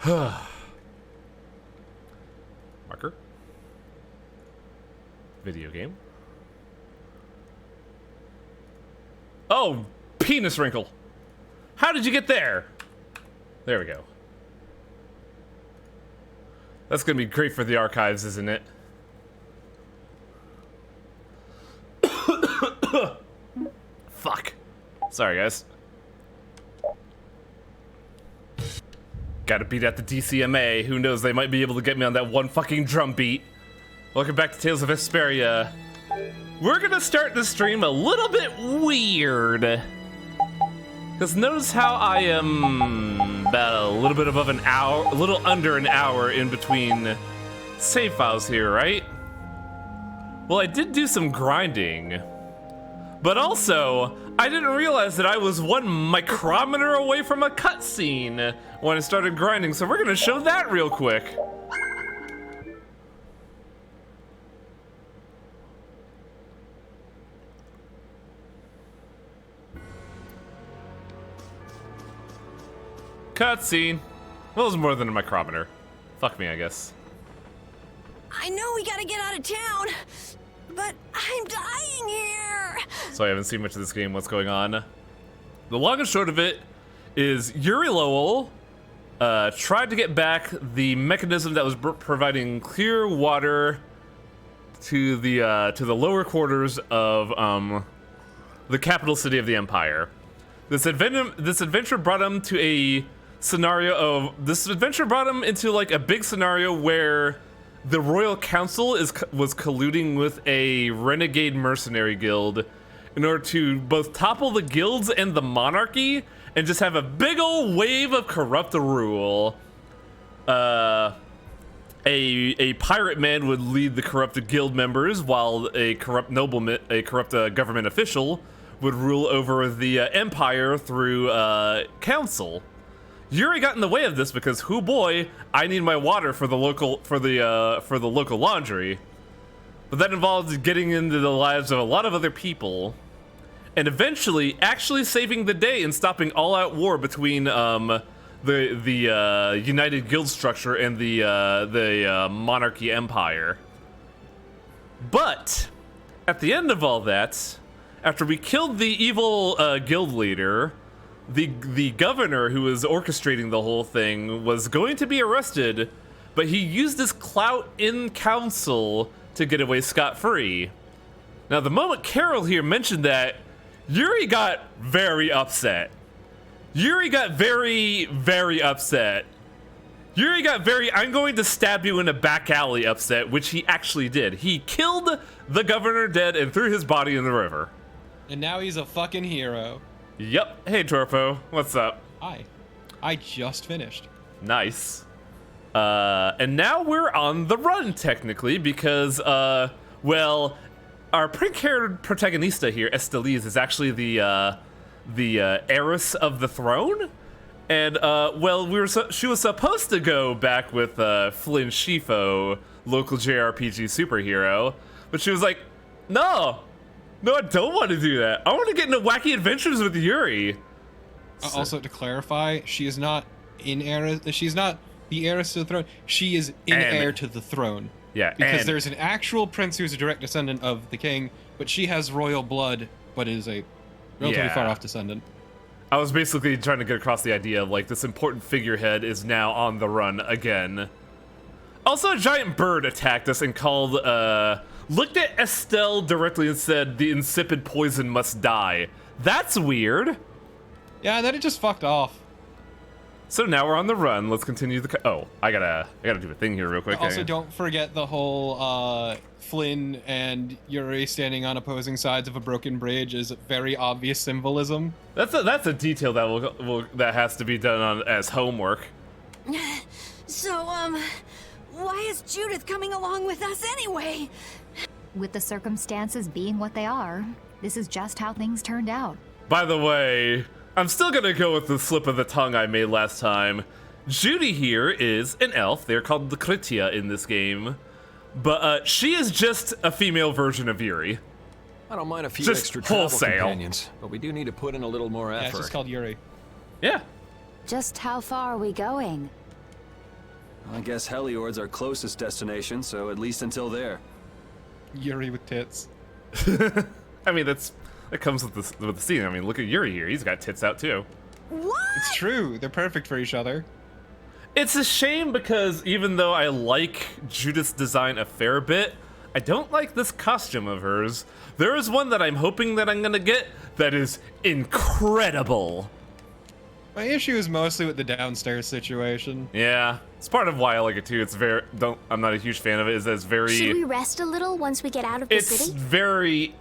Marker. Video game. Oh, penis wrinkle. How did you get there? There we go. That's gonna be great for the archives, isn't it? Fuck. Sorry, guys. Gotta beat out the DCMA. Who knows, they might be able to get me on that one fucking drum beat. Welcome back to Tales of Vesperia. We're gonna start the stream a little bit weird. Because notice how I am about a little bit above an hour, a little under an hour in between save files here, right? Well, I did do some grinding. But also, I didn't realize that I was 1 micrometer away from a cutscene when I started grinding, so we're gonna show that real quick. Cutscene. Well, it was more than a micrometer. Fuck me, I guess. I know we gotta get out of town, but I'm dying here. So I haven't seen much of this game. What's going on? The long and short of it is Yuri Lowell tried to get back the mechanism that was providing clear water to the lower quarters of the capital city of the Empire. This adventure brought him to a scenario of into like a big scenario where the Royal Council was colluding with a renegade mercenary guild in order to both topple the guilds and the monarchy and just have a big old wave of corrupt rule. A pirate man would lead the corrupted guild members, while a corrupt government official would rule over the empire through council. Yuri got in the way of this because, hoo boy, I need my water for the local laundry. But that involved getting into the lives of a lot of other people, and eventually actually saving the day and stopping all-out war between the United Guild structure and the monarchy empire. But at the end of all that, after we killed the evil guild leader, the governor who was orchestrating the whole thing was going to be arrested, but he used his clout in council to get away scot-free. Now, the moment Carol here mentioned that, Yuri got very upset. Yuri got very, very upset. Yuri got very, I'm going to stab you in a back alley upset, which he actually did. He killed the governor dead and threw his body in the river. And now he's a fucking hero. Yep. Hey, Torpo. What's up? Hi. I just finished. Nice. And now we're on the run, technically, because, well, our pink-haired protagonista here, Estelise, is actually the heiress of the throne. And, well, she was supposed to go back with Flynn Shifo, local JRPG superhero, but she was like, no, I don't want to do that. I want to get into wacky adventures with Yuri. Also, to clarify, she is not she's not the heiress to the throne. She is heir to the throne. Yeah, because there's an actual prince who's a direct descendant of the king, but she has royal blood, but is a relatively far off descendant. I was basically trying to get across the idea of, like, this important figurehead is now on the run again. Also, a giant bird attacked us and called, looked at Estelle directly and said, "The insipid poison must die." That's weird. Yeah, and then it just fucked off. So now we're on the run. Let's continue the. I gotta do a thing here real quick. Also, don't forget the whole Flynn and Yuri standing on opposing sides of a broken bridge is very obvious symbolism. That's a detail that that has to be done as homework. So, why is Judith coming along with us anyway? With the circumstances being what they are, this is just how things turned out. By the way, I'm still gonna go with the slip of the tongue I made last time. Judy here is an elf. They're called the Kritia in this game. But she is just a female version of Yuri. I don't mind a few just extra travel wholesale companions, but we do need to put in a little more effort. Yeah, it's just called Yuri. Yeah. Just how far are we going? I guess Heliord's our closest destination, so at least until there. Yuri with tits. I mean, that comes with the scene. I mean, look at Yuri here. He's got tits out too. What? It's true. They're perfect for each other. It's a shame because even though I like Judith's design a fair bit, I don't like this costume of hers. There is one that I'm hoping that I'm gonna get that is incredible. My issue is mostly with the downstairs situation. Yeah, it's part of why I like it too. It's very I'm not a huge fan of it. Is that it's very. Should we rest a little once we get out of the It's city? very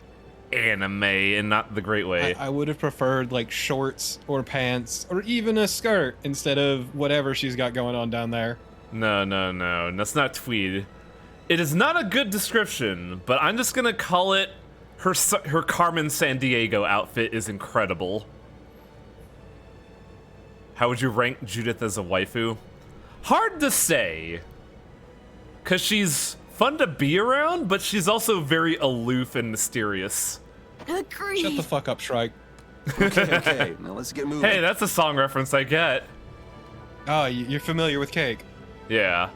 anime and not the great way. I would have preferred like shorts or pants or even a skirt instead of whatever she's got going on down there. No. That's not tweed. It is not a good description, but I'm just gonna call it her Carmen Sandiego outfit is incredible. How would you rank Judith as a waifu? Hard to say, cause she's fun to be around, but she's also very aloof and mysterious. Agreed. Shut the fuck up, Shrike. Okay, now let's get moving. Hey, that's a song reference I get. Oh, you're familiar with cake. Yeah.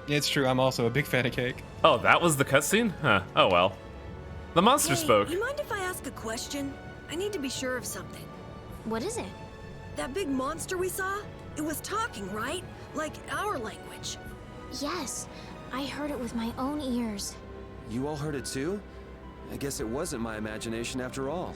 It's true, I'm also a big fan of cake. Oh, that was the cutscene? Huh. Oh well. The monster Hey, spoke. you mind if I ask a question? I need to be sure of something. What is it? That big monster we saw? It was talking, right? Like our language. Yes, I heard it with my own ears. You all heard it too? I guess it wasn't my imagination after all.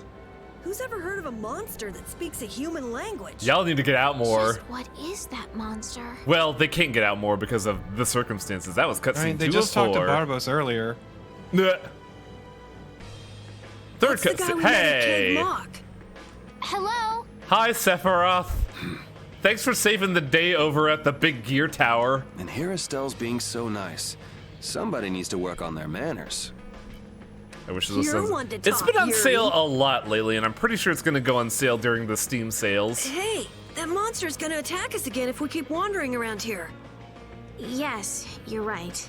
Who's ever heard of a monster that speaks a human language? Y'all need to get out more. Just what is that monster? Well, they can't get out more because of the circumstances. That was cutscene I mean, they 2 just of talked to 4. Barbos earlier. Nuh. Third That's the guy cutscene. we met at Hey! Cave Mock. Hello? Hi, Sephiroth. Thanks for saving the day over at the big gear tower. And here Estelle's being so nice. Somebody needs to work on their manners. I wish this You're was. one to It's talk, been on Yuri. sale a lot lately, and I'm pretty sure it's going to go on sale during the Steam sales. Hey, that monster's gonna attack us again if we keep wandering around here. Yes, you're right.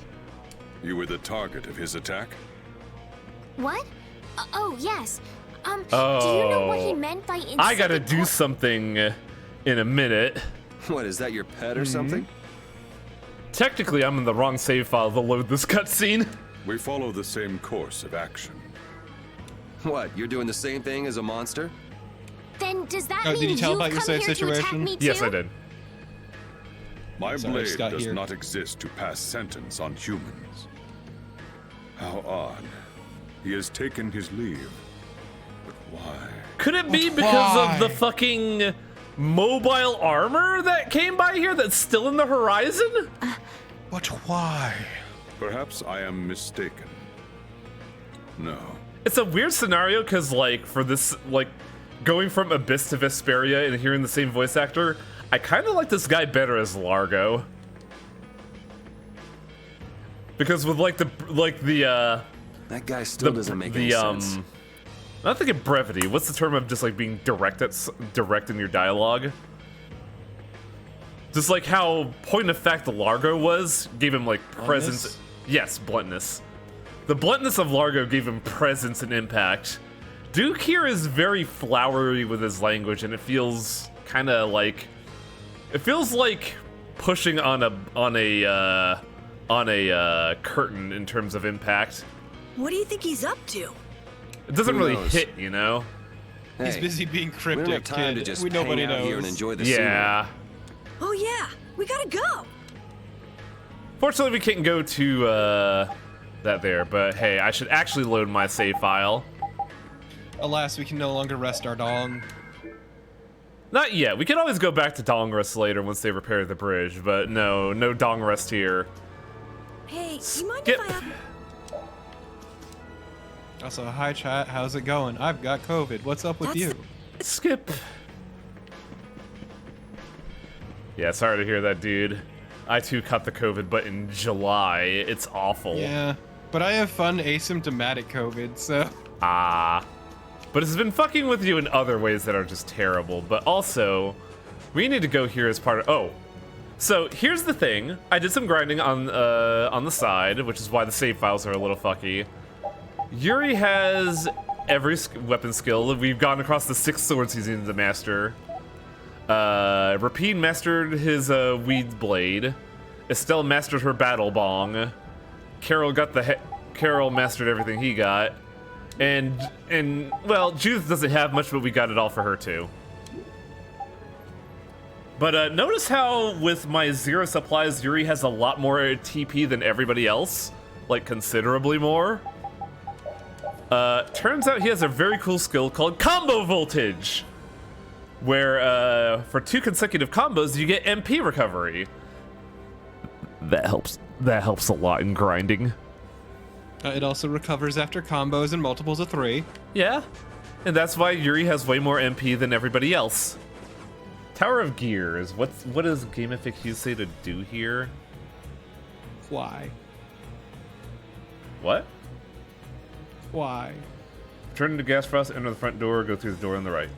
You were the target of his attack? What? Oh, yes. Do you know what he Oh. meant by insipid I gotta do por- something in a minute. What, is that your pet or something? Technically, I'm in the wrong save file to load this cutscene. We follow the same course of action. What, you're doing the same thing as a monster? Then does that Oh, mean did you tell you've about your come safe here to attack situation? me too? Yes, I did. My Sorry, I blade just got does here. not exist to pass sentence on humans. How odd. He has taken his leave. But why? Could it be But because why? of the fucking mobile armor that came by here that's still in the horizon? But why? Perhaps I am mistaken. No. It's a weird scenario because, like, for this, like, going from Abyss to Vesperia and hearing the same voice actor, I kind of like this guy better as Largo. Because with, like, That guy still doesn't make any sense. I'm not thinking brevity. What's the term of just, like, being direct in your dialogue? Just like how point of fact Largo was, gave him, like, presence. Bluntness? Yes, bluntness. The bluntness of Largo gave him presence and impact. Duke here is very flowery with his language, and it feels kind of like, it feels like pushing on a curtain in terms of impact. What do you think he's up to? It doesn't Who really knows? hit, you know? He's Hey, busy being we cryptic, don't have time kid. to just Nobody hang out knows. here and enjoy the Yeah. Oh yeah, we gotta go. Fortunately, we can't go to that there, but hey, I should actually load my save file. Alas, we can no longer rest our dong. Not yet. We can always go back to Dong Rest later once they repair the bridge, but no Dong Rest here. Hey, you mind Skip. if I ask? Also, hi chat, how's it going? I've got COVID. What's up with That's- you? Skip. Yeah, sorry to hear that, dude. I too caught the COVID, but in July. It's awful. Yeah, but I have fun asymptomatic COVID, so But it's been fucking with you in other ways that are just terrible. But also, we need to go here as part of. Oh, so here's the thing. I did some grinding on the side, which is why the save files are a little fucky. Yuri has every weapon skill. We've gone across the 6 swords he's needed to master. Rapine mastered his weed blade. Estelle mastered her battle bong. Carol mastered everything he got. And well, Judith doesn't have much, but we got it all for her too. But notice how with my 0 supplies, Yuri has a lot more TP than everybody else. Like, considerably more. Turns out he has a very cool skill called Combo Voltage. Where, for 2 consecutive combos, you get MP recovery. That helps a lot in grinding. It also recovers after combos and multiples of 3. Yeah, and that's why Yuri has way more MP than everybody else. Tower of Gears. What does Gamific say to do here? Why? What? Why? Turn into gas frost, enter the front door, go through the door on the right.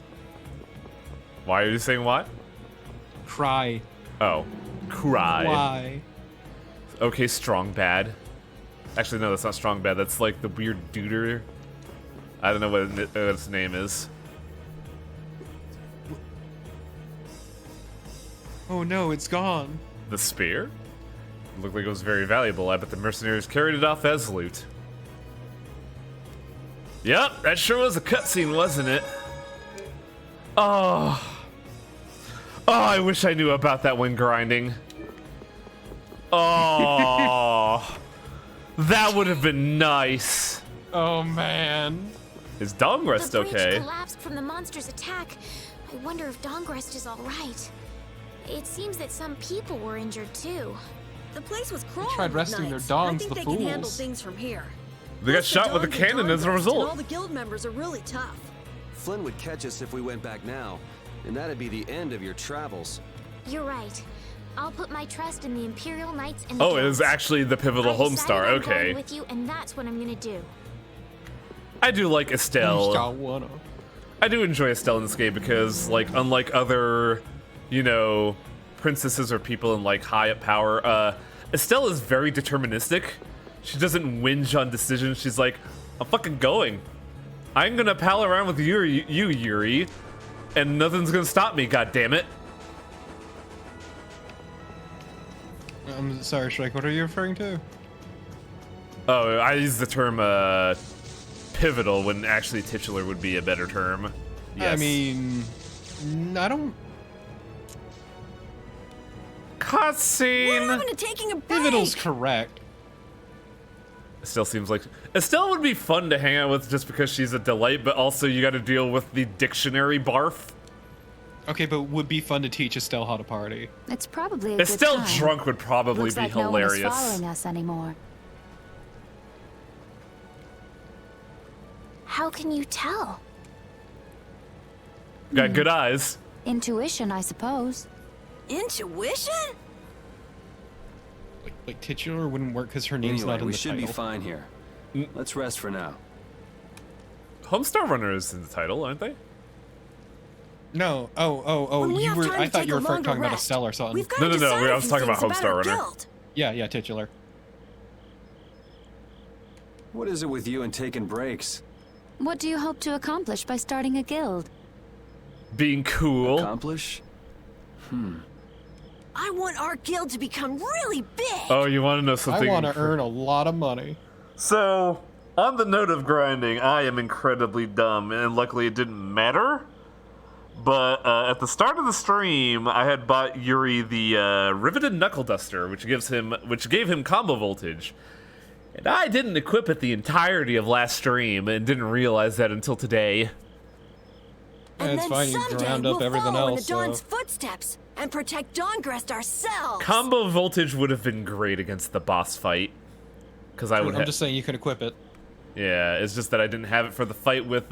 Why are you saying what? Cry. Oh, cry. Why? Okay, strong bad. Actually, no, that's not strong bad. That's like the weird duder. I don't know what its name is. Oh no, it's gone. The spear? Looked like it was very valuable. I bet the mercenaries carried it off as loot. Yep, that sure was a cutscene, wasn't it? Oh, I wish I knew about that when grinding. Oh, that would have been nice. Oh man. Is Dongrest The bridge okay? collapsed from the monster's attack. I wonder if Dongrest is all right. It seems that some people were injured too. The place was crawling. tried with resting their knights. dongs, I think the they can handle fools. things from here. They got Plus, shot with a the Dons cannon as a and result. all the guild members are really tough. Flynn would catch us if we went back now, and that'd be the end of your travels. You're right. I'll put my trust in the Imperial Knights and the Oh, it is Dons. actually the pivotal I decided Homestar. I'm Okay. going with you, and that's what I'm gonna do. I do like Estelle. Don't wanna. I do enjoy Estelle in this game because, like, unlike other, you know, princesses or people in, like, high up power, Estelle is very deterministic. She doesn't whinge on decisions. She's like, I'm fucking going. I'm gonna pal around with Yuri, and nothing's gonna stop me, goddammit. I'm sorry, Shrek, what are you referring to? Oh, I use the term, pivotal when actually titular would be a better term. Yes. I mean, I don't. What Cutscene! happened to taking a break? Pivotal's correct. Estelle seems like Estelle would be fun to hang out with just because she's a delight, but also you got to deal with the dictionary barf. Okay, but would be fun to teach Estelle how to party. It's probably a good Estelle time. drunk would probably Looks be like no one is hilarious. following us anymore. How can you tell? Got good eyes. Intuition, I suppose. Intuition? Like titular wouldn't work because her name's Anyway, not in we the should title. be fine here. Let's rest for now. Homestar Runner is in the title, aren't they? No. Oh. When we You have were. time I to thought take you a were longer talking about rest. Estelle or something. We've got No, to no, no, decide I a was few talking about things Homestar our Runner. guild. Yeah, titular. What is it with you and taking breaks? What do you hope to accomplish by starting a guild? Being cool. Accomplish? I want our guild to become really big. Oh, you want to know I something? want to earn a lot of money. So, on the note of grinding, I am incredibly dumb, and luckily it didn't matter. But at the start of the stream, I had bought Yuri the Riveted Knuckle Duster, which gave him combo voltage. And I didn't equip it the entirety of last stream, and didn't realize that until today. Yeah, and it's then fine, you someday ground up we'll everything follow else, in the Dawn's so- footsteps and protect Dawngrest ourselves. Combo voltage would have been great against the boss fight, because I would I'm have. just saying you can equip it. Yeah, it's just that I didn't have it for the fight with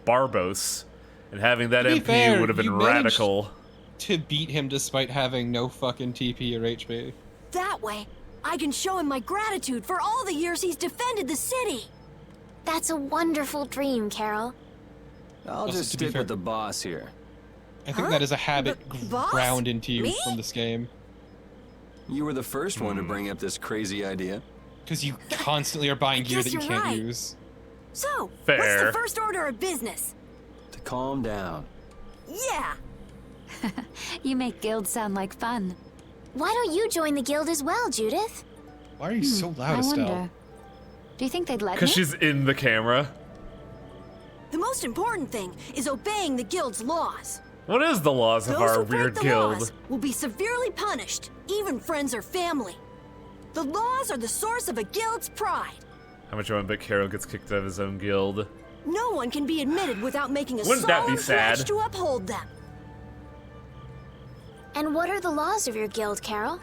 Barbos, and having that To be MP fair, would have been you managed- radical. To beat him despite having no fucking TP or HP. That way, I can show him my gratitude for all the years he's defended the city. That's a wonderful dream, Carol. I'll Also, just to be stick fair- with the boss here. I think Huh? that is a habit Boss? ground into you Me? from this game. You were the first one to bring up this crazy idea. Because you constantly are buying gear that guess you you're can't right. use. So, what's Fair. the first order of business? To calm down. Yeah. You make guilds sound like fun. Why don't you join the guild as well, Judith? Why are you so loud, I Estelle? wonder. Do you think they'd let me? Because she's in the camera. The most important thing is obeying the guild's laws. What is the laws of Those our who break weird the guild? laws will be severely punished, even friends or family. The laws are the source of a guild's pride. How much you want to bet Carol gets kicked out of his own guild? No one can be admitted without making a Wouldn't that be solemn sad? pledge to uphold them. And what are the laws of your guild, Carol?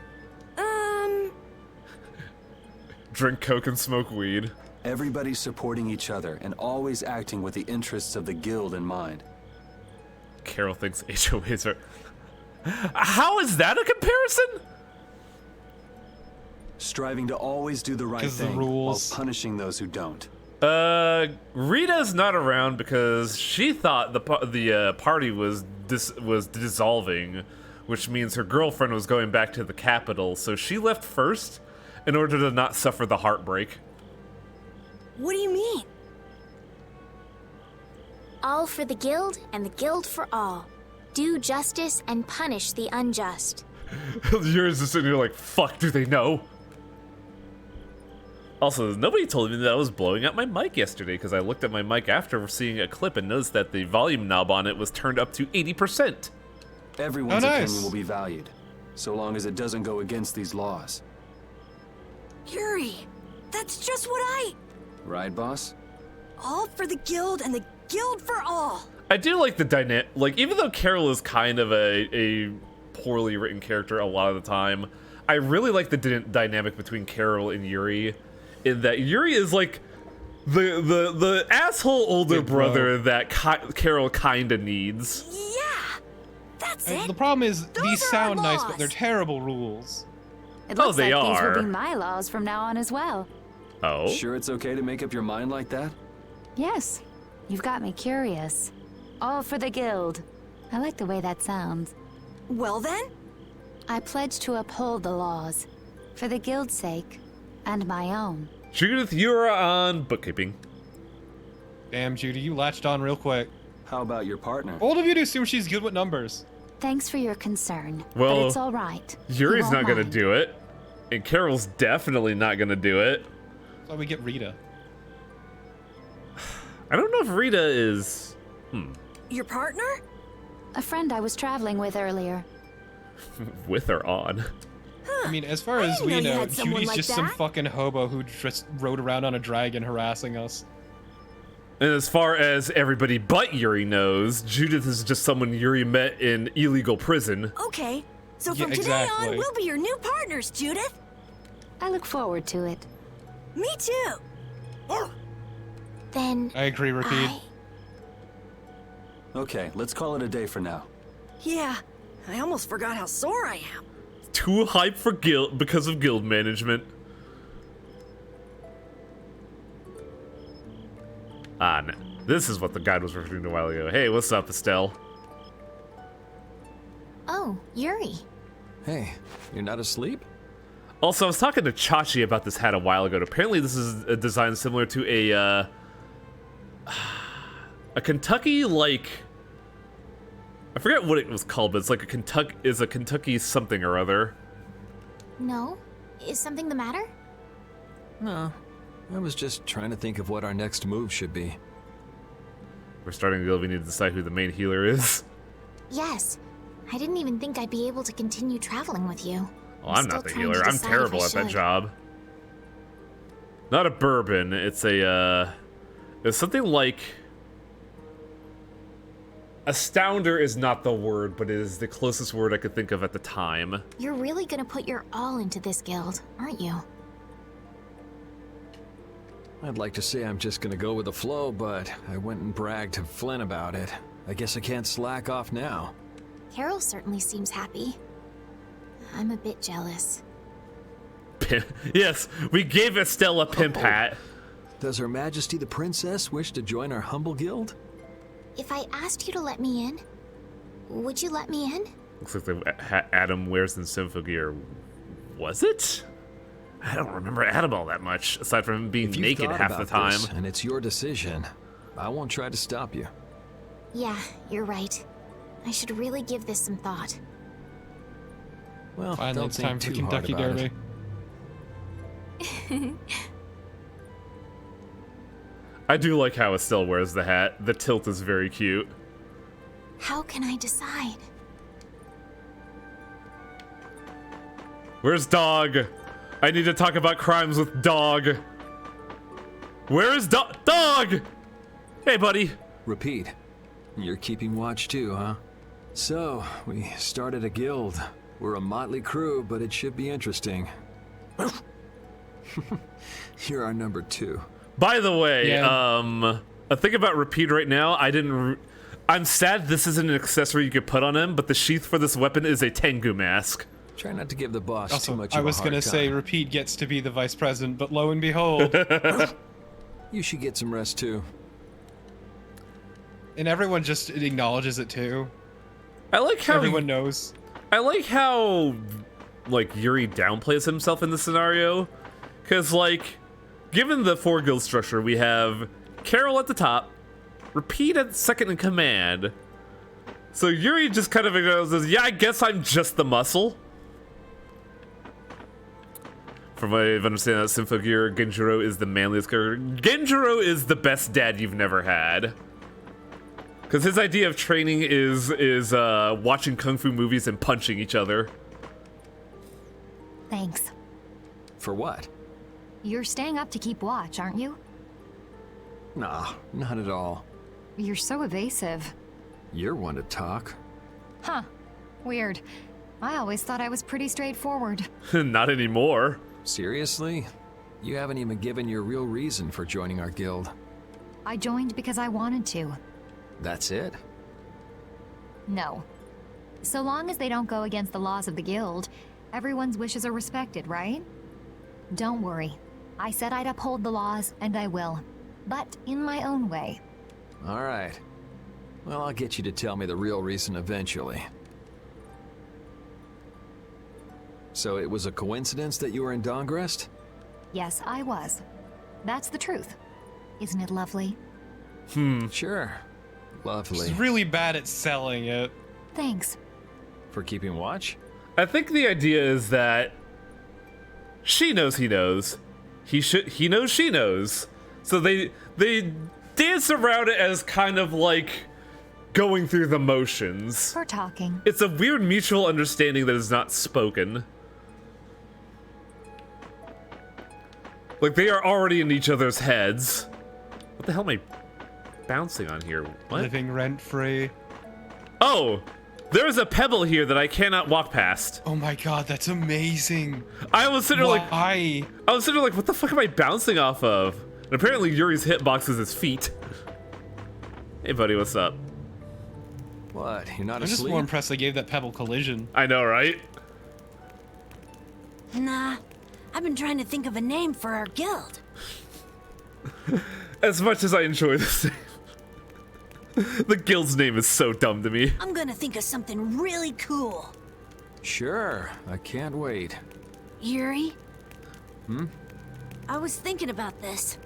Drink Coke and smoke weed. Everybody supporting each other and always acting with the interests of the guild in mind. Carol thinks HOAs are... How is that a comparison? Striving to always do the right 'Cause the thing rules. while punishing those who don't. Rita's not around because she thought the party was dissolving, which means her girlfriend was going back to the capital, so she left first in order to not suffer the heartbreak. What do you mean? All for the guild and the guild for all. Do justice and punish the unjust. Yours is sitting here like, fuck, do they know? Also, nobody told me that I was blowing out my mic yesterday because I looked at my mic after seeing a clip and noticed that the volume knob on it was turned up to 80%. Everyone's Oh, nice. opinion will be valued, so long as it doesn't go against these laws. Yuri, that's just what Right, boss? all for the guild and the guild for all. I do like the dynamic, like, even though Carol is kind of a poorly written character a lot of the time, I really like the dynamic between Carol and Yuri, in that Yuri is like the asshole older Big bro. brother that Carol kinda needs. Yeah, that's it. The problem is, Those these are our sound nice, but laws. they're terrible rules. It Oh, looks they like these are. will be my laws from now on as well. Oh? Sure it's okay to make up your mind like that? Yes, you've got me curious. All for the guild. I like the way that sounds. Well then, I pledge to uphold the laws, for the guild's sake, and my own. Judith, you're on bookkeeping. Damn, Judy, you latched on real quick. How about your partner? Old of you to assume she's good with numbers. Thanks for your concern, Well, but it's all right. Yuri's You not won't gonna mind. do it, and Carol's definitely not gonna do it. That's why we get Rita. I don't know if Rita is... your partner? A friend I was traveling with earlier. with or on. I mean, as far as didn't we know you know, had someone Judy's like just some that. fucking hobo who just rode around on a dragon harassing us. And as far as everybody but Yuri knows, Judith is just someone Yuri met in illegal prison. Okay, so Yeah, from today on, exactly. we'll be your new partners, Judith. I look forward to it. Me too. Then I agree, Repeat. Okay, let's call it a day for now. Yeah, I almost forgot how sore I am. Too hype for guild because of guild management. Ah, no. This is what the guide was referring to a while ago. Hey, what's up, Estelle? Oh, Yuri. Hey, you're not asleep? Also, I was talking to Chachi about this hat a while ago. Apparently, this is a design similar to a Kentucky, like... I forget what it was called, but it's like a Kentucky something or other. No? Is something the matter? No. I was just trying to think of what our next move should be. We're starting a guild, we need to decide who the main healer is. Yes. I didn't even think I'd be able to continue traveling with you. Well, I'm not still the trying to healer. I'm decide if terrible I at that should. job. Not a bourbon. It's a, it's something like... Astounder is not the word, but it is the closest word I could think of at the time. You're really gonna put your all into this guild, aren't you? I'd like to say I'm just gonna go with the flow, but I went and bragged to Flynn about it. I guess I can't slack off now. Carol certainly seems happy. I'm a bit jealous. Yes, we gave Estelle a pimp Oh. hat. Does Her Majesty the Princess wish to join our humble guild? If I asked you to let me in, would you let me in? Looks like the hat Adam wears in Symphogear. Was it? I don't remember Adam all that much, aside from him being If you've naked thought half the about time. this, and it's your decision, I won't try to stop you. Yeah, you're right. I should really give this some thought. Well, Finally, don't it's think time for too hard Kentucky about Derby. it. I do like how Estelle wears the hat. The tilt is very cute. How can I decide? Where's Dog? I need to talk about crimes with Dog. Where is Dog? Hey, buddy. Repeat. You're keeping watch too, huh? So, we started a guild. We're a motley crew, but it should be interesting. You're our number 2. By the way, Yeah. a thing about Repeat right now, I'm sad this isn't an accessory you could put on him, but the sheath for this weapon is a Tengu mask. Try not to give the boss too Also, much I of was a hard gonna say time. Repeat gets to be the vice president, but lo and behold, You should get some rest too. and everyone just acknowledges it too. I like how Everyone knows. I like how like Yuri downplays himself in this scenario, because like, given the 4 guild structure, we have Carol at the top, Repeat at second in command. So Yuri just kind of acknowledges, yeah, I guess I'm just the muscle. From what I've understand that Symphogear, Genjiro is the manliest character. Genjiro is the best dad you've never had. Because his idea of training is watching kung fu movies and punching each other. Thanks. For what? You're staying up to keep watch, aren't you? Nah, not at all. You're so evasive. You're one to talk. Huh. Weird. I always thought I was pretty straightforward. Not anymore. Seriously? You haven't even given your real reason for joining our guild. I joined because I wanted to. That's it? No. So long as they don't go against the laws of the guild, everyone's wishes are respected, right? Don't worry. I said I'd uphold the laws, and I will. But in my own way. All right. Well, I'll get you to tell me the real reason eventually. So it was a coincidence that you were in Dongrest? Yes, I was. That's the truth. Isn't it lovely? Sure. Lovely. She's really bad at selling it. Thanks. For keeping watch? I think the idea is that she knows he knows. He knows she knows. So they dance around it as kind of like going through the motions. We're talking. It's a weird mutual understanding that is not spoken. Like they are already in each other's heads. What the hell am I bouncing on here? What? Living rent-free. Oh, there's a pebble here that I cannot walk past. Oh my god, that's amazing. I was sitting there like, Why? what the fuck am I bouncing off of? And apparently Yuri's hitbox is his feet. Hey buddy, what's up? What? You're not I'm just asleep? more impressed they gave that pebble collision. I know, right? Nah, I've been trying to think of a name for our guild. As much as I enjoy this name. The guild's name is so dumb to me. I'm gonna think of something really cool. Sure. I can't wait. Yuri? I was thinking about this.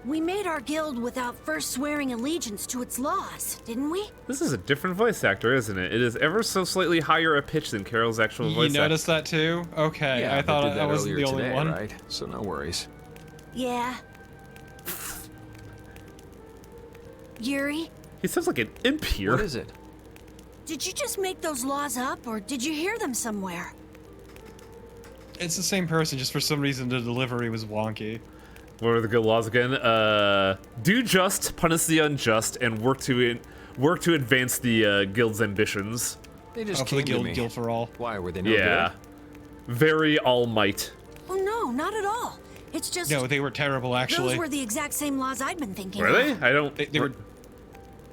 We made our guild without first swearing allegiance to its laws, didn't we? This is a different voice actor, isn't it? It is ever so slightly higher a pitch than Carol's actual You voice noticed that too? Okay, Yeah, I thought did that I wasn't earlier the only today, one. right? So no worries. Yeah. Yuri, He sounds like an imp here. What is it? did you just make those laws up, or did you hear them somewhere? It's the same person, just for some reason the delivery was wonky. What are the good laws again? Do just, punish the unjust, and work to advance the guild's ambitions. They just Oh, for the came to me. guild for all. Why, were they no Yeah. Very all might. Oh no, not at all. It's just No, they were terrible actually. those were the exact same laws I'd been thinking Were of. they? I don't. They were.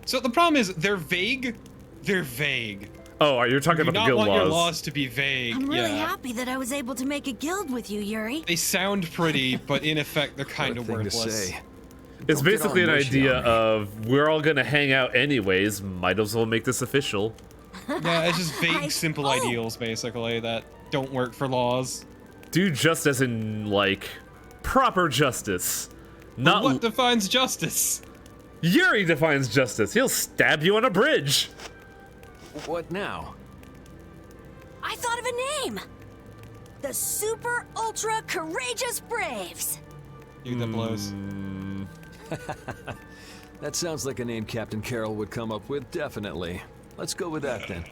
So the problem is they're vague. They're vague. Oh, you're talking You do about the not guild want laws. your laws to be vague. I'm really yeah. happy that I was able to make a guild with you, Yuri. They sound pretty, but in effect they're kind What a of thing to worthless. say. It's Don't get basically all an mushy idea on me. of we're all gonna hang out anyways. Might as well make this official. Yeah, it's just vague, I- simple oh. ideals basically that don't work for laws. Do just as in like proper justice. Not What defines justice? Yuri defines justice. He'll stab you on a bridge. What now? I thought of a name! The Super Ultra Courageous Braves! You that blows. That sounds like a name Captain Carroll would come up with, definitely. Let's go with that then.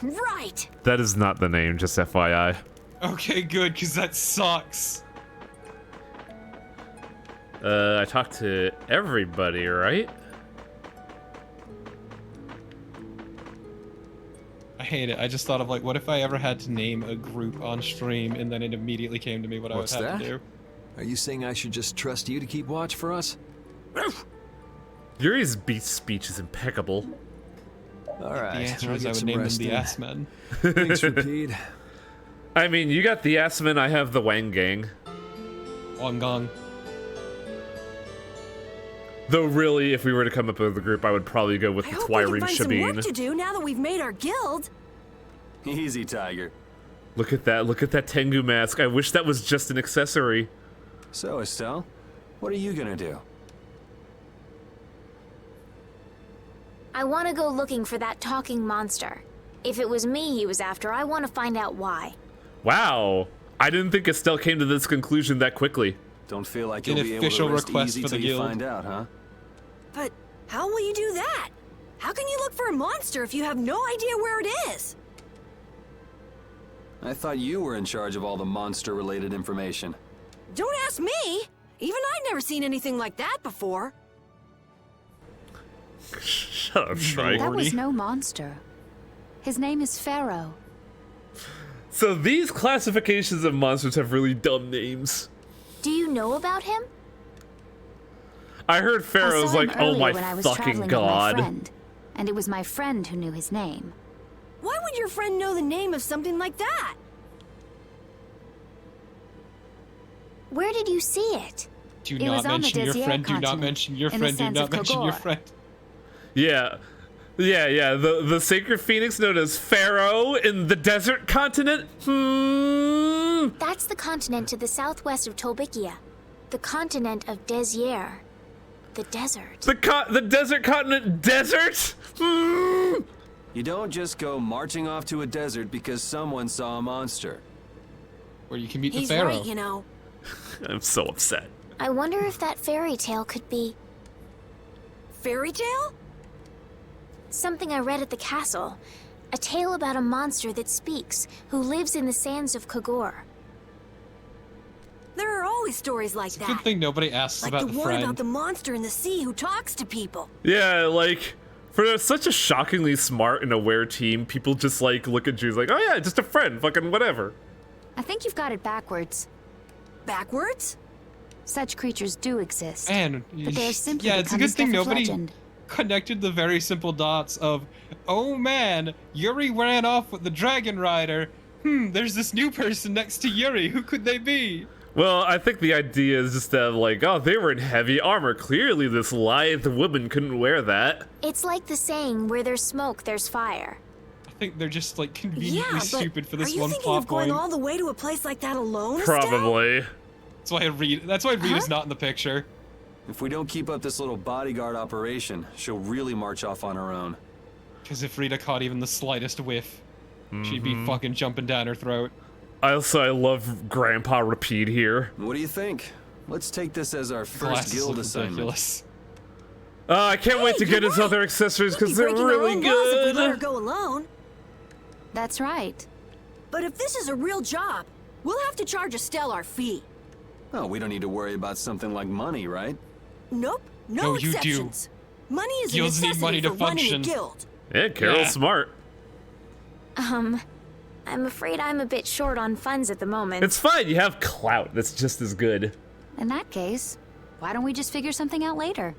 Right! That is not the name, just FYI. Okay, good, because that sucks. I talked to everybody, right? I hate it. I just thought of like, what if I ever had to name a group on stream, and then it immediately came to me what What's I would have that? to do. Are you saying I should just trust you to keep watch for us? Yuri's beast speech is impeccable. All right. The answer I'll is get I would some name them rest the in. Ass-Men. Thanks, Repeat. I mean, you got the Assman, I have the Wang Gang. Wong Gong. Though really, if we were to come up with a group, I would probably go with I the hope we can Twireen find some work Shabine. to do now that we've made our guild. Easy, Tiger. Look at that Tengu mask. I wish that was just an accessory. So, Estelle, what are you gonna do? I want to go looking for that talking monster. If it was me he was after, I want to find out why. Wow. I didn't think Estelle came to this conclusion that quickly. Don't feel like An you'll be able official to rest request easy for the till you guild. find out, huh? But how will you do that? How can you look for a monster if you have no idea where it is? I thought you were in charge of all the monster-related information. Don't ask me! Even I'd never seen anything like that before. Shut up, Shrike. That was no monster. His name is Pharaoh. So these classifications of monsters have really dumb names. Do you know about him? I heard Pharaoh's like, oh my fucking god. And it was my friend who knew his name. Why would your friend know the name of something like that? Where did you see it? Do It not was on the mention your Desier friend, do not continent, mention your in the friend, do sands not of mention your Kogor. friend. Yeah. The sacred phoenix known as Pharaoh in the desert continent? That's the continent to the southwest of Tolbikia. The continent of Desier. The desert. The desert continent desert? You don't just go marching off to a desert because someone saw a monster. Where you can meet the He's Pharaoh. right, you know. I'm so upset. I wonder if that fairy tale could be Fairy tale? something I read at the castle. A tale about a monster that speaks, who lives in the sands of Kogor. There are always stories like It's a good that. thing nobody asks Like about the the one friend. about the monster in the sea who talks to people. Yeah, like, for such a shockingly smart and aware team, people just, like, look at you like, oh yeah, just a friend, fucking whatever. I think you've got it backwards. Backwards? Such creatures do exist. Man, But they're simply yeah, it's a becoming good thing stuff of nobody legend. connected the very simple dots of, oh man, Yuri ran off with the Dragon Rider. There's this new person next to Yuri. Who could they be? Well, I think the idea is just that, like, oh, they were in heavy armor. Clearly this lithe woman couldn't wear that. It's like the saying, where there's smoke, there's fire. I think they're just like conveniently Yeah, but stupid for this are you one thinking plot of going point. all the way to a place like that alone, Estelle? Probably. That's why Rita's not in the picture. If we don't keep up this little bodyguard operation, she'll really march off on her own. Because if Rita caught even the slightest whiff, she'd Mm-hmm. be fucking jumping down her throat. I love Grandpa Repeat here. What do you think? Let's take this as our first Glasses guild look assignment. ridiculous. I can't wait to Hey, get you're his right. other accessories We'd because be they're breaking our really own laws if we let her good. go alone. That's right. But if this is a real job, we'll have to charge Estelle our fee. Oh, we don't need to worry about something like money, right? Nope, no No, you do. exceptions. Money is a Guilds need necessity money to for running a function. guild. Yeah, Carol's Yeah. smart. I'm afraid I'm a bit short on funds at the moment. It's fine. You have clout. That's just as good. In that case, why don't we just figure something out later?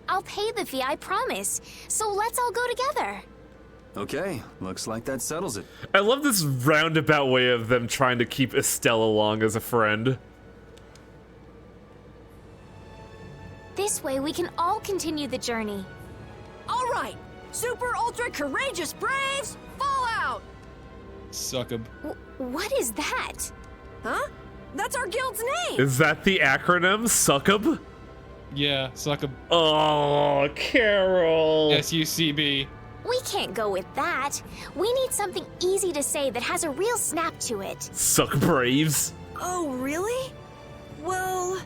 I'll pay the fee, I promise. So let's all go together. Okay, looks like that settles it. I love this roundabout way of them trying to keep Estelle along as a friend. This way we can all continue the journey. All right, super ultra courageous braves, fall out! Succub. What is that? Huh? That's our guild's name. Is that the acronym? Succub? Yeah, Succub. Oh, Carol. SUCB. We can't go with that. We need something easy to say that has a real snap to it. Suck Braves. Oh, really? Well,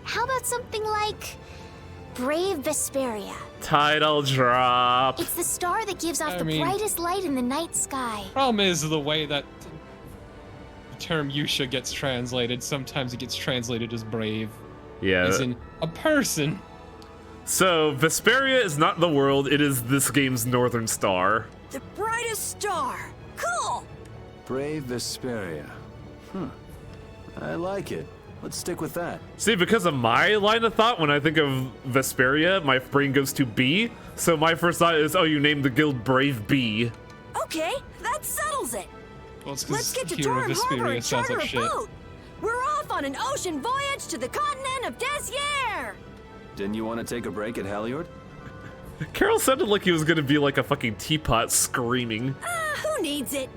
How about something like Brave Vesperia? Title drop. It's the star that gives off I the mean- brightest light in the night sky. Problem is the way that the term Yusha gets translated. Sometimes it gets translated as brave, Yeah. as in a person. So, Vesperia is not the world, it is this game's northern star. the brightest star. Cool! Brave Vesperia. I like it. Let's stick with that. See, because of my line of thought, when I think of Vesperia, my brain goes to B. So my first thought is, oh, you named the guild Brave B. Okay, that settles it. Well, it's Let's because get to Hero Torm Harbor Vesperia and sounds charter like a shit. boat. We're off on an ocean voyage to the continent of Desier. Didn't you want to take a break at Heliord? Carol sounded like he was gonna be like a fucking teapot screaming. Who needs it?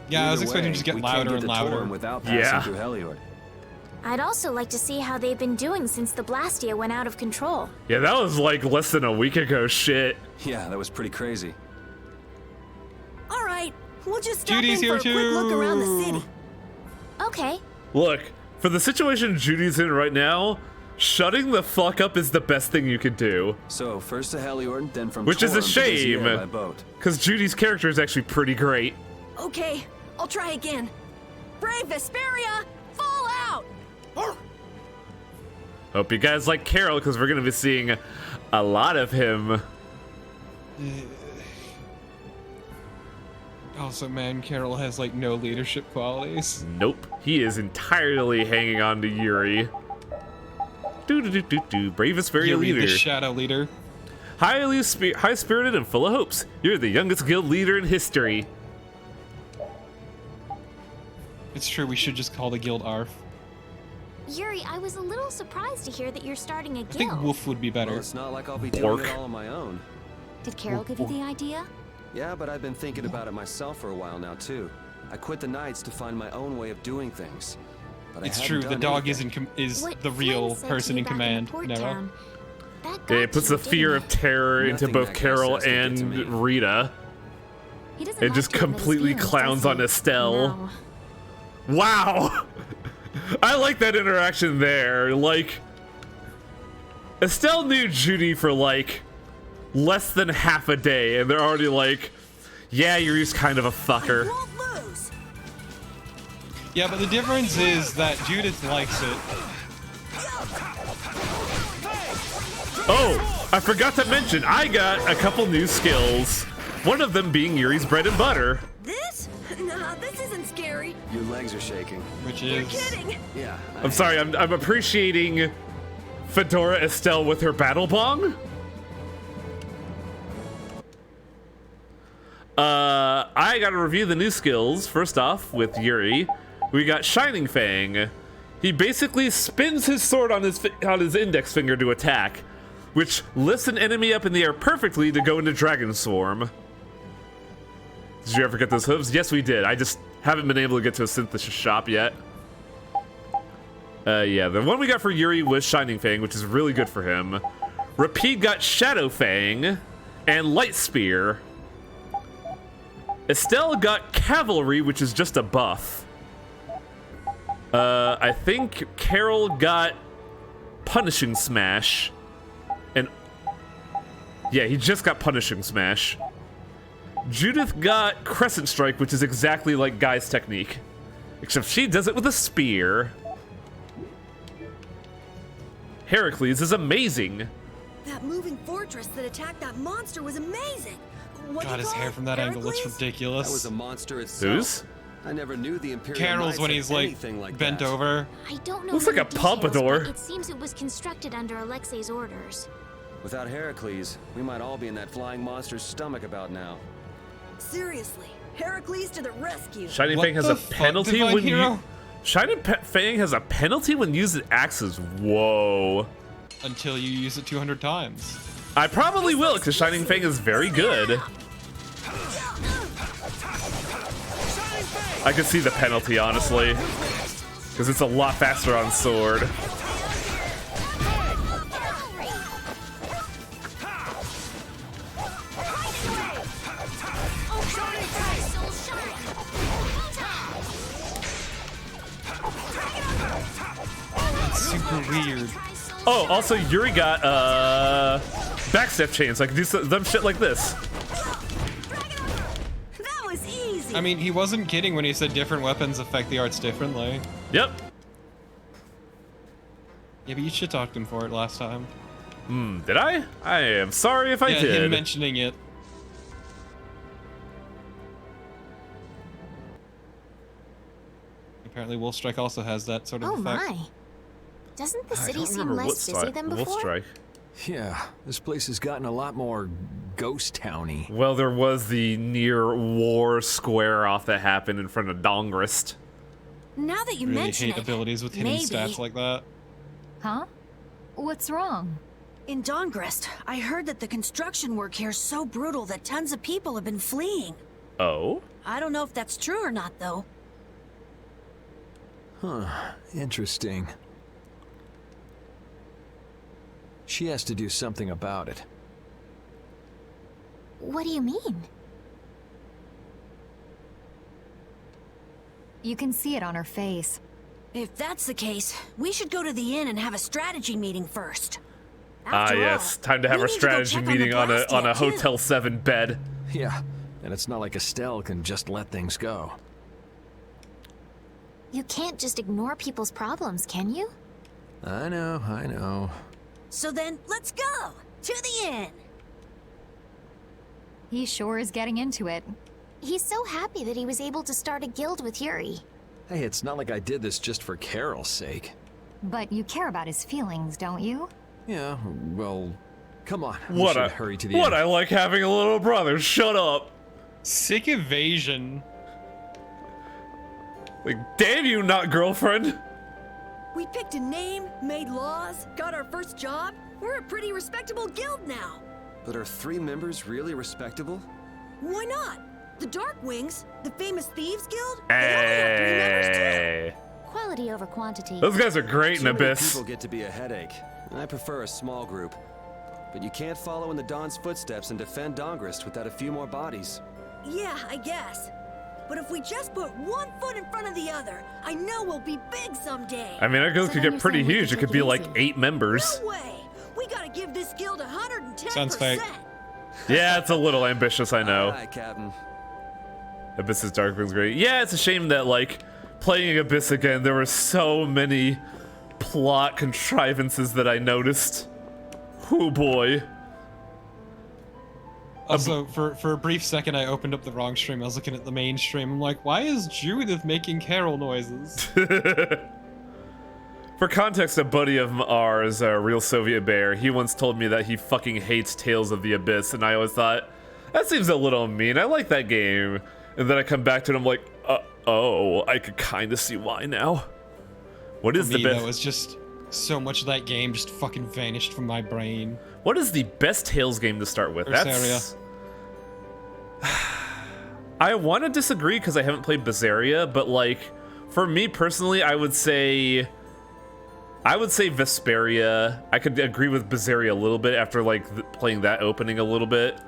Yeah, I was Either expecting way, to just get we can't louder get and to louder. Torm without passing Yeah. through Heliord. I'd also like to see how they've been doing since the Blastia went out of control. Yeah, that was like less than a week ago shit. Yeah, that was pretty crazy. All right, we'll just stop Judy's in for here a quick look around the too. city. Okay. Look, for the situation Judy's in right now, shutting the fuck up is the best thing you can do. So first to Heliord, then from Which is a Torm to shame. Desier by boat. Because Judy's character is actually pretty great. Okay, I'll try again. Brave Vesperia, fall out! Hope you guys like Carol, because we're gonna be seeing a lot of him. Also, man, Carol has like no leadership qualities. Nope, he is entirely hanging on to Yuri. Do. Brave Vesperia Yuri, leader. the shadow leader. High-spirited and full of hopes. You're the youngest guild leader in history. It's true, we should just call the guild ARF. Yuri, I was a little surprised to hear that you're starting a I guild. think Wolf would be Well, better. it's not like I'll be doing Bork. it all on my own. Did Carol give you the idea? Yeah, but I've been thinking about it myself for a while now, too. I quit the Knights to find my own way of doing things. But I It's hadn't true, the done dog anything. is What the Flynn real said to person you in back command. the port Nero. town, that Yeah, got it puts you, the fear didn't of terror into Nothing both that guy Carol says can get to and me. Rita. He doesn't It like just to admit his completely feelings, clowns does on he? Estelle. No. Wow! I like that interaction there. Like, Estelle knew Judy for like less than half a day, and they're already like, yeah, Yuri's kind of a fucker. Won't lose. Yeah, but the difference is that Judith likes it. Oh, I forgot to mention, I got a couple new skills. One of them being Yuri's bread and butter. This? Nah, this isn't scary. Your legs are shaking. Which You're is kidding. Yeah. I'm sorry, I'm appreciating Fedora Estelle with her battle bong. I gotta review the new skills. First off, with Yuri, we got Shining Fang. He basically spins his sword on his index finger to attack, which lifts an enemy up in the air perfectly to go into Dragon Swarm. Did you ever get those hooves? Yes, we did. I just haven't been able to get to a synthesis shop yet. Yeah, the one we got for Yuri was Shining Fang, which is really good for him. Repeat got Shadow Fang and Light Spear. Estelle got Cavalry, which is just a buff. I think Carol got Punishing Smash. And yeah, he just got Punishing Smash. Judith got Crescent Strike, which is exactly like Guy's technique. Except she does it with a spear. Heracles is amazing. That moving fortress that attacked that monster was amazing. What do God, you his call hair it? from that angle looks Heracles? ridiculous. That was a monster itself. Who's? I never knew the Imperial Carol's Knights when had he's like anything like bent that. over. I don't know. Looks many like a details, pompadour. but it seems it was constructed under Alexei's orders. Without Heracles, we might all be in that flying monster's stomach about now. Seriously, Heracles to the rescue. Shining What Fang has the a fuck, penalty Divine when Hero? you. Shining Fang has a penalty when using axes. Whoa. Until you use it 200 times. I probably will, because Shining Fang is very good. I could see the penalty, honestly. Because it's a lot faster on sword. super weird. Oh, also Yuri got backstep chains. So I can do dumb shit like this. That was easy. I mean, he wasn't kidding when he said different weapons affect the arts differently. Yep. Yeah, but you shit talked him for it last time. Did I? I am sorry if I Yeah, did. him mentioning it. Apparently, Wolfstrike also has that sort of Oh effect. my. Doesn't the I city don't seem remember less busy than before? Wolfstrike. Yeah, this place has gotten a lot more ghost towny. Well, there was the near war square off that happened in front of Dongrist. Now that you Really mention hate it, abilities with hidden maybe. stats like that. Huh? What's wrong? In Dongrist, I heard that the construction work here is so brutal that tons of people have been fleeing. Oh? I don't know if that's true or not, though. Huh, interesting. She has to do something about it. What do you mean? You can see it on her face. If that's the case, we should go to the inn and have a strategy meeting first. Ah, After yes. all, Time to have we a need go strategy check on the meeting on blast a yet, too. Hotel 7 bed. Yeah, and it's not like Estelle can just let things go. You can't just ignore people's problems, can you? I know. So then, let's go to the inn. He sure is getting into it. He's so happy that he was able to start a guild with Yuri. Hey, it's not like I did this just for Carol's sake. But you care about his feelings, don't you? Yeah, well, come on. We What should a hurry to the what end. I like having a little brother. Shut up. Sick evasion. Like, damn you, not girlfriend. We picked a name, made laws, got our first job. We're a pretty respectable guild now. But are 3 members really respectable? Why not? The Dark Wings, the famous thieves guild, they only have 3 members too. Hey. Quality over quantity. Those guys are great in Too many Abyss. people get to be a headache. I prefer a small group. But you can't follow in the Dawn's footsteps and defend Dongrist without a few more bodies. Yeah, I guess. But if we just put one foot in front of the other, I know we'll be big someday. I mean, our guild So could then get you're pretty saying we huge. could It could take be it like easy. 8 members. No way! We gotta give this guild 110%. Sounds fake. Yeah, it's a little ambitious, I know. Aye, Captain. Abyss's Darkwing's great. Yeah, it's a shame that, like, playing Abyss again, there were so many plot contrivances that I noticed. Oh boy. Also, for a brief second, I opened up the wrong stream. I was looking at the main stream. I'm like, why is Judith making Carol noises? For context, a buddy of ours, a real Soviet bear, he once told me that he fucking hates Tales of the Abyss, and I always thought, that seems a little mean. I like that game. And then I come back to it, and I'm like, oh, I could kind of see why now. What is For me, the that best? was just so much of that game just fucking vanished from my brain. What is the best Tales game to start with? Vesperia. I want to disagree because I haven't played Vesperia, but like, for me personally, I would say Vesperia. I could agree with Vesperia a little bit after like playing that opening a little bit.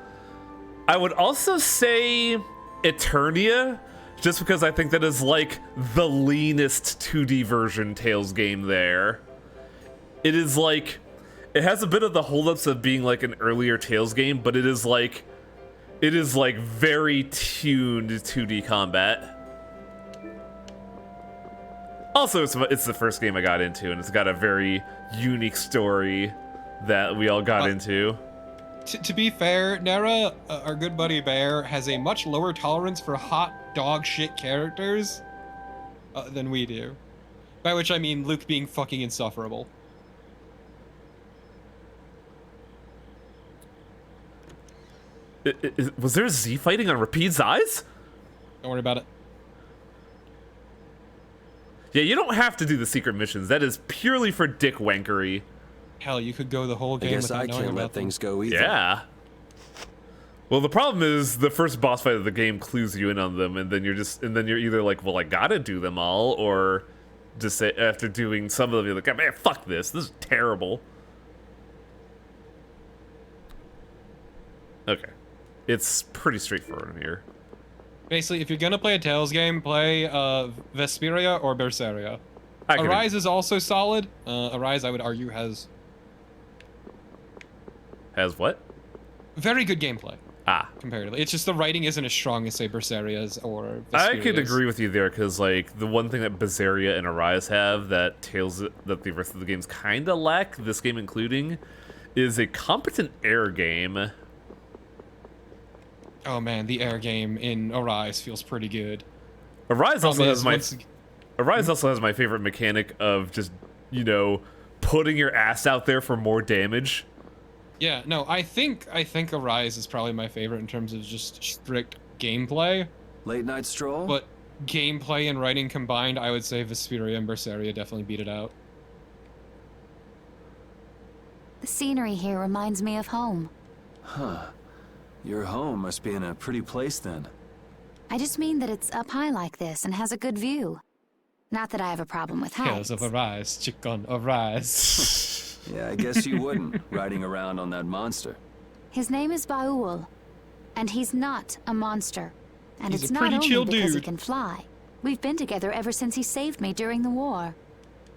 I would also say Eternia, just because I think that is like the leanest 2D version Tales game there. It is like, it has a bit of the holdups of being like an earlier Tales game, but it is like very tuned 2D combat. Also, it's the first game I got into, and it's got a very unique story that we all got into. To be fair, Nara, our good buddy Bear, has a much lower tolerance for hot dog shit characters than we do. By which I mean Luke being fucking insufferable. Was there Z fighting on Rapide's eyes? Don't worry about it. Yeah, you don't have to do the secret missions. That is purely for dick wankery. Hell, you could go the whole I game guess without I knowing can't about let them. things go either. Yeah. Well, the problem is the first boss fight of the game clues you in on them, and then you're either like, well, I gotta do them all, or just say after doing some of them, you're like, man, fuck this. This is terrible. Okay. It's pretty straightforward in here. Basically, if you're gonna play a Tales game, play Vesperia or Berseria. Arise is also solid. Arise, I would argue, has what? very good gameplay. Comparatively. It's just the writing isn't as strong as, say, Berseria's or I could Vesperia's. agree with you there, because like the one thing that Vesperia and Arise have that that the rest of the games kind of lack, this game including, is a competent air game. Oh man, the air game in Arise feels pretty good. Arise also has my once- Arise also has my favorite mechanic of just, you know, putting your ass out there for more damage. Yeah, no, I think Arise is probably my favorite in terms of just strict gameplay. Late night stroll? But gameplay and writing combined, I would say Vesperia and Berseria definitely beat it out. The scenery here reminds me of home. Huh. Your home must be in a pretty place then. I just mean that it's up high like this and has a good view. Not that I have a problem with heights. Tales of Arise, chicken, Arise. Yeah, I guess you wouldn't, riding around on that monster. His name is Baul, and he's not a monster. And He's it's a not pretty only chill because he dude. can fly. We've been together ever since he saved me during the war.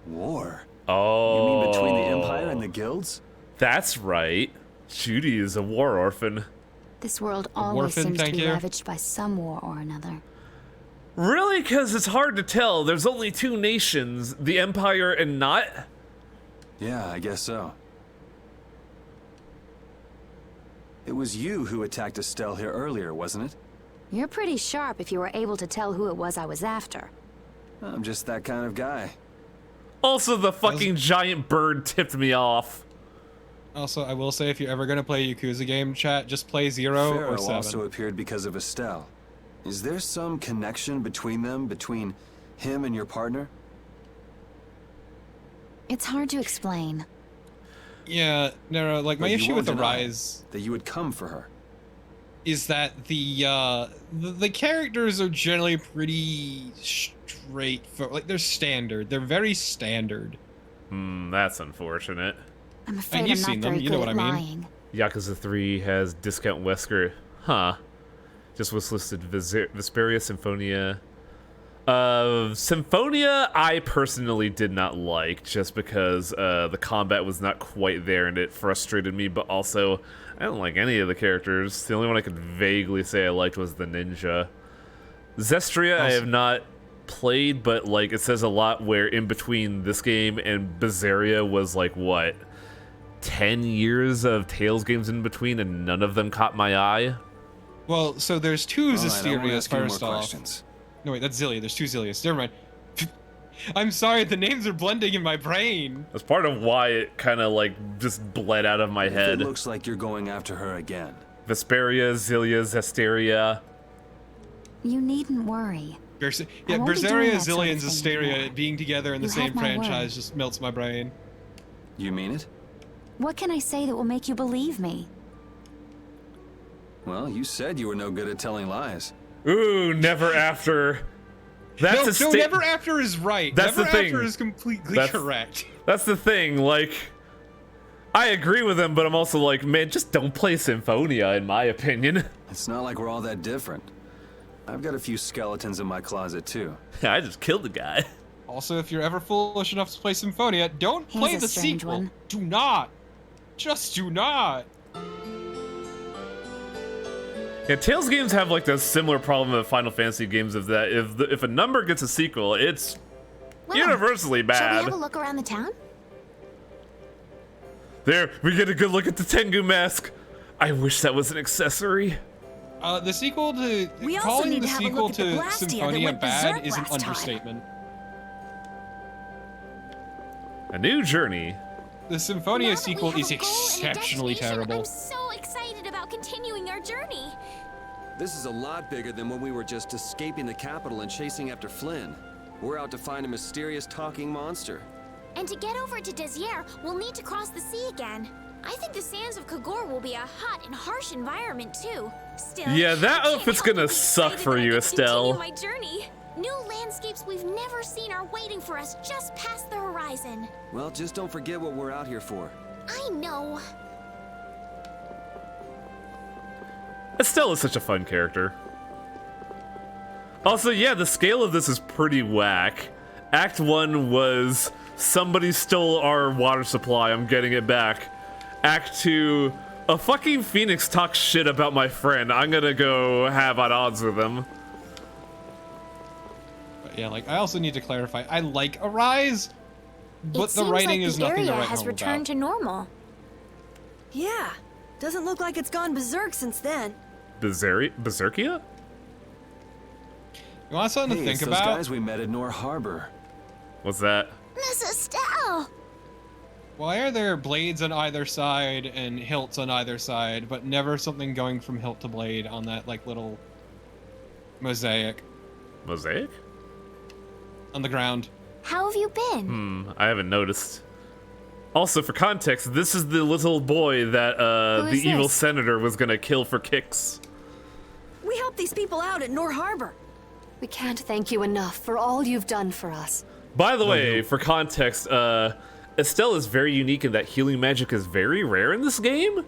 War? Oh. You mean between the Empire and the guilds? That's right. Judy is a war orphan. This world always Warfin, seems to thank be you. ravaged by some war or another. Really? Because it's hard to tell. There's only two nations, the Empire and not. Yeah, I guess so. It was you who attacked Estelle here earlier, wasn't it? You're pretty sharp if you were able to tell who it was I was after. I'm just that kind of guy. Also, the fucking giant bird tipped me off. Also, I will say, if you're ever gonna play a Yakuza game, chat, just play 0 Pharaoh or 7. also appeared because of Estelle. Is there some connection between them, between him and your partner? It's hard to explain. Yeah, Nero, like, my But you issue won't with deny Arise that you would come for her. is that the characters are generally pretty straight, like, they're standard. They're very standard. That's unfortunate. I'm afraid you've I'm seen not them, very you good know what at I mean. lying. Yakuza 3 has discount Wesker. Huh. Just was listed Vesperia, Symphonia. Symphonia, I personally did not like, just because the combat was not quite there and it frustrated me, but also, I don't like any of the characters. The only one I could vaguely say I liked was the ninja. Zestria, I have not played, but like it says a lot where in between this game and Berseria was like, what, 10 years of Tales games in between and none of them caught my eye? Well, so there's two All right, I won't Zesterias ask you more first off. questions. No, wait, that's Zillia. There's two Zillias. Never mind. I'm sorry, the names are blending in my brain. That's part of why it kind of like just bled out of my If head. It looks like you're going after her again. Vesperia, Zillia, Zesteria. You needn't worry. Yeah, I won't be doing Berseria, that sort Zillia, of and thing Zesteria anymore. being together in the You same have my word. franchise just melts my brain. You mean it? What can I say that will make you believe me? Well, you said you were no good at telling lies. Ooh, never after. That's No, never after is right. That's Never the thing. after is completely That's- correct. That's the thing, like, I agree with him, but I'm also like, man, just don't play Symphonia, in my opinion. It's not like we're all that different. I've got a few skeletons in my closet, too. I just killed the guy. Also, if you're ever foolish enough to play Symphonia, don't Here's play a the strange sequel. one. Do not. Just do not. Yeah, Tales games have like the similar problem of Final Fantasy games of that if a number gets a sequel, it's Well, universally Shall we bad. have a look around the town? There, we get a good look at the Tengu mask. I wish that was an accessory. The sequel to We also calling need the to have a sequel look at the to Blastia that Symphonia went bad berserk is an last time. understatement. A new journey. The Symphonia Now that we sequel have is a goal and a exceptionally destination, terrible. I'm so excited about continuing our journey. This is a lot bigger than when we were just escaping the capital and chasing after Flynn. We're out to find a mysterious talking monster. And to get over to Desier, we'll need to cross the sea again. I think the sands of Kagor will be a hot and harsh environment too. Still, Yeah, that I can't outfit's help gonna but be suck excited for that I you, get to Estelle. continue my journey. New landscapes we've never seen are waiting for us just past the horizon. Well, just don't forget what we're out here for. I know. Estelle is such a fun character. Also, yeah, the scale of this is pretty whack. Act 1 was somebody stole our water supply, I'm getting it back. Act 2, a fucking phoenix talks shit about my friend, I'm gonna go have at odds with him. But yeah, like, I also need to clarify, I like Arise, but the seems writing like is the nothing area to write has home returned about. to normal. Yeah, doesn't look like it's gone berserk since then. Berserkia? You want something to Hey, think it's those about? guys we met at Nor Harbor. What's that? Miss Estelle! Why are there blades on either side and hilts on either side, but never something going from hilt to blade on that, like, little mosaic Mosaic? on the ground? How have you been? I haven't noticed. Also, for context, this is the little boy that Who the is evil this? senator was gonna kill for kicks. We helped these people out at Nor Harbor. We can't thank you enough for all you've done for us. By the way, for context, Estelle is very unique in that healing magic is very rare in this game,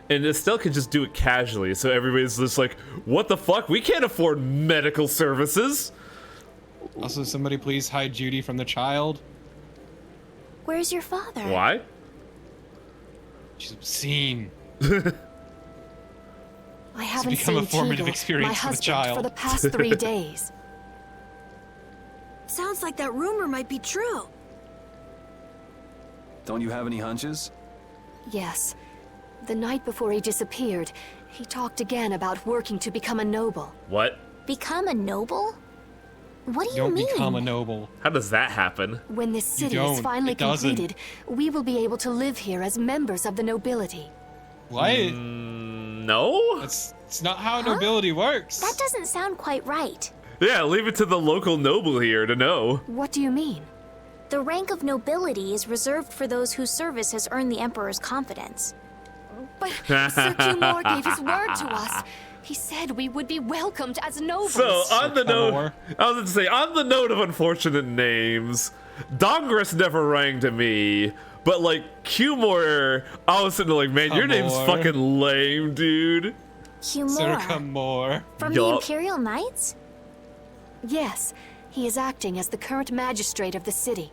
and Estelle can just do it casually, so everybody's just like, what the fuck? We can't afford medical services! Also, somebody please hide Judy from the child. Where's your father? Why? She's obscene. I haven't become a seen formative Teagle, experience my for the husband, child. for the past 3 days. Sounds like that rumor might be true. Don't you have any hunches? Yes. The night before he disappeared, he talked again about working to become a noble. What? Become a noble? What do you Don't mean? become a noble. How does that happen? When this city don't. is finally It doesn't. completed, we will be able to live here as members of the nobility. What? No? It's not how nobility works. That doesn't sound quite right. Yeah, leave it to the local noble here to know. What do you mean? The rank of nobility is reserved for those whose service has earned the Emperor's confidence. But Sir Cumor gave his word to us. He said we would be welcomed as nobles. So, on the note, More. I was going to say, on the note of unfortunate names, Dongris never rang to me, but like, Cumor, I was sitting there like, man, your name's Cumor. fucking lame, dude. Sir Humor. Camor. From the Yup. Imperial Knights? Yes, he is acting as the current magistrate of the city.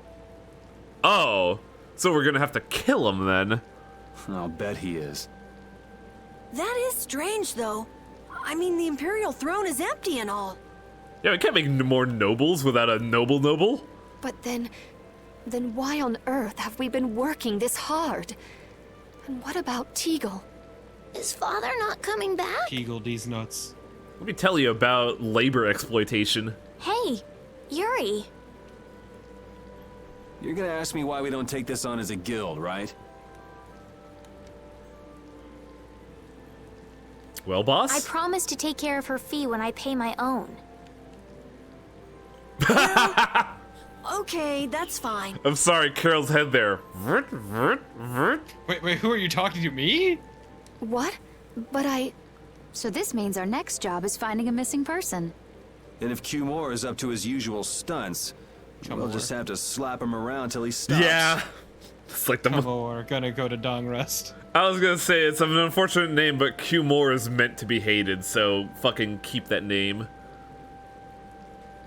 Oh, so we're going to have to kill him then. I'll bet he is. That is strange, though. I mean, the Imperial throne is empty and all. Yeah, we can't make more nobles without a noble. But then why on earth have we been working this hard? And what about Teagle? Is father not coming back? Teagle these nuts. Let me tell you about labor exploitation. Hey, Yuri. You're gonna ask me why we don't take this on as a guild, right? Well, I boss? promise to take care of her fee when I pay my own. Okay, that's fine. I'm sorry, Carol's head there. Vert, vert, vert. Wait, who are you talking to? Me? What? But I... So this means our next job is finding a missing person. And if Cumor is up to his usual stunts, we'll just have to slap him around till he stops. Yeah. It's like the Camor, gonna go to Dong Rest. I was gonna say it's an unfortunate name, but Cumor is meant to be hated, so fucking keep that name.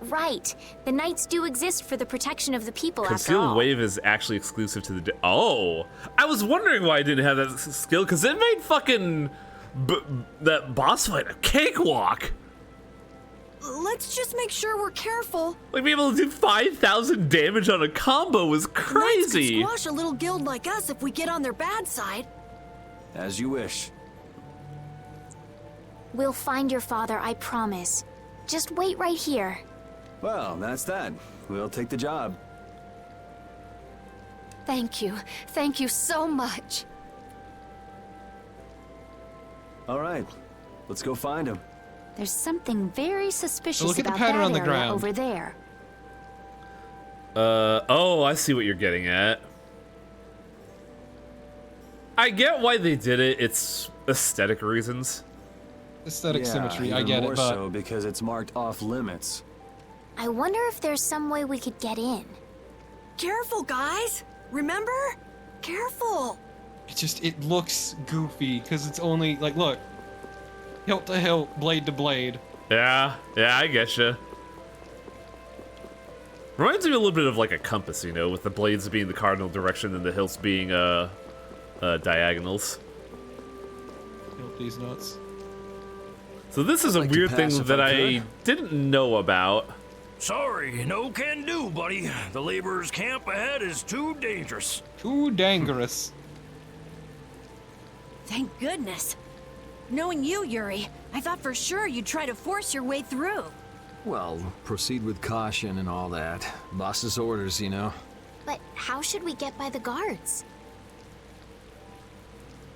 Right. The Knights do exist for the protection of the people, after Concealed all. Wave is actually exclusive to the. Oh, I was wondering why I didn't have that skill, because it made fucking that boss fight a cakewalk. Let's just make sure we're careful. Like being able to do 5,000 damage on a combo was Knights could crazy. squash a little guild like us if we get on their bad side. As you wish. We'll find your father, I promise. Just wait right here. Well, that's that. We'll take the job. Thank you. Thank you so much. All right, let's go find him. There's something very suspicious Look at the about pattern that on the area ground. over there. Oh, I see what you're getting at. I get why they did it. It's aesthetic reasons. Aesthetic symmetry, I even get more it, but so because it's marked off limits. I wonder if there's some way we could get in. Careful, guys. Remember? Careful. it looks goofy because it's only like, look, hilt to hilt, blade to blade. Yeah, I getcha. Reminds me a little bit of like a compass, you know, with the blades being the cardinal direction and the hills being diagonals. Killed these nuts. So this is a Like to weird thing pass if that I I could. didn't know about. Sorry, no can do, buddy. The laborers' camp ahead is too dangerous. Too dangerous. Thank goodness. Knowing you, Yuri, I thought for sure you'd try to force your way through. Well, proceed with caution and all that. Boss's orders, you know. But how should we get by the guards?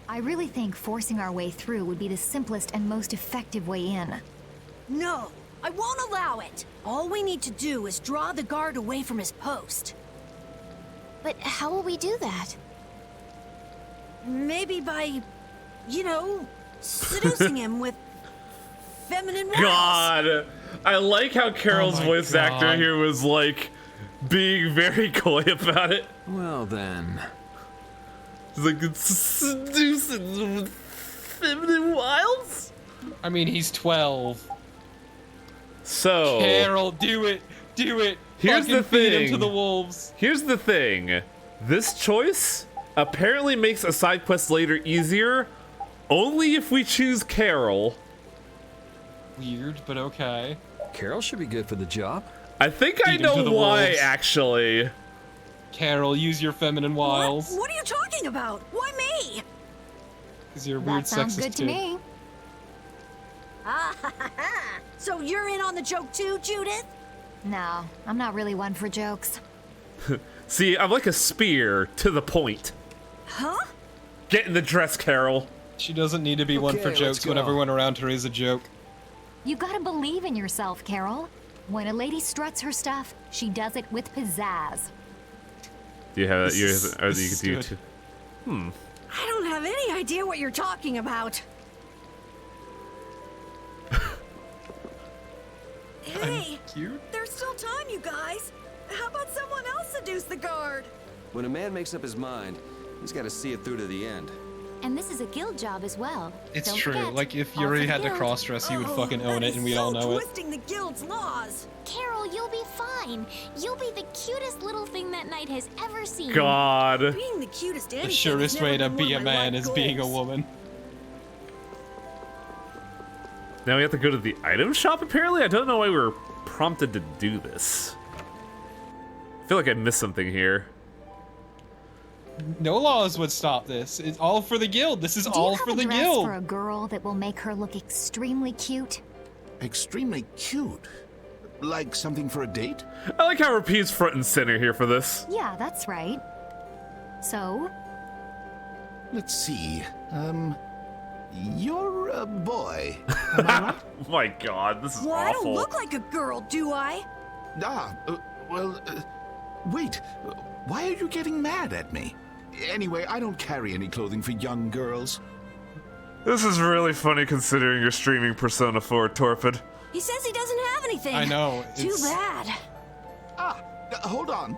I really think forcing our way through would be the simplest and most effective way in. No, I won't allow it. All we need to do is draw the guard away from his post. But how will we do that? Maybe by, you know, seducing him with feminine wiles. God, I like how Carol's Oh my voice actor God. here was like being very coy about it. Well then. He's like, it's seducing with feminine wiles? I mean, he's 12. So, Carol, do it. Do it. Here's Fucking the feed him thing. to the wolves. here's the thing. This choice apparently makes a side quest later easier, only if we choose Carol. Weird, but okay. Carol should be good for the job. I think I Feed him to know the why, wolves. actually. Carol, use your feminine wiles. What are you talking about? Why me? Because you're a weird That sounds sexist good to kid. me. Ah, ha, ha, ha. So you're in on the joke too, Judith? No, I'm not really one for jokes. See, I'm like a spear, to the point. Huh? Get in the dress, Carol. She doesn't need to be one for Okay, jokes let's when go. everyone around her is a joke. You gotta believe in yourself, Carol. When a lady struts her stuff, she does it with pizzazz. Do you have This you, is- or this you is could do good. too? I don't have any idea what you're talking about. Hey, Cute. there's still time, you guys. How about someone else seduce the guard? When a man makes up his mind, he's got to see it through to the end. And this is a guild job as well. It's Don't true. forget, Like, if all Yuri for the had to guild. cross-dress, he would fucking own that it, is and we'd so all know it. twisting the guild's laws. Carol, you'll be fine. You'll be the cutest little thing that knight has ever seen. God. Being the cutest anything The has surest never way to been be one a of my man life is being a goals. woman. Now we have to go to the item shop, apparently? I don't know why we were prompted to do this. I feel like I missed something here. No laws would stop this. It's all for the guild. This is Do all you have for a the dress guild. for a girl that will make her look extremely cute? Extremely cute. Like something for a date? I like how Rapide's front and center here for this. Yeah, that's right. So, Let's see. You're a boy. Am I right? Oh my God, this is Well, I don't awful. look like a girl, do I? Wait. Why are you getting mad at me? Anyway, I don't carry any clothing for young girls. This is really funny considering your streaming Persona 4, Torpid. He says he doesn't have anything. I know. Too It's, bad. Hold on.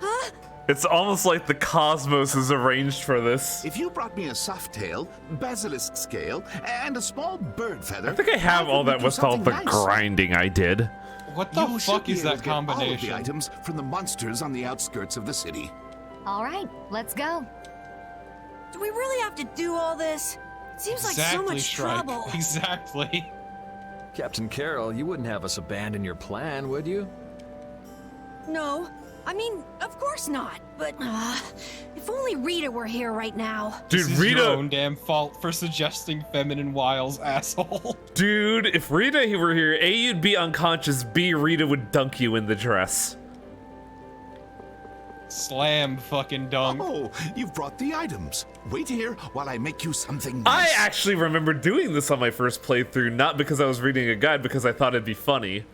Huh? It's almost like the cosmos is arranged for this. If you brought me a soft tail, basilisk scale, and a small bird feather, I think I have all that with all the grinding I did. what the you should fuck be is able that to get all of the combination? items from the monsters on the outskirts of the city. all right, let's go. Do we really have to do all this? Seems like so Exactly, much Shrike. trouble. Exactly. Captain Carol, you wouldn't have us abandon your plan, would you? No, I mean, of course not. But if only Rita were here right now. Dude, This is your Rita, own damn fault for suggesting feminine wiles, asshole. dude, if Rita were here, A, you'd be unconscious, B, Rita would dunk you in the dress. Slam fucking dunk. Oh, you've brought the items. Wait here while I make you something I nice. actually remember doing this on my first playthrough, not because I was reading a guide, because I thought it'd be funny.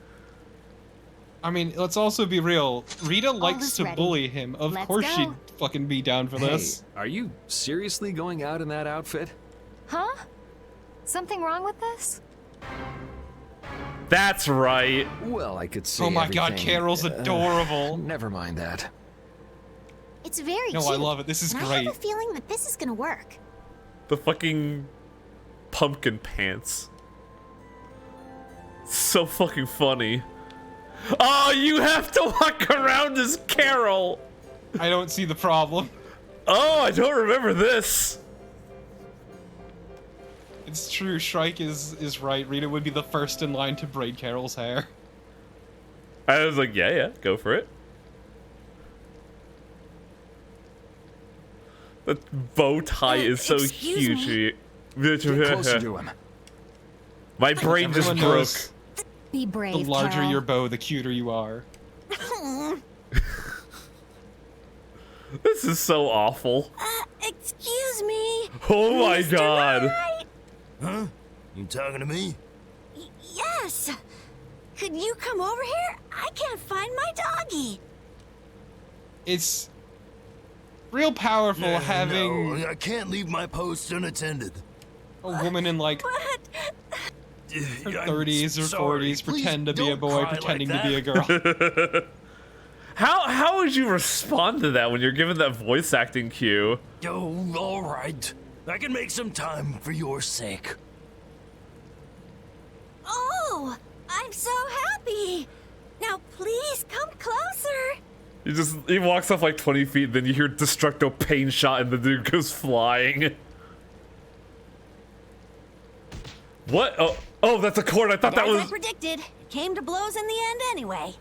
I mean, let's also be real. Rita likes is to ready. bully him. Of Let's course go. she'd fucking be down for Hey, this. are you seriously going out in that outfit? Huh? Something wrong with this? That's right. Well, I could see Oh my god, everything. Carol's adorable. Never mind that. It's very No, cute. I love it. This is and I great. have a feeling that this is gonna work. The fucking pumpkin pants. So fucking funny. Oh, you have to walk around as Carol. I don't see the problem. Oh, I don't remember this. It's true, Shrike is right. Rita would be the first in line to braid Carol's hair. I was like, yeah, go for it. The bow tie is so huge. Get closer to him. My brain just Everyone broke. knows Be brave, the larger Carol. your bow, the cuter you are. This is so awful. Excuse me. Oh my Mr. god. Knight? Huh? You talking to me? Yes. Could you come over here? I can't find my doggy. It's real powerful having No, I can't leave my post unattended. a woman in like her 30s or 40s pretend to be a boy pretending to be a girl. How would you respond to that when you're given that voice acting cue? Oh, all right. I can make some time for your sake. Oh, I'm so happy. Now please come closer. He walks off like 20 feet, then you hear Destructo pain shot and the dude goes flying. What? Oh, that's a cord. I thought that As I was... predicted, it came to blows in the end anyway.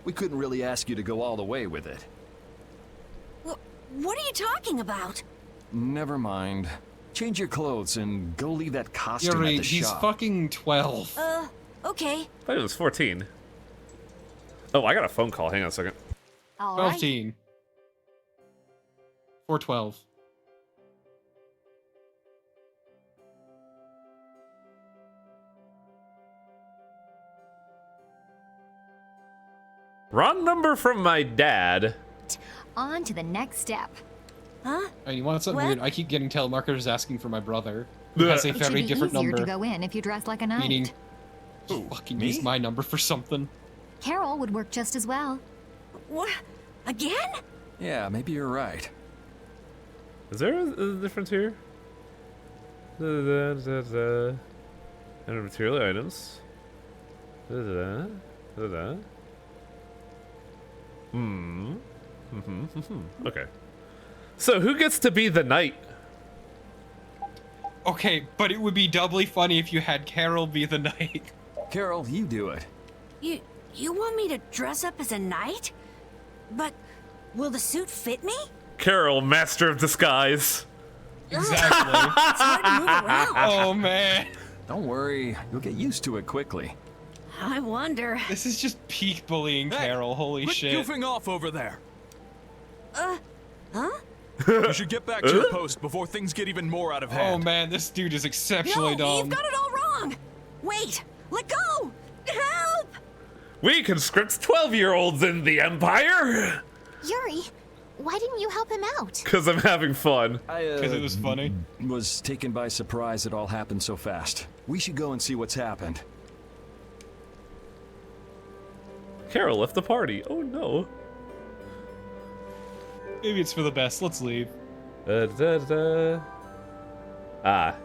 We couldn't really ask you to go all the way with it. What are you talking about? Never mind. Change your clothes and go leave that costume Yuri, at the he's shop. fucking 12. Okay. I thought he was 14. Oh, I got a phone call. Hang on a second. All right. 12. 412. Wrong number from my dad. On to the next step. Huh? And you want something What? weird? I keep getting telemarketers asking for my brother, who has a It should very be different easier number. to go in if you dress like a knight. Meaning, fucking use my number for something. Carol would work just as well. What? Again? Yeah, maybe you're right. Is there a difference here? And material items. Okay. So who gets to be the knight? Okay, but it would be doubly funny if you had Carol be the knight. Carol, you do it. You want me to dress up as a knight? But will the suit fit me? Carol, master of disguise. Exactly. It's hard to move around. Oh man. Don't worry, you'll get used to it quickly. I wonder. This is just peak bullying Carol, holy Quit shit. goofing off over there. Huh? You should get back to your post before things get even more out of Oh hand. man, this dude is exceptionally No, dumb. you've got it all wrong. Wait, let go. Help! We conscript 12-year-olds in the Empire! Yuri, why didn't you help him out? Because I'm having fun. Because it was funny. Was taken by surprise it all happened so fast. We should go and see what's happened. Carol left the party. Oh no. Maybe it's for the best. Let's leave. Ah.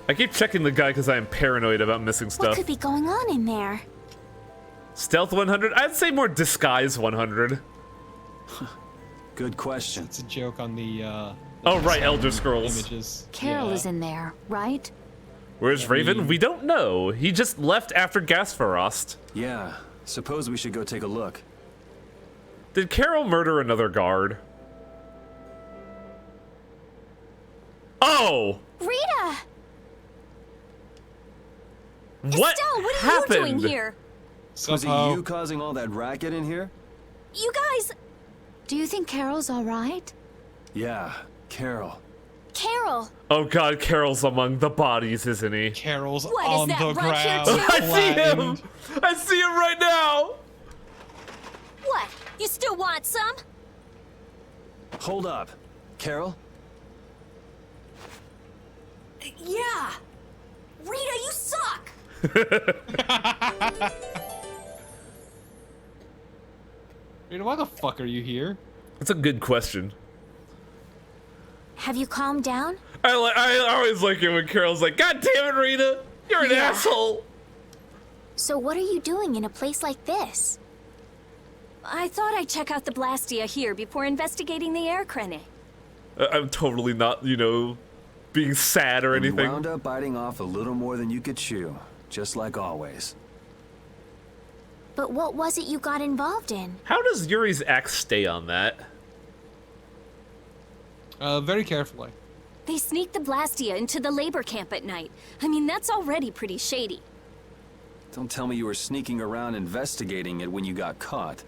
I keep checking the guy because I am paranoid about missing What stuff. could be going on in there? Stealth 100? I'd say more disguise 100. Good question. It's a joke on the Oh right, Elder Scrolls. images. Carol Yeah. is in there, right? Where's Raven? We don't know. He just left after Gasfarost. Yeah, suppose we should go take a look. Did Carol murder another guard? Oh! Rita! What Estelle, what are happened? you doing here? Was it Somehow. you causing all that racket in here? You guys... Do you think Carol's all right? Yeah, Carol. Carol! Oh god, Carol's among the bodies, isn't he? Carol's What, is on that the right here, ground. too? I see him! flattened. I see him right now! What? You still want some? Hold up. Carol? Yeah. Rita, you suck! Rita, why the fuck are you here? That's a good question. Have you calmed down? I always like it when Carol's like, God damn it, Rita! You're an asshole! So what are you doing in a place like this? I thought I'd check out the Blastia here before investigating the air crane. I'm totally not, you know, being sad or anything. You wound up biting off a little more than you could chew, just like always. But what was it you got involved in? How does Yuri's axe stay on that? Very carefully. They sneaked the Blastia into the labor camp at night. I mean, that's already pretty shady. Don't tell me you were sneaking around investigating it when you got caught.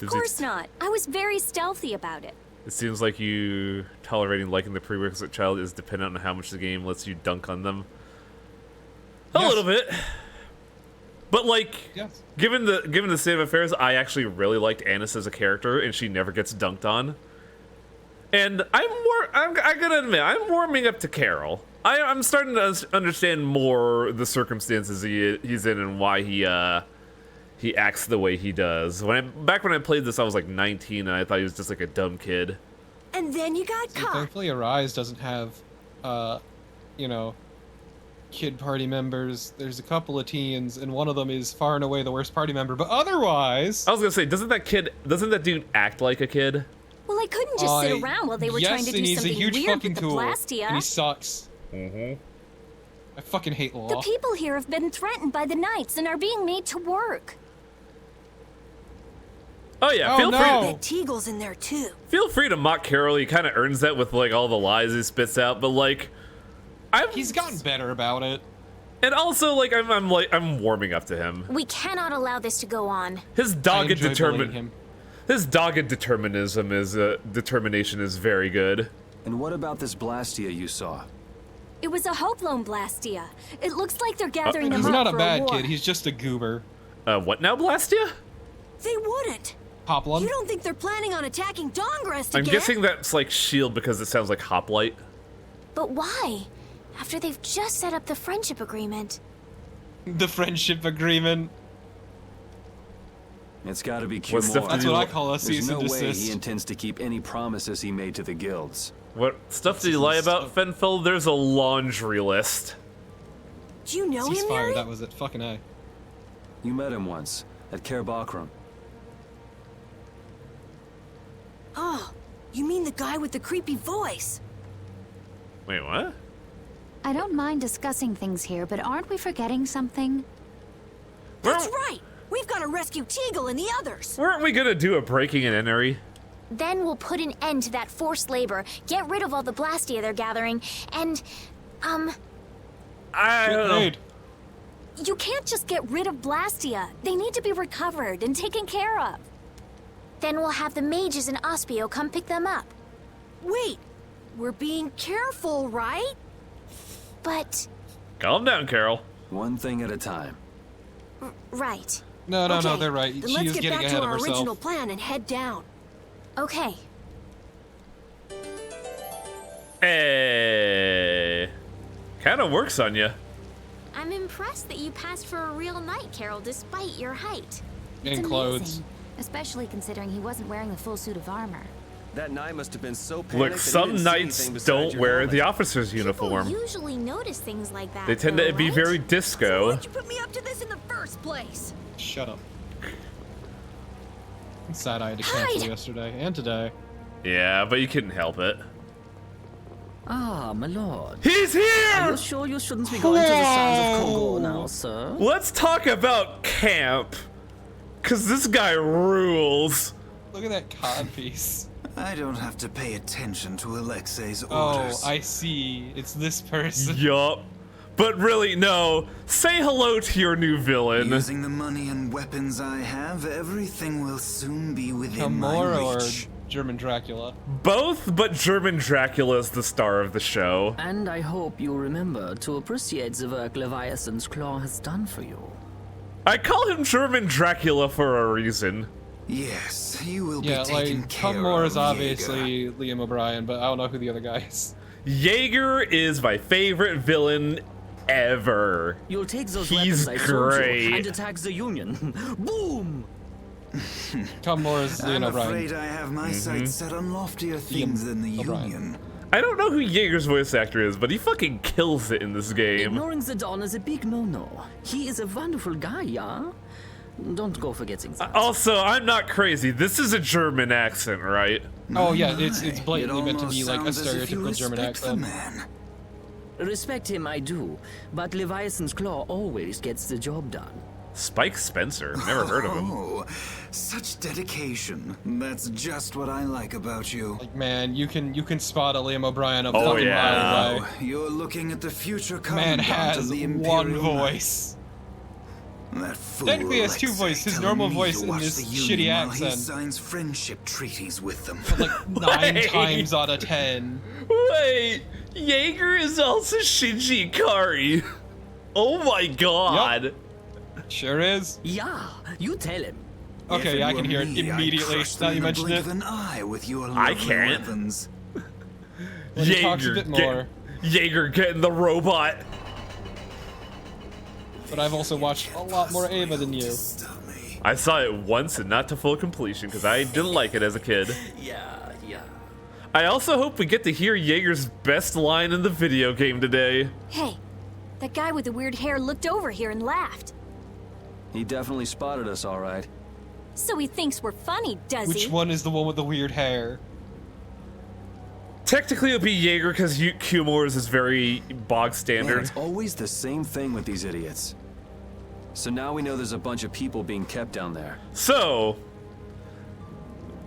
Of course not. I was very stealthy about it. It seems like you tolerating liking the prerequisite child is dependent on how much the game lets you dunk on them. A little bit. But like, given the state of affairs, I actually really liked Annis as a character, and she never gets dunked on. And I'm gonna admit, I'm warming up to Carol. I'm starting to understand more the circumstances he's in and why he acts the way he does. Back when I played this, I was like 19, and I thought he was just like a dumb kid. And then you got caught. Thankfully, Arise doesn't have, you know, kid party members. There's a couple of teens, and one of them is far and away the worst party member. But otherwise, I was gonna say, doesn't that dude act like a kid? Well, I couldn't just sit around while they were trying to do something weird with the Blastia. And he sucks. I fucking hate law. The people here have been threatened by the Knights and are being made to work. Oh yeah, feel free. That Teagle's in there too. Feel free to mock Carol. He kind of earns that with like all the lies he spits out. But like, he's gotten better about it. And also, like, I'm warming up to him. We cannot allow this to go on. His dogged determination is very good. And what about this Blastia you saw? It was a Hope Loan Blastia. It looks like they're gathering them He's up not a for bad war. kid. He's just a goober. What now, Blastia? They wouldn't. Hoplon? You don't think they're planning on attacking Dongrest I'm again? guessing that's like shield because it sounds like hoplite. But why? After they've just set up the friendship agreement. The friendship agreement. It's got to be What stuff more. did That's what I call a cease There's and no way desist. he intends to keep any promises he made to the guilds. What stuff did you lie about, Fenfil? There's a laundry list. Do you know him, Ceasefire, Yuri? that was it. Fucking A. You met him once at Caer Bakram. Oh, you mean the guy with the creepy voice? Wait, what? I don't mind discussing things here, but aren't we forgetting something? That's right. We've got to rescue Teagle and the others. Weren't we gonna do a breaking and entry? Then we'll put an end to that forced labor, get rid of all the Blastia they're gathering, and, I don't know. You can't just get rid of Blastia. They need to be recovered and taken care of. Then we'll have the mages and Ospio come pick them up. Wait, we're being careful, right? But... Calm down, Carol. One thing at a time. Right. No, Okay, they're right. Then She let's is get getting back ahead to of our herself. original plan and head down. Okay. Hey. Kinda works on you. I'm impressed that you passed for a real knight, Carol, despite your height. And clothes. Especially considering he wasn't wearing a full suit of armor. That knight must have been so panicked Look, that he some didn't see knights anything besides don't your wear helmet. the officer's uniform. People usually notice things like that. They tend to be very disco. Why'd you put me up to this in the first place? Shut up. I'm sad I had to cancel Hide! yesterday and today. Yeah, but you couldn't help it. Ah, my lord. He's here! Are you sure you shouldn't be going to the sands of Kogor now, sir? Let's talk about camp. Cause this guy rules. Look at that cod piece. I don't have to pay attention to Alexei's Oh, orders. I see. It's this person. Yup. But really, no. Say hello to your new villain. Using the money and weapons I have, everything will soon be within Kamora my or reach. German Dracula? Both, but German Dracula is the star of the show. And I hope you remember to appreciate the work Leviathan's Claw has done for you. I call him German Dracula for a reason. Yes, you will Yeah, be taken like, care Kamora is of, obviously Liam O'Brien, but I don't know who the other guy is. Jaeger is my favorite villain ever. You'll take those He's weapons I sold you great. and attack the Union. Boom! Kamora is I'm Liam O'Brien. afraid I have my sights set on loftier things than the O'Brien. Union. I don't know who Jaeger's voice actor is, but he fucking kills it in this game. Ignoring the Don is a big no-no. He is a wonderful guy, yeah? Don't go forgetting that. Also, I'm not crazy. This is a German accent, right? Oh yeah, it's blatantly meant to be like a stereotypical German accent. Respect him, I do, but Leviathan's Claw always gets the job done. Spike Spencer, never heard of him. Oh, such dedication. That's just what I like about you. Like, man, you can spot a Liam O'Brien a Oh, fucking yeah. mile away. You're looking at the future Man commandant of has the one Imperial voice. That fool Technically, he has two likes voices. His telling normal me voice to and watch this the shitty Union while accent. He signs friendship treaties with them. But like 9 times out of 10. Wait, Jaeger is also Shinji Ikari. Oh my god. Yep. Sure is. Yeah, you tell him. Okay, yeah, I can hear it immediately. Now you mentioned it. I can't. When he talks a bit more. Jaeger getting the robot. But I've also watched a lot more Ava than you. I saw it once and not to full completion because I didn't like it as a kid. Yeah. I also hope we get to hear Jaeger's best line in the video game today. Hey, that guy with the weird hair looked over here and laughed. He definitely spotted us, all right. So he thinks we're funny, does Which he? one is the one with the weird hair? Technically, it'll be Jaeger because Q-Moores is very bog Man, standard. it's always the same thing with these idiots. So now we know there's a bunch of people being kept down there. So,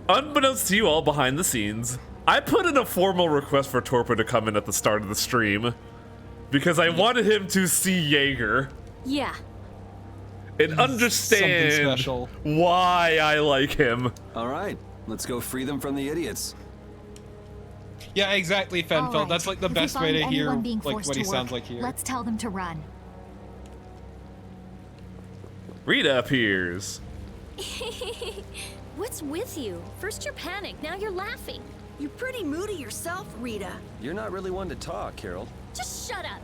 unbeknownst to you all behind the scenes, I put in a formal request for Torpo to come in at the start of the stream because I wanted him to see Jaeger Yeah. and understand something special. why I like him. All right, let's go free them from the idiots. Yeah, exactly, Fenfeld. All right. That's like the If we best way find to hear anyone being like forced what he to sounds work, like here. Let's tell them to run. Rita appears. What's with you? First you're panicked, now you're laughing. You're pretty moody yourself, Rita. You're not really one to talk, Carol. Just shut up.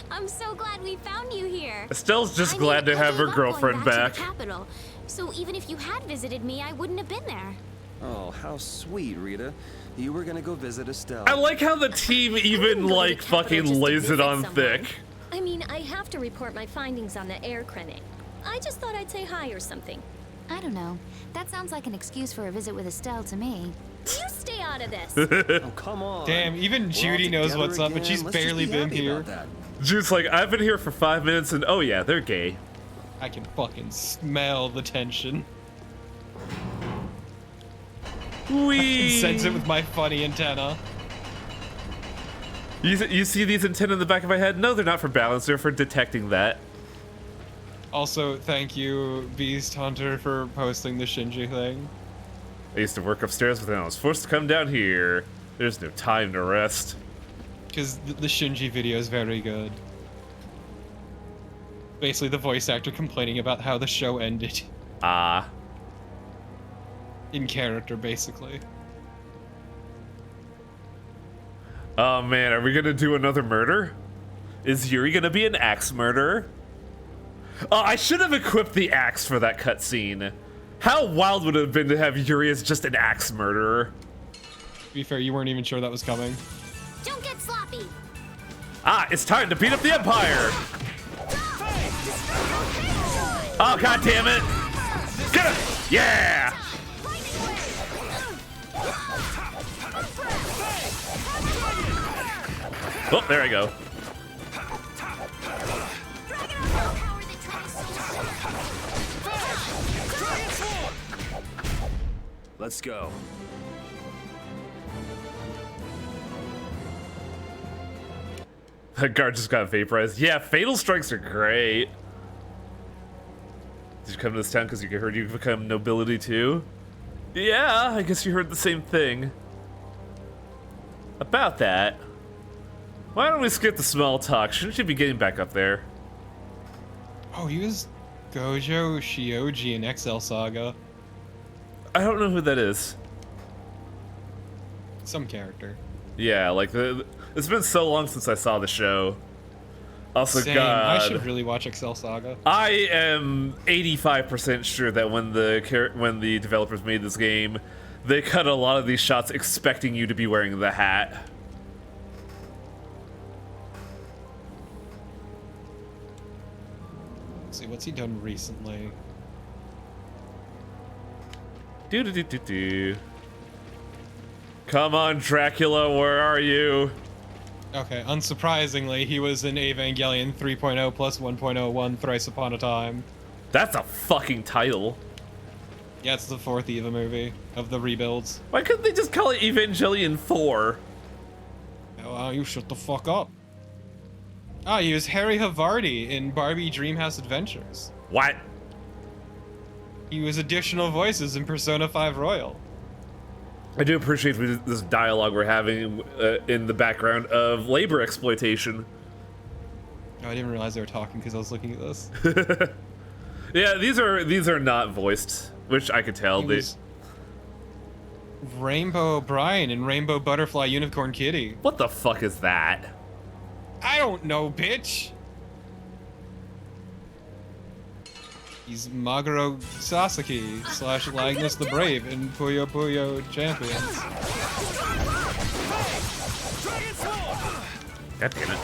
I'm so glad we found you here. Estelle's just I glad mean, to I have her gave up going girlfriend back. to the capital, so even if you had visited me, I wouldn't have been there. Oh, how sweet, Rita. You were gonna go visit Estelle. I like how the team even like fucking lays it on thick. I mean, I have to report my findings on the air clinic. I just thought I'd say hi or something. I don't know. That sounds like an excuse for a visit with Estelle to me. You stay out of this. Oh, come on. Damn, even Judy knows what's up, and she's barely been here. Jude's like, I've been here for 5 minutes and oh yeah, they're gay. I can fucking smell the tension. I can sense it with my funny antenna. You see these antennae in the back of my head? No, they're not for balance, they're for detecting that. Also, thank you, Beast Hunter, for posting the Shinji thing. I used to work upstairs, but then I was forced to come down here. There's no time to rest. Because the Shinji video is very good. Basically, the voice actor complaining about how the show ended. Ah. In character, basically. Oh man, are we gonna do another murder? Is Yuri gonna be an axe murderer? Oh, I should have equipped the axe for that cutscene. How wild would it have been to have Yuri as just an axe murderer? To be fair, you weren't even sure that was coming. Don't get sloppy. Ah, it's time to beat up the Empire! Oh, god damn it! Get him! Yeah! Oh, there I go. Let's go. That guard just got vaporized. Yeah, fatal strikes are great. Did you come to this town because you heard you become nobility too? Yeah, I guess you heard the same thing. About that. Why don't we skip the small talk? Shouldn't you be getting back up there? Oh, he was Gojo Shioji in XL Saga. I don't know who that is. Some character. Yeah, like it's been so long since I saw the show. Also, Same. God, I should really watch XL Saga. I am 85% sure that when the developers made this game, They cut a lot of these shots expecting you to be wearing the hat. Let's see, what's he done recently? Do. Come on, Dracula, where are you? Okay, unsurprisingly, he was in Evangelion 3.0 plus 1.01 Thrice Upon a Time. That's a fucking title. Yeah, it's the 4th EVA movie of the rebuilds. Why couldn't they just call it Evangelion 4? Oh, you shut the fuck up. Ah, he was Harry Havarti in Barbie Dreamhouse Adventures. What? He was additional voices in Persona 5 Royal. I do appreciate this dialogue we're having in the background of labor exploitation. Oh, I didn't realize they were talking because I was looking at this. Yeah, these are not voiced, which I could tell. He was Rainbow O'Brien and Rainbow Butterfly Unicorn Kitty. What the fuck is that? I don't know, bitch. He's Maguro Sasaki / Lagnus the Brave in Puyo Puyo Champions. God damn it.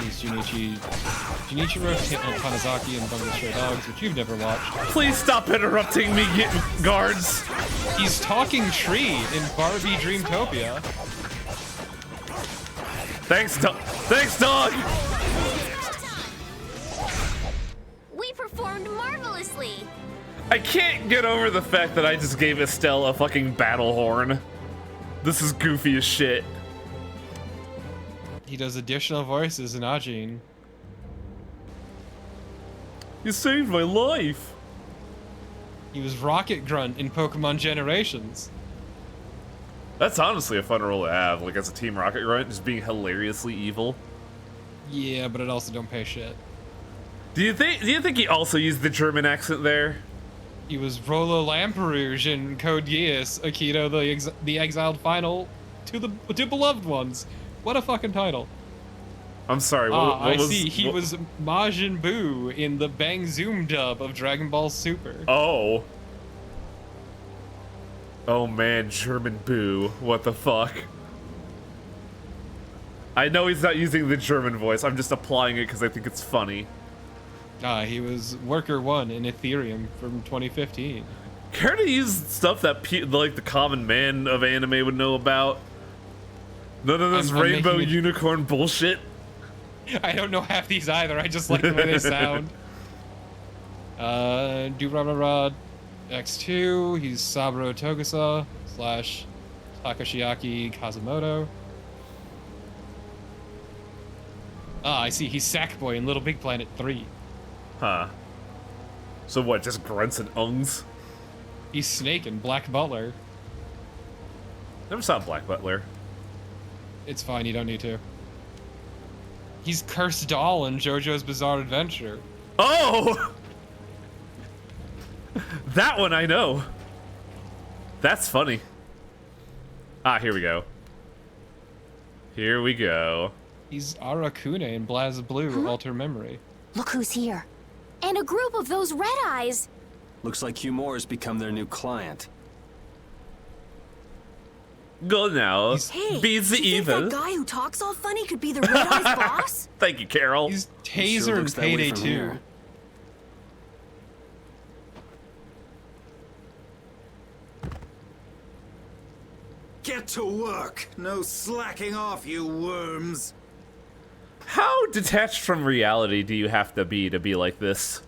He's Junichiro Tanizaki in Bungo Stray Dogs, which you've never watched. Please stop interrupting me, guards. He's Talking Tree in Barbie Dreamtopia. Thanks, dog. We performed marvelously. I can't get over the fact that I just gave Estelle a fucking battle horn. This is goofy as shit. He does additional voices in Ajin. You saved my life. He was Rocket Grunt in Pokemon Generations. That's honestly a fun role to have, like as a Team Rocket Grunt, just being hilariously evil. Yeah, but it also don't pay shit. Do you think he also used the German accent there? He was Rollo Lamperouge in Code Geass, Akito the Exiled Final to Beloved Ones. What a fucking title. I'm sorry, I see. He was Majin Buu in the Bang Zoom dub of Dragon Ball Super. Oh. Oh man, German Boo. What the fuck? I know he's not using the German voice. I'm just applying it because I think it's funny. He was Worker 1 in Ethereum from 2015. Care to use stuff that like the common man of anime would know about? None of this rainbow unicorn bullshit. I don't know half these either. I just like the way they sound. Durarara X2. He's Saburo Togusa / Takashiaki Kazumoto. I see. He's Sackboy in Little Big Planet 3. Huh. So what, just grunts and ungs? He's Snake in Black Butler. Never saw Black Butler. It's fine, you don't need to. He's Cursed Doll in JoJo's Bizarre Adventure. Oh! That one I know. That's funny. Here we go. Here we go. He's Arakune in Blaze Blue, Alter Memory. Look who's here. And a group of those red eyes. Looks like Humor has become their new client. Go now. Hey, be the evil. Think that guy who talks all funny could be the Red Eyes boss? Thank you, Carol. He's Taser in Payday 2. Get to work! No slacking off, you worms! How detached from reality do you have to be like this?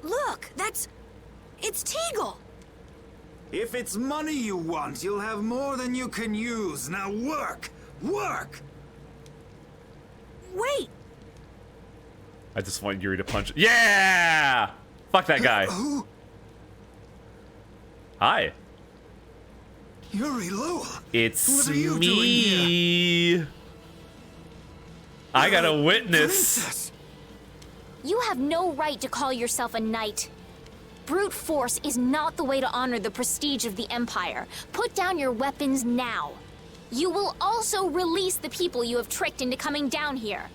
Look, it's Teagle! If it's money you want, you'll have more than you can use. Now work! Work! Wait! I just want Yuri to punch. Yeah! Fuck that guy. Who? Hi. Yuri Lowell. It's what are you me. Doing here? I got a witness. Princess. You have no right to call yourself a knight. Brute force is not the way to honor the prestige of the Empire. Put down your weapons now. You will also release the people you have tricked into coming down here.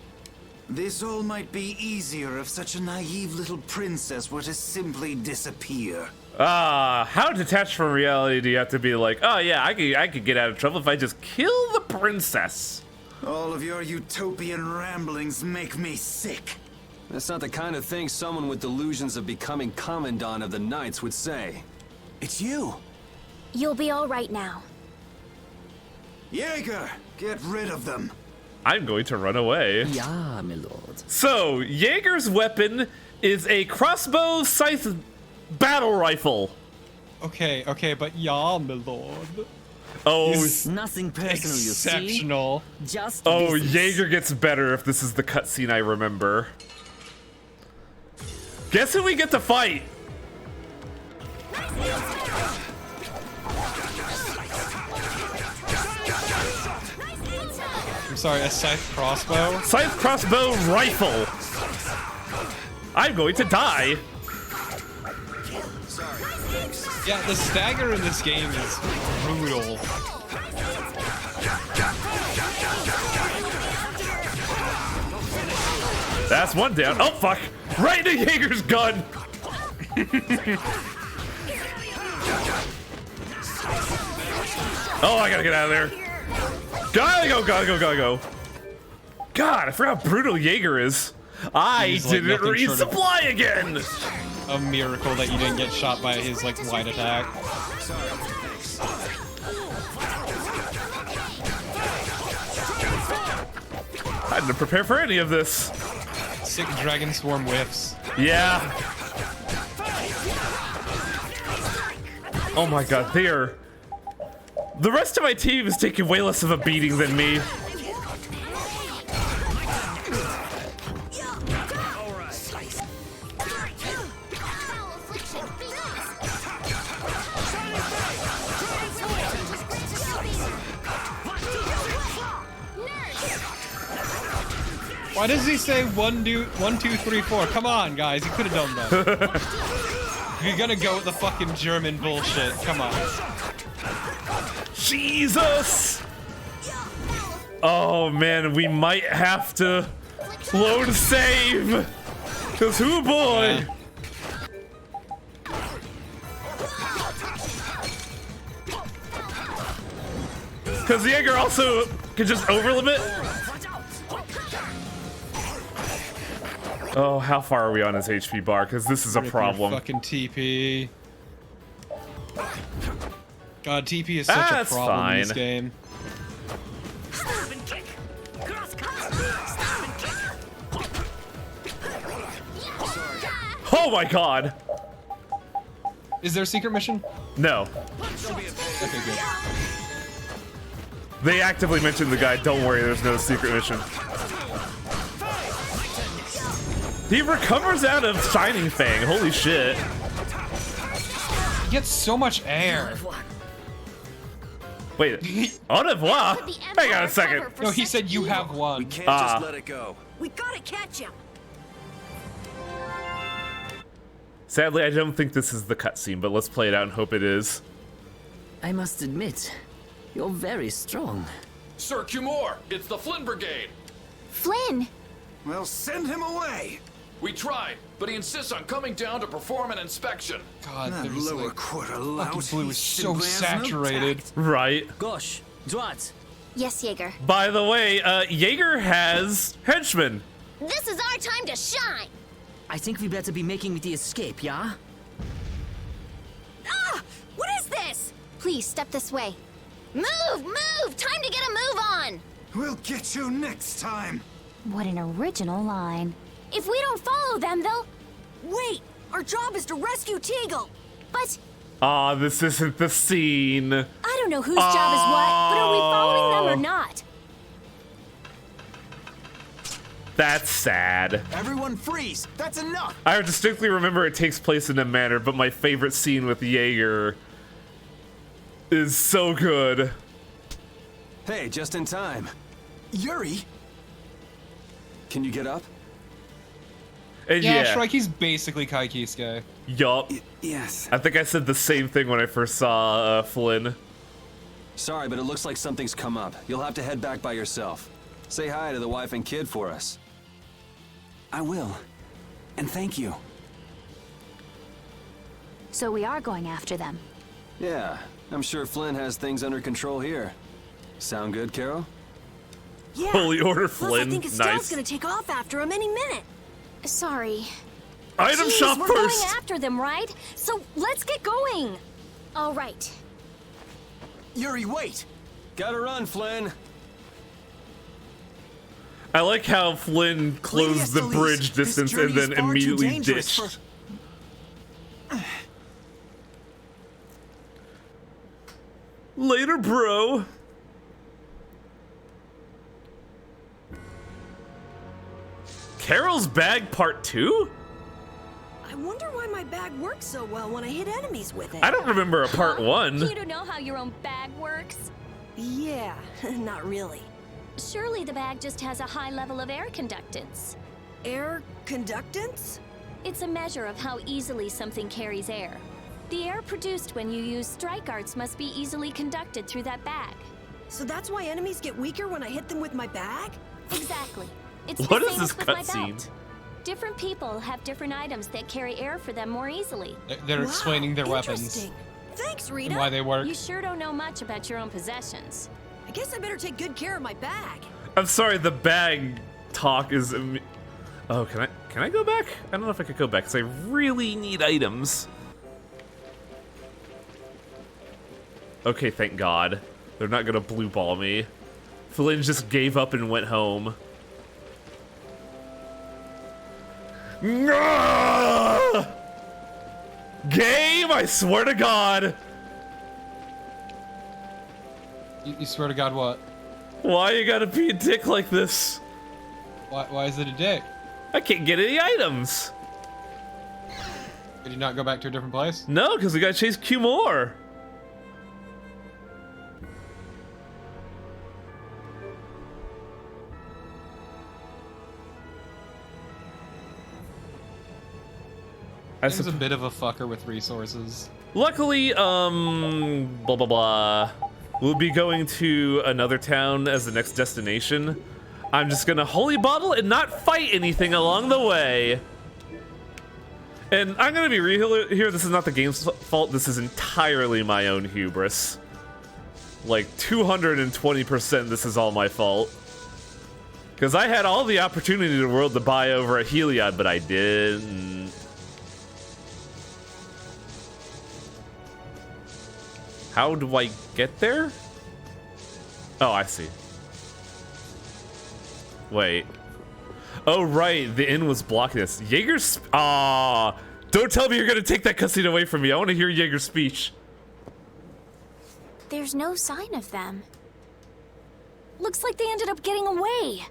This all might be easier if such a naive little princess were to simply disappear. How detached from reality do you have to be like, oh yeah, I could get out of trouble if I just kill the princess? All of your utopian ramblings make me sick. That's not the kind of thing someone with delusions of becoming Commandant of the Knights would say. It's you. You'll be all right now. Jaeger, get rid of them. I'm going to run away. Yeah, my lord. So, Jaeger's weapon is a crossbow scythe battle rifle. Okay, but y'all, my lord. Oh, Nothing personal, you see. Exceptional. Just oh, business. Jaeger gets better if this is the cutscene I remember. Guess who we get to fight? I'm sorry, a scythe crossbow? Scythe crossbow rifle. I'm going to die. Yeah, the stagger in this game is brutal. That's one down. Oh, fuck. Right in Jaeger's gun. Oh, I gotta get out of there. Gotta go. God, I forgot how brutal Jaeger is. I didn't resupply again. A miracle that you didn't get shot by his, like, light attack. I didn't prepare for any of this. Sick dragon swarm whiffs. Yeah. Oh my god, they are... The rest of my team is taking way less of a beating than me. Why does he say 1, 2, 3, 4? Come on, guys, you could have done that. You're gonna go with the fucking German bullshit. Come on. Jesus! Oh man, we might have to load save. Cause who boy? Cause Jaeger also can just overlimit. Oh, how far are we on his HP bar? Because this is a problem. Fucking TP. God, TP is such a problem in this game. Oh my god! Is there a secret mission? No. Okay, good. They actively mentioned the guy, don't worry, there's no secret mission. He recovers out of Shining Fang, holy shit. He gets so much air. Wait, au revoir? Hang on a second. No, he said you have one. We can't just let it go. We gotta catch him. Sadly, I don't think this is the cutscene, but let's play it out and hope it is. I must admit, you're very strong. Sir Cumore, it's the Flynn Brigade. Flynn? Well, send him away. We tried, but he insists on coming down to perform an inspection. God, that there's lower like, quarter fucking lout. blue is so saturated. Right. Gosh, Drat. Yes, Jaeger. By the way, Jaeger has henchmen. This is our time to shine. I think we better be making the escape, yeah? Ah! What is this? Please, step this way. Move! Move! Time to get a move on! We'll get you next time. What an original line. If we don't follow them, they'll... Wait! Our job is to rescue Teagle! But... Aw, this isn't the scene. I don't know whose job is what, but are we following them or not? That's sad. Everyone freeze! That's enough! I distinctly remember it takes place in a manor, but my favorite scene with Jaeger is so good. Hey, just in time. Yuri? Can you get up? And Yeah, Shrike, he's basically Kai Kisuke. Yup. Yes. I think I said the same thing when I first saw Flynn. Sorry, but it looks like something's come up. You'll have to head back by yourself. Say hi to the wife and kid for us. I will. And thank you. So we are going after them. Yeah, I'm sure Flynn has things under control here. Sound good, Carol? Yeah. Holy Order Plus, Flynn. I think Estelle's Nice. gonna take off after him any minute. Sorry. Item Jeez, shop we're first. going after them, right? So let's get going. All right. Yuri, wait! Gotta run, Flynn. I like how Flynn closed the bridge distance and then immediately ditched. Later, bro. Carol's bag part 2? I wonder why my bag works so well when I hit enemies with it. I don't remember a part 1. You don't know how your own bag works? Yeah, not really. Surely the bag just has a high level of air conductance. Air conductance? It's a measure of how easily something carries air. The air produced when you use strike arts must be easily conducted through that bag. So that's why enemies get weaker when I hit them with my bag? Exactly. It's What the is same this as with my cutscene? belt. Different people have different items that carry air for them more easily. They're Wow, explaining their weapons interesting. Thanks, Rita. and why they work. You sure don't know much about your own possessions. I guess I better take good care of my bag. I'm sorry, the bag talk is. Oh, can I go back? I don't know if I could go back because I really need items. Okay, thank God. They're not gonna blue ball me. Flynn just gave up and went home. Ngah! Game, I swear to God. You swear to God what? Why you gotta be a dick like this? Why is it a dick? I can't get any items. Did you not go back to a different place? No, because we gotta chase Q more. He's a bit of a fucker with resources. Luckily, blah blah blah. We'll be going to another town as the next destination. I'm just gonna holy bottle and not fight anything along the way. And I'm gonna be real here, this is not the game's fault, this is entirely my own hubris. Like 220% this is all my fault. Because I had all the opportunity in the world to buy over at Heliod, but I didn't. How do I get there? Oh, I see. Wait. Oh, right. The inn was blocking this. Jaeger's... Ah, don't tell me you're going to take that cutscene away from me. I want to hear Jaeger's speech. There's no sign of them. Looks like they ended up getting away.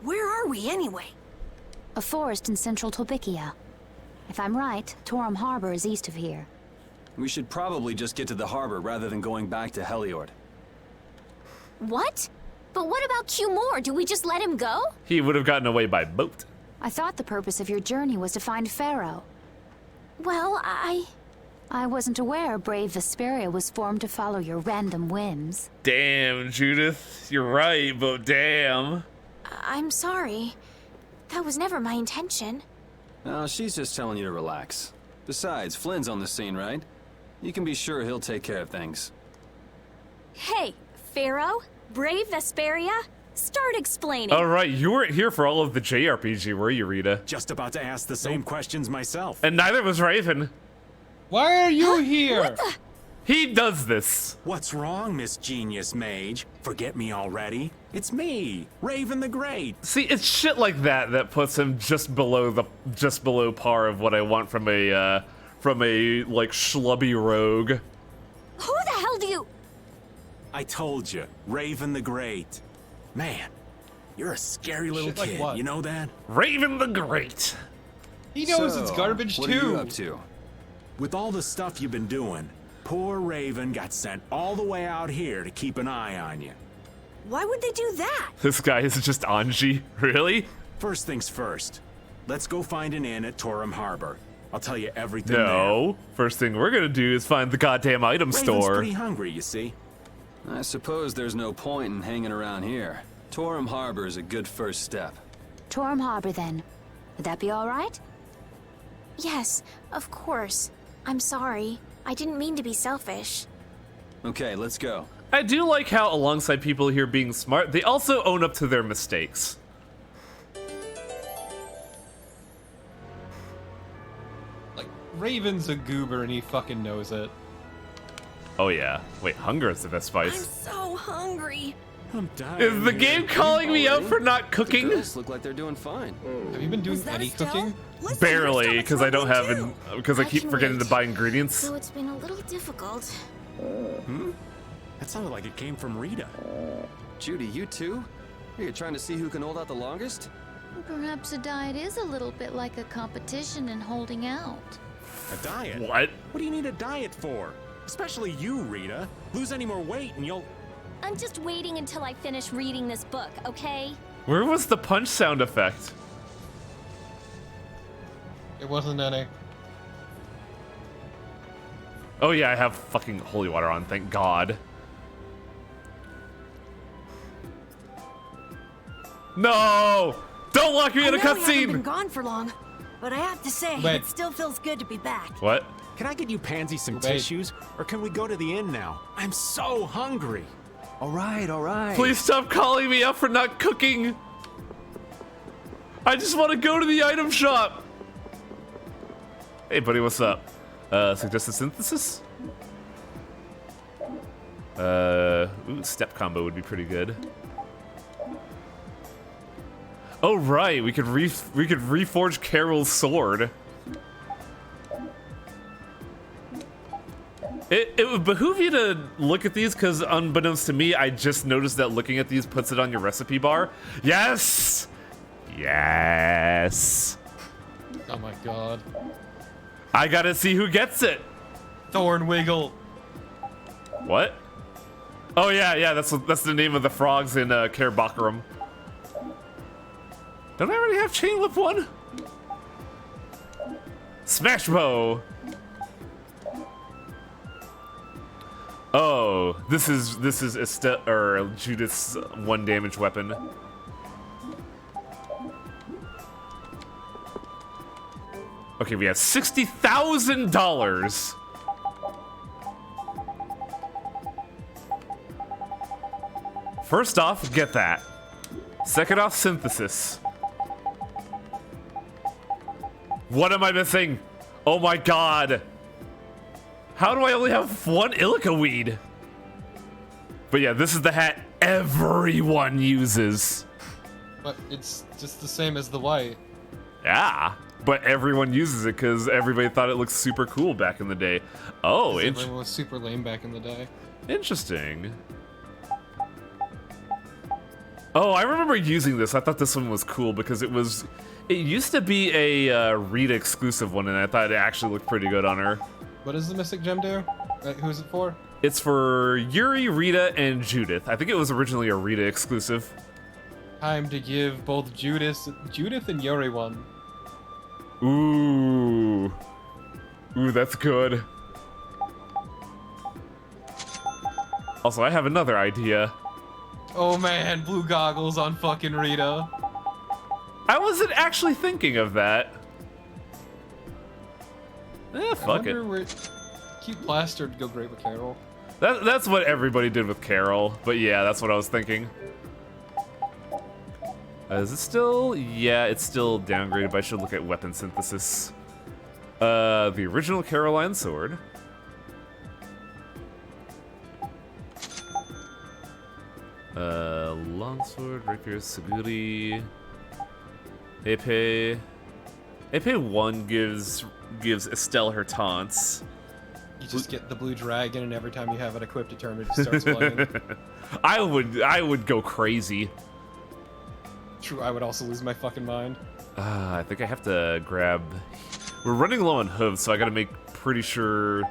Where are we anyway? A forest in central Tolbikia. If I'm right, Torum Harbor is east of here. We should probably just get to the harbor rather than going back to Heliord. What? But what about Q Moore? Do we just let him go? He would have gotten away by boat. I thought the purpose of your journey was to find Pharaoh. Well, I wasn't aware brave Vesperia was formed to follow your random whims. Damn, Judith. You're right, but damn. I'm sorry. That was never my intention. No, she's just telling you to relax. Besides, Flynn's on the scene, right? You can be sure he'll take care of things. Hey, Pharaoh? Brave Vesperia? Start explaining. All right, you weren't here for all of the JRPG, were you, Rita? Just about to ask the same questions myself. And neither was Raven. Why are you here? What the? He does this. What's wrong, Miss Genius Mage? Forget me already? It's me, Raven the Great. See, it's shit like that that puts him just below par of what I want from a like schlubby rogue. Who the hell do you... I told you, Raven the Great. Man, you're a scary little Shit like kid, what? you know that? Raven the Great. He knows it's garbage what too. Are you up to? With all the stuff you've been doing, poor Raven got sent all the way out here to keep an eye on you. Why would they do that? This guy is just Anji. Really? First things first, let's go find an inn at Torum Harbor. I'll tell you everything No. First thing we're gonna do is find the goddamn item there. store. Raven's pretty hungry, you see. I suppose there's no point in hanging around here. Torum Harbor is a good first step. Torm Harbor, then. Would that be all right? Yes, of course. I'm sorry. I didn't mean to be selfish. Okay, let's go. I do like how, alongside people here being smart, they also own up to their mistakes. Like, Raven's a goober and he fucking knows it. Oh yeah. Wait, hunger is the best I'm spice. so hungry. I'm dying. Is the game calling me out for not cooking? The girls look like they're doing fine. Have you been doing any cooking? Barely, because I don't have, because I keep can forgetting wait. to buy ingredients. So it's been a little difficult. Hmm? That sounded like it came from Rita. Judy, you too? Are you trying to see who can hold out the longest? Perhaps a diet is a little bit like a competition in holding out. A diet? What? What do you need a diet for? Especially you, Rita. Lose any more weight and you'll... I'm just waiting until I finish reading this book, okay? Where was the punch sound effect? It wasn't any. Oh yeah, I have fucking holy water on, thank God. No! Don't lock me in a I know we haven't been cutscene! gone for long, but I have to say, Wait. it still feels good to be back. What? Can I get you Pansy some Wait. tissues? Or can we go to the inn now? I'm so hungry. All right. Please stop calling me up for not cooking! I just want to go to the item shop! Hey buddy, what's up? Suggested synthesis? Ooh, step combo would be pretty good. Oh right, we could reforge Carol's sword. It would behoove you to look at these, because unbeknownst to me, I just noticed that looking at these puts it on your recipe bar. Yes! Yes! Oh my god. I gotta see who gets it! Thornwiggle. What? Oh yeah, that's the name of the frogs in Care Bakaram. Don't I already have Chain Whip 1? Smash Bow! Oh, this is Judith's 1 damage weapon. Okay, we have $60,000. First off, get that. Second off, synthesis. What am I missing? Oh my god. How do I only have 1 Illica weed? But yeah, this is the hat everyone uses. But it's just the same as the white. Yeah, but everyone uses it because everybody thought it looked super cool back in the day. Oh, Everyone was super lame back in the day. interesting. Oh, I remember using this. I thought this one was cool because it used to be a Rita exclusive one, and I thought it actually looked pretty good on her. What does the Mystic Gem do? Who's it for? It's for Yuri, Rita, and Judith. I think it was originally a Rita exclusive. Time to give both Judith and Yuri one. Ooh, that's good. Also, I have another idea. Oh man, blue goggles on fucking Rita. I wasn't actually thinking of that. Fuck it. Cute plaster would go great with Carol. That's what everybody did with Carol, but yeah, that's what I was thinking. Is it still? Yeah, it's still downgraded, but I should look at weapon synthesis. The original Caroline sword. Longsword, rapier, saguri. Epee 1 gives Estelle her taunts. You just get the blue dragon, and every time you have it equipped, it turns, it starts flying. I would go crazy. True, I would also lose my fucking mind. I think I have to grab. We're running low on hooves, so I gotta make pretty sure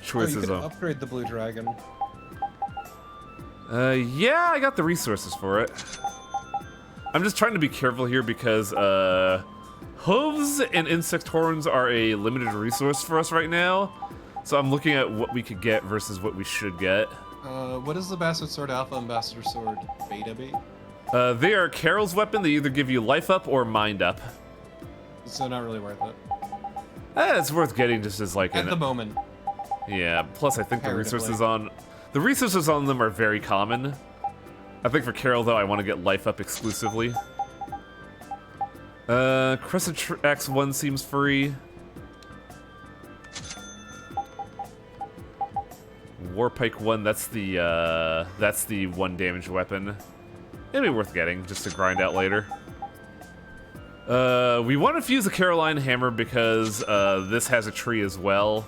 choices. You can upgrade the blue dragon. Yeah, I got the resources for it. I'm just trying to be careful here because hooves and insect horns are a limited resource for us right now. So I'm looking at what we could get versus what we should get. What is the Bastard Sword Alpha and Bastard Sword Beta be? They are Carol's weapon. They either give you life up or mind up. So not really worth it. It's worth getting just as like At the moment. Yeah. Plus, I think the Comparatively. resources on them are very common. I think for Carol though, I want to get life up exclusively. Crescent Axe 1 seems free. Warpike 1, that's the 1 damage weapon. It'd be worth getting just to grind out later. We want to fuse the Caroline Hammer because this has a tree as well.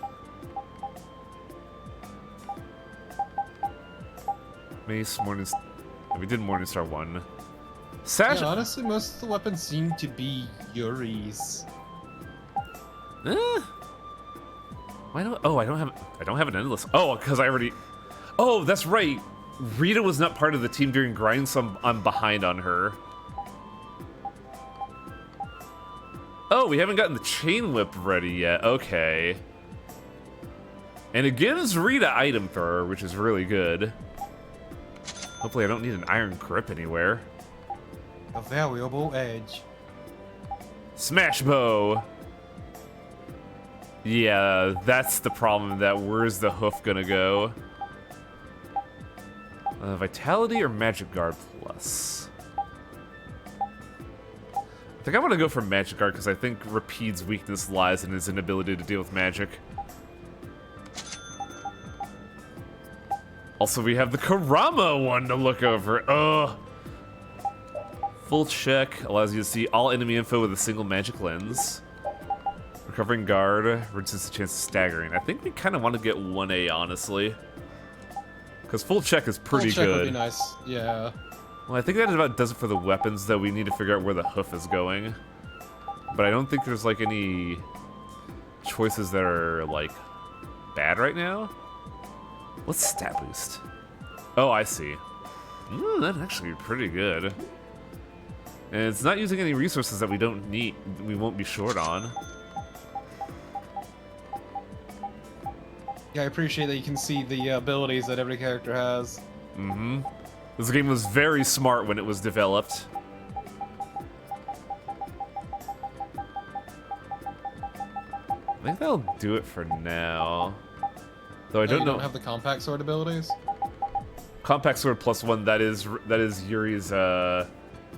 Mace, we did Morningstar 1. Yeah, honestly, most of the weapons seem to be Yuri's. Why don't? Oh, I don't have an endless. Oh, because I already. Oh, that's right. Rita was not part of the team during grind, so I'm behind on her. Oh, we haven't gotten the chain whip ready yet. Okay. And it gives Rita item thrower, which is really good. Hopefully, I don't need an iron grip anywhere. A valuable edge. Smash bow. Yeah, that's the problem. That where's the hoof gonna go? Vitality or Magic Guard plus? I think I want to go for Magic Guard because I think Rapide's weakness lies in his inability to deal with magic. Also, we have the Karama one to look over. Ugh. Full check allows you to see all enemy info with a single magic lens. Recovering guard reduces the chance of staggering. I think we kind of want to get 1A, honestly. Because full check is pretty full check good. Would be nice, yeah. Well, I think that about does it for the weapons, though. We need to figure out where the hoof is going. But I don't think there's, like, any choices that are, like, bad right now. What's stat boost? Oh, I see. That'd actually be pretty good. And it's not using any resources that we don't need, we won't be short on. Yeah, I appreciate that you can see the abilities that every character has. Mm-hmm. This game was very smart when it was developed. I think that'll do it for now. Though I don't know. Don't have the compact sword abilities? Compact sword plus 1, that is Yuri's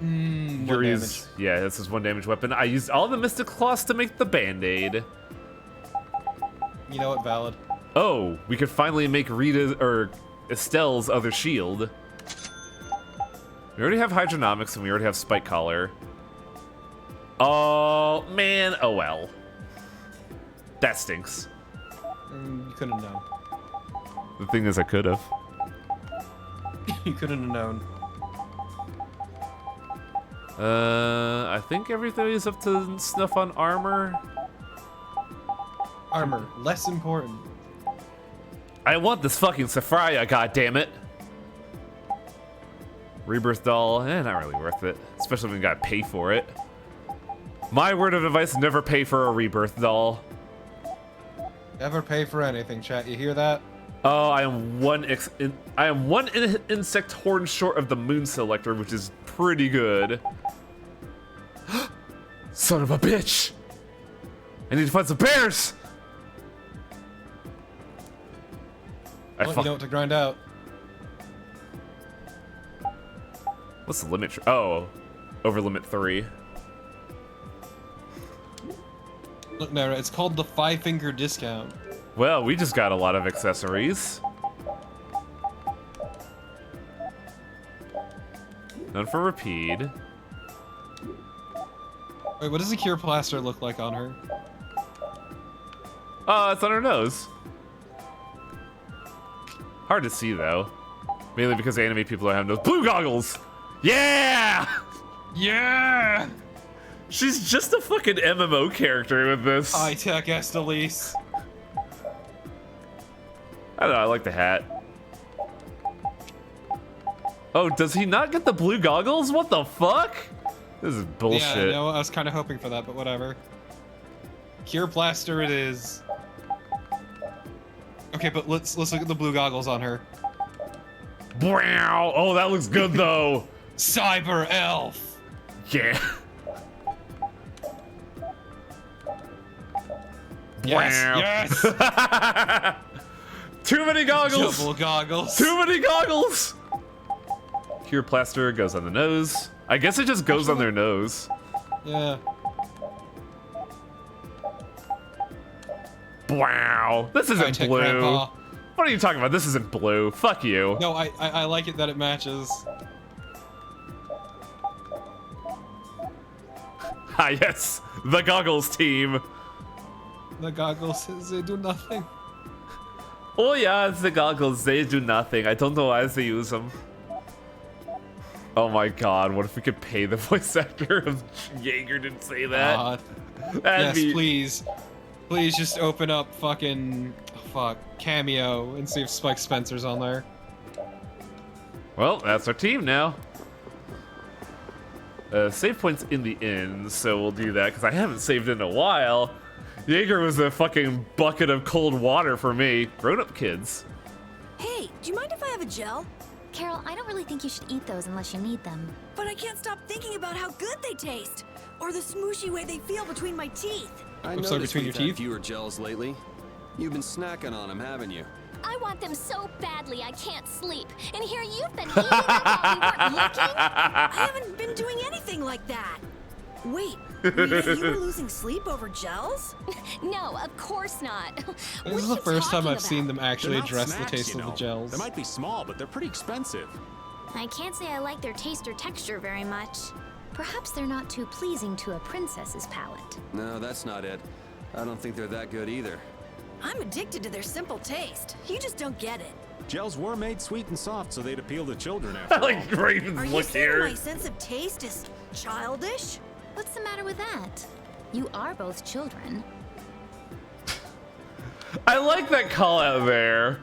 Yuri's, yeah, this is 1 damage weapon. I used all the Mystic Cloths to make the Band-Aid. You know what, valid. Oh, we could finally make Rita or Estelle's other shield. We already have Hydronomics and we already have Spike Collar. Oh man, oh well. That stinks. You couldn't have known. The thing is, I could have. You couldn't have known. I think everything is up to snuff on armor. Armor, less important. I want this fucking Sephiria, goddammit. Rebirth doll, not really worth it. Especially when you gotta pay for it. My word of advice, never pay for a Rebirth doll. Never pay for anything, chat. You hear that? Oh, I am one insect horn short of the Moon Selector, which is pretty good. Son of a bitch! I need to find some bears! Well, you know what to grind out. What's the limit? Oh, over limit 3. Look, Nara, it's called the 5-finger discount. Well, we just got a lot of accessories. None for Rapide. Wait, what does the Cure Plaster look like on her? Oh, it's on her nose. Hard to see, though. Mainly because anime people don't have those blue goggles. Yeah! Yeah! She's just a fucking MMO character with this. High-tech Estelise. I don't know, I like the hat. Oh, does he not get the blue goggles? What the fuck? This is bullshit. Yeah, no, I was kind of hoping for that, but whatever. Cure Plaster it is. Okay, but let's look at the blue goggles on her. Wow! Oh, that looks good though. Cyber elf. Yeah. Yes. Wow. Yes. Too many goggles. Double goggles. Too many goggles. Cure plaster goes on the nose. I guess it just goes on their nose. Yeah. Wow. This isn't High-tech blue. grandpa. What are you talking about? This isn't blue. Fuck you. No, I like it that it matches. Ah, yes. The goggles team. The goggles, they do nothing. Oh yeah, it's the goggles. They do nothing. I don't know why they use them. Oh my god, what if we could pay the voice actor of Jaeger to say that? Yes, please. Please just open up fucking, Cameo and see if Spike Spencer's on there. Well, that's our team now. Save points in the inn, so we'll do that, because I haven't saved in a while. Jaeger was a fucking bucket of cold water for me. Grown-up kids. Hey, do you mind if I have a gel? Carol, I don't really think you should eat those unless you need them. But I can't stop thinking about how good they taste. Or the smooshy way they feel between my teeth. I I'm noticed sorry, between we've your had teeth? fewer gels lately. You've been snacking on them, haven't you? I want them so badly I can't sleep. And here you've been eating them while we weren't looking. I haven't been doing anything like that. Wait, Rita, you were losing sleep over gels? No, of course not. This is the first time I've seen them actually They're not address snacks, the taste you of know. the gels. They might be small, but they're pretty expensive. I can't say I like their taste or texture very much. Perhaps they're not too pleasing to a princess's palate. No, that's not it. I don't think they're that good either. I'm addicted to their simple taste. You just don't get it. Gels were made sweet and soft so they'd appeal to children after all. Like Raven's Are you look saying here. my sense of taste is childish? What's the matter with that? You are both children. I like that call out there.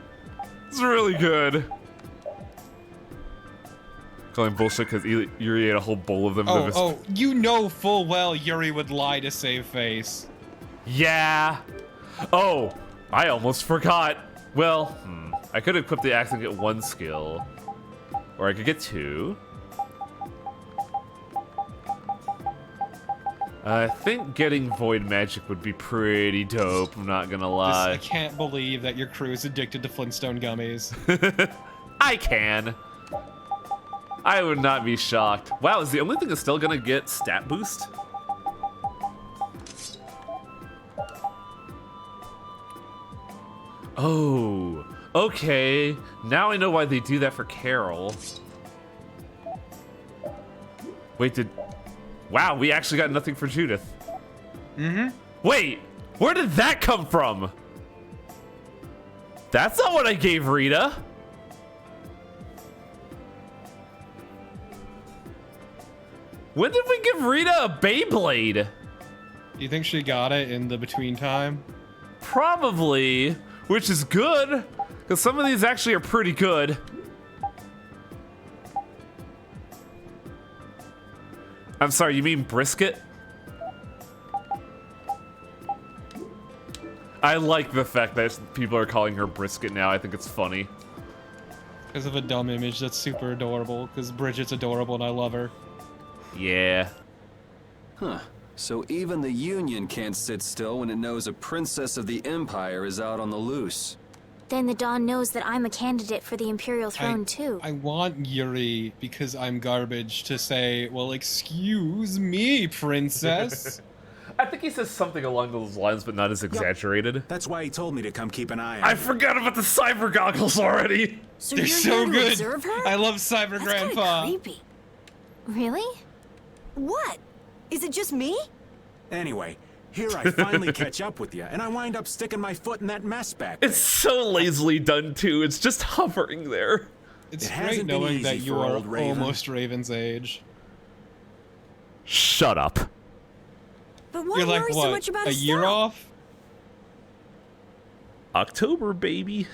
It's really good. Calling bullshit because Yuri ate a whole bowl of them. Oh, you know full well Yuri would lie to save face. Yeah. Oh, I almost forgot. Well, I could equip the axe and get 1 skill. Or I could get 2. I think getting void magic would be pretty dope, I'm not gonna lie. I can't believe that your crew is addicted to Flintstone gummies. I can. I would not be shocked. Wow, is the only thing that's still gonna get stat boost? Oh, okay. Now I know why they do that for Carol. Wait, wow, we actually got nothing for Judith. Mm-hmm. Wait, where did that come from? That's not what I gave Rita. When did we give Rita a Beyblade? You think she got it in the between time? Probably, which is good, because some of these actually are pretty good. I'm sorry, you mean brisket? I like the fact that people are calling her brisket now. I think it's funny. Because of a dumb image that's super adorable, because Bridget's adorable and I love her. Yeah. Huh. So even the Union can't sit still when it knows a princess of the Empire is out on the loose. Then the Dawn knows that I'm a candidate for the Imperial throne too. I want Yuri, because I'm garbage, to say, well, excuse me, princess. I think he says something along those lines, but not as exaggerated. That's why he told me to come keep an eye on I her. forgot about the cyber goggles already. So They're you're so here to good. observe her? I love Cyber That's Grandpa. kinda creepy. Really? What? Is it just me? Anyway, here I finally catch up with you, and I wind up sticking my foot in that mess back there. It's so lazily done too. It's just hovering there. It's It great hasn't been knowing that easy you for are old Raven. almost Raven's age. Shut up. But why You're like, worry what, so much about a year off? October, baby.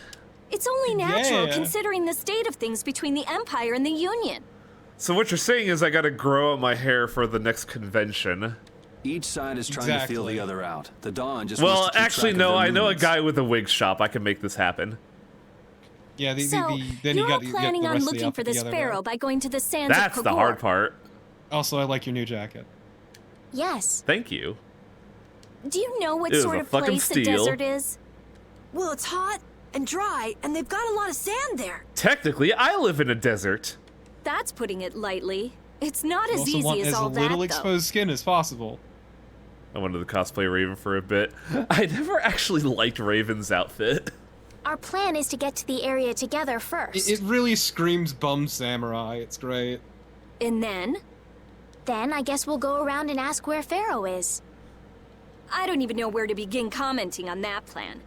It's only natural Yeah. considering the state of things between the Empire and the Union. So what you're saying is I gotta grow out my hair for the next convention. Each side is trying to feel Exactly. the other out. The Dawn just Well, wants to keep actually, track of no. their I know a movements. guy with a wig shop. I can make this happen. Yeah, So, then you're you all got to get planning the on rest of the looking for outfit this together, pharaoh by going to the sands That's of the Kogor. hard part. Also, I like your new jacket. Yes. Thank you. Do you know what It was sort a of fucking place the steal. desert is? Well, it's hot and dry, and they've got a lot of sand there. Technically, I live in a desert. That's putting it lightly. It's not You as also easy want as as all that, little though. exposed skin as possible. I wanted to cosplay Raven for a bit. I never actually liked Raven's outfit. Our plan is to get to the area together first. It really screams bum samurai. It's great. And then? Then I guess we'll go around and ask where Pharaoh is. I don't even know where to begin commenting on that plan.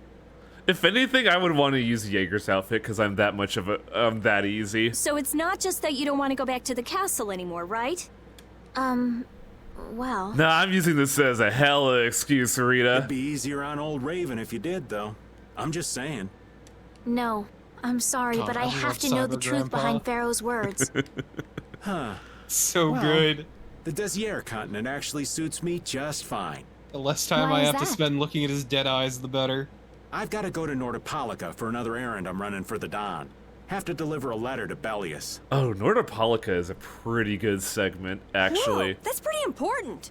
If anything, I would want to use Jaeger's outfit because I'm that much of a that easy. So it's not just that you don't want to go back to the castle anymore, right? Well... No, I'm using this as a hella excuse, Rita. It'd be easier on old Raven if you did, though. I'm just saying. No, I'm sorry, God, but I I have love to know the Cyber truth Grandpa. behind Pharaoh's words. Huh. So Well, good. The Desier continent actually suits me just fine. The less time Why I is have to that? spend looking at his dead eyes, the better. I've got to go to Nordopolica for another errand I'm running for the Don. Have to deliver a letter to Bellius. Oh, Nordopolica is a pretty good segment, actually. Whoa, that's pretty important.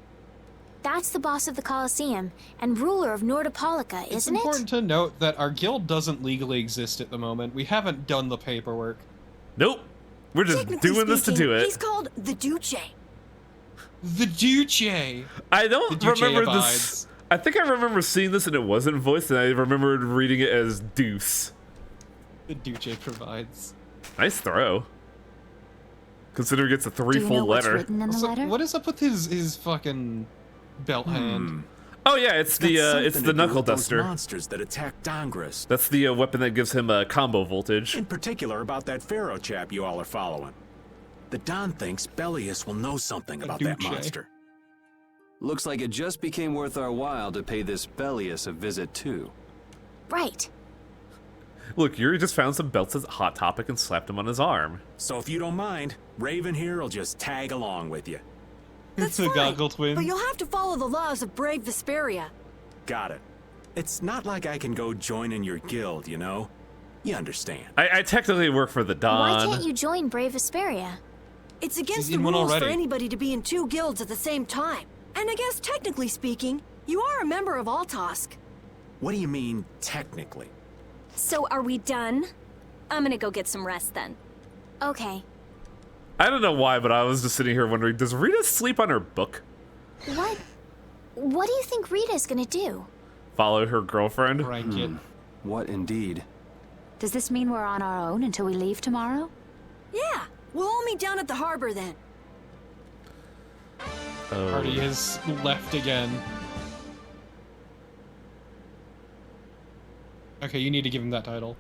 That's the boss of the Colosseum and ruler of Nordopolica, It's isn't important to note that our guild doesn't legally exist at the moment. We haven't done the paperwork. Nope. We're just Technically doing this to speaking, do it. He's called the Duce. The Duce! I don't The Duce remember abides. this. I think I remember seeing this and it wasn't voiced, and I remembered reading it as Deuce. The Duce provides. Nice throw. Considering it's a Do you know three-full what's letter. written in the Also, letter? what is up with his fucking belt hand? Oh yeah, it's Got the something it's to the do knuckle with those duster. monsters that attacked Dongris. That's the weapon that gives him a combo voltage. In particular about that Pharaoh chap you all are following. The Don thinks Bellius will know something about that Duce. monster. Looks like it just became worth our while to pay this Bellius a visit too. Right. Look, Yuri just found some belts at Hot Topic and slapped him on his arm. So if you don't mind, Raven here will just tag along with you. That's the fine, Goggle Twins. but you'll have to follow the laws of brave Vesperia. Got it. It's not like I can go join in your guild, you know? You understand. I technically work for the Why Dawn. can't you join Brave Vesperia? It's against He's the in one rules for already. anybody to be in two guilds at the same time. And I guess technically speaking, you are a member of Altosk. What do you mean, technically? So are we done? I'm gonna go get some rest then. Okay. I don't know why, but I was just sitting here wondering, does Rita sleep on her book? What do you think Rita's gonna do? Follow her girlfriend? Rank it. What indeed? Does this mean we're on our own until we leave tomorrow? Yeah, we'll all meet down at the harbor then. Oh. Party has left again. Okay, you need to give him that title.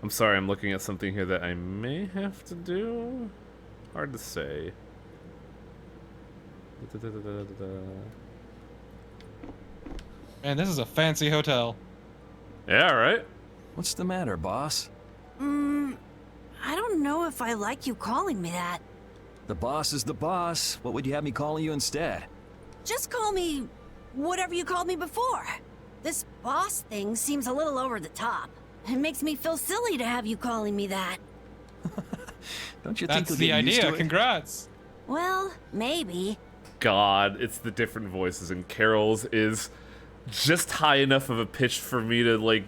I'm sorry, I'm looking at something here that I may have to do. Hard to say. Man, this is a fancy hotel. Yeah, right. What's the matter, boss? I don't know if I like you calling me that. The boss is the boss. What would you have me calling you instead? Just call me whatever you called me before. This boss thing seems a little over the top. It makes me feel silly to have you calling me that. Don't you think That's you'll the get used idea. to it? Congrats. Well, maybe. God, it's the different voices, and Carol's is just high enough of a pitch for me to, like,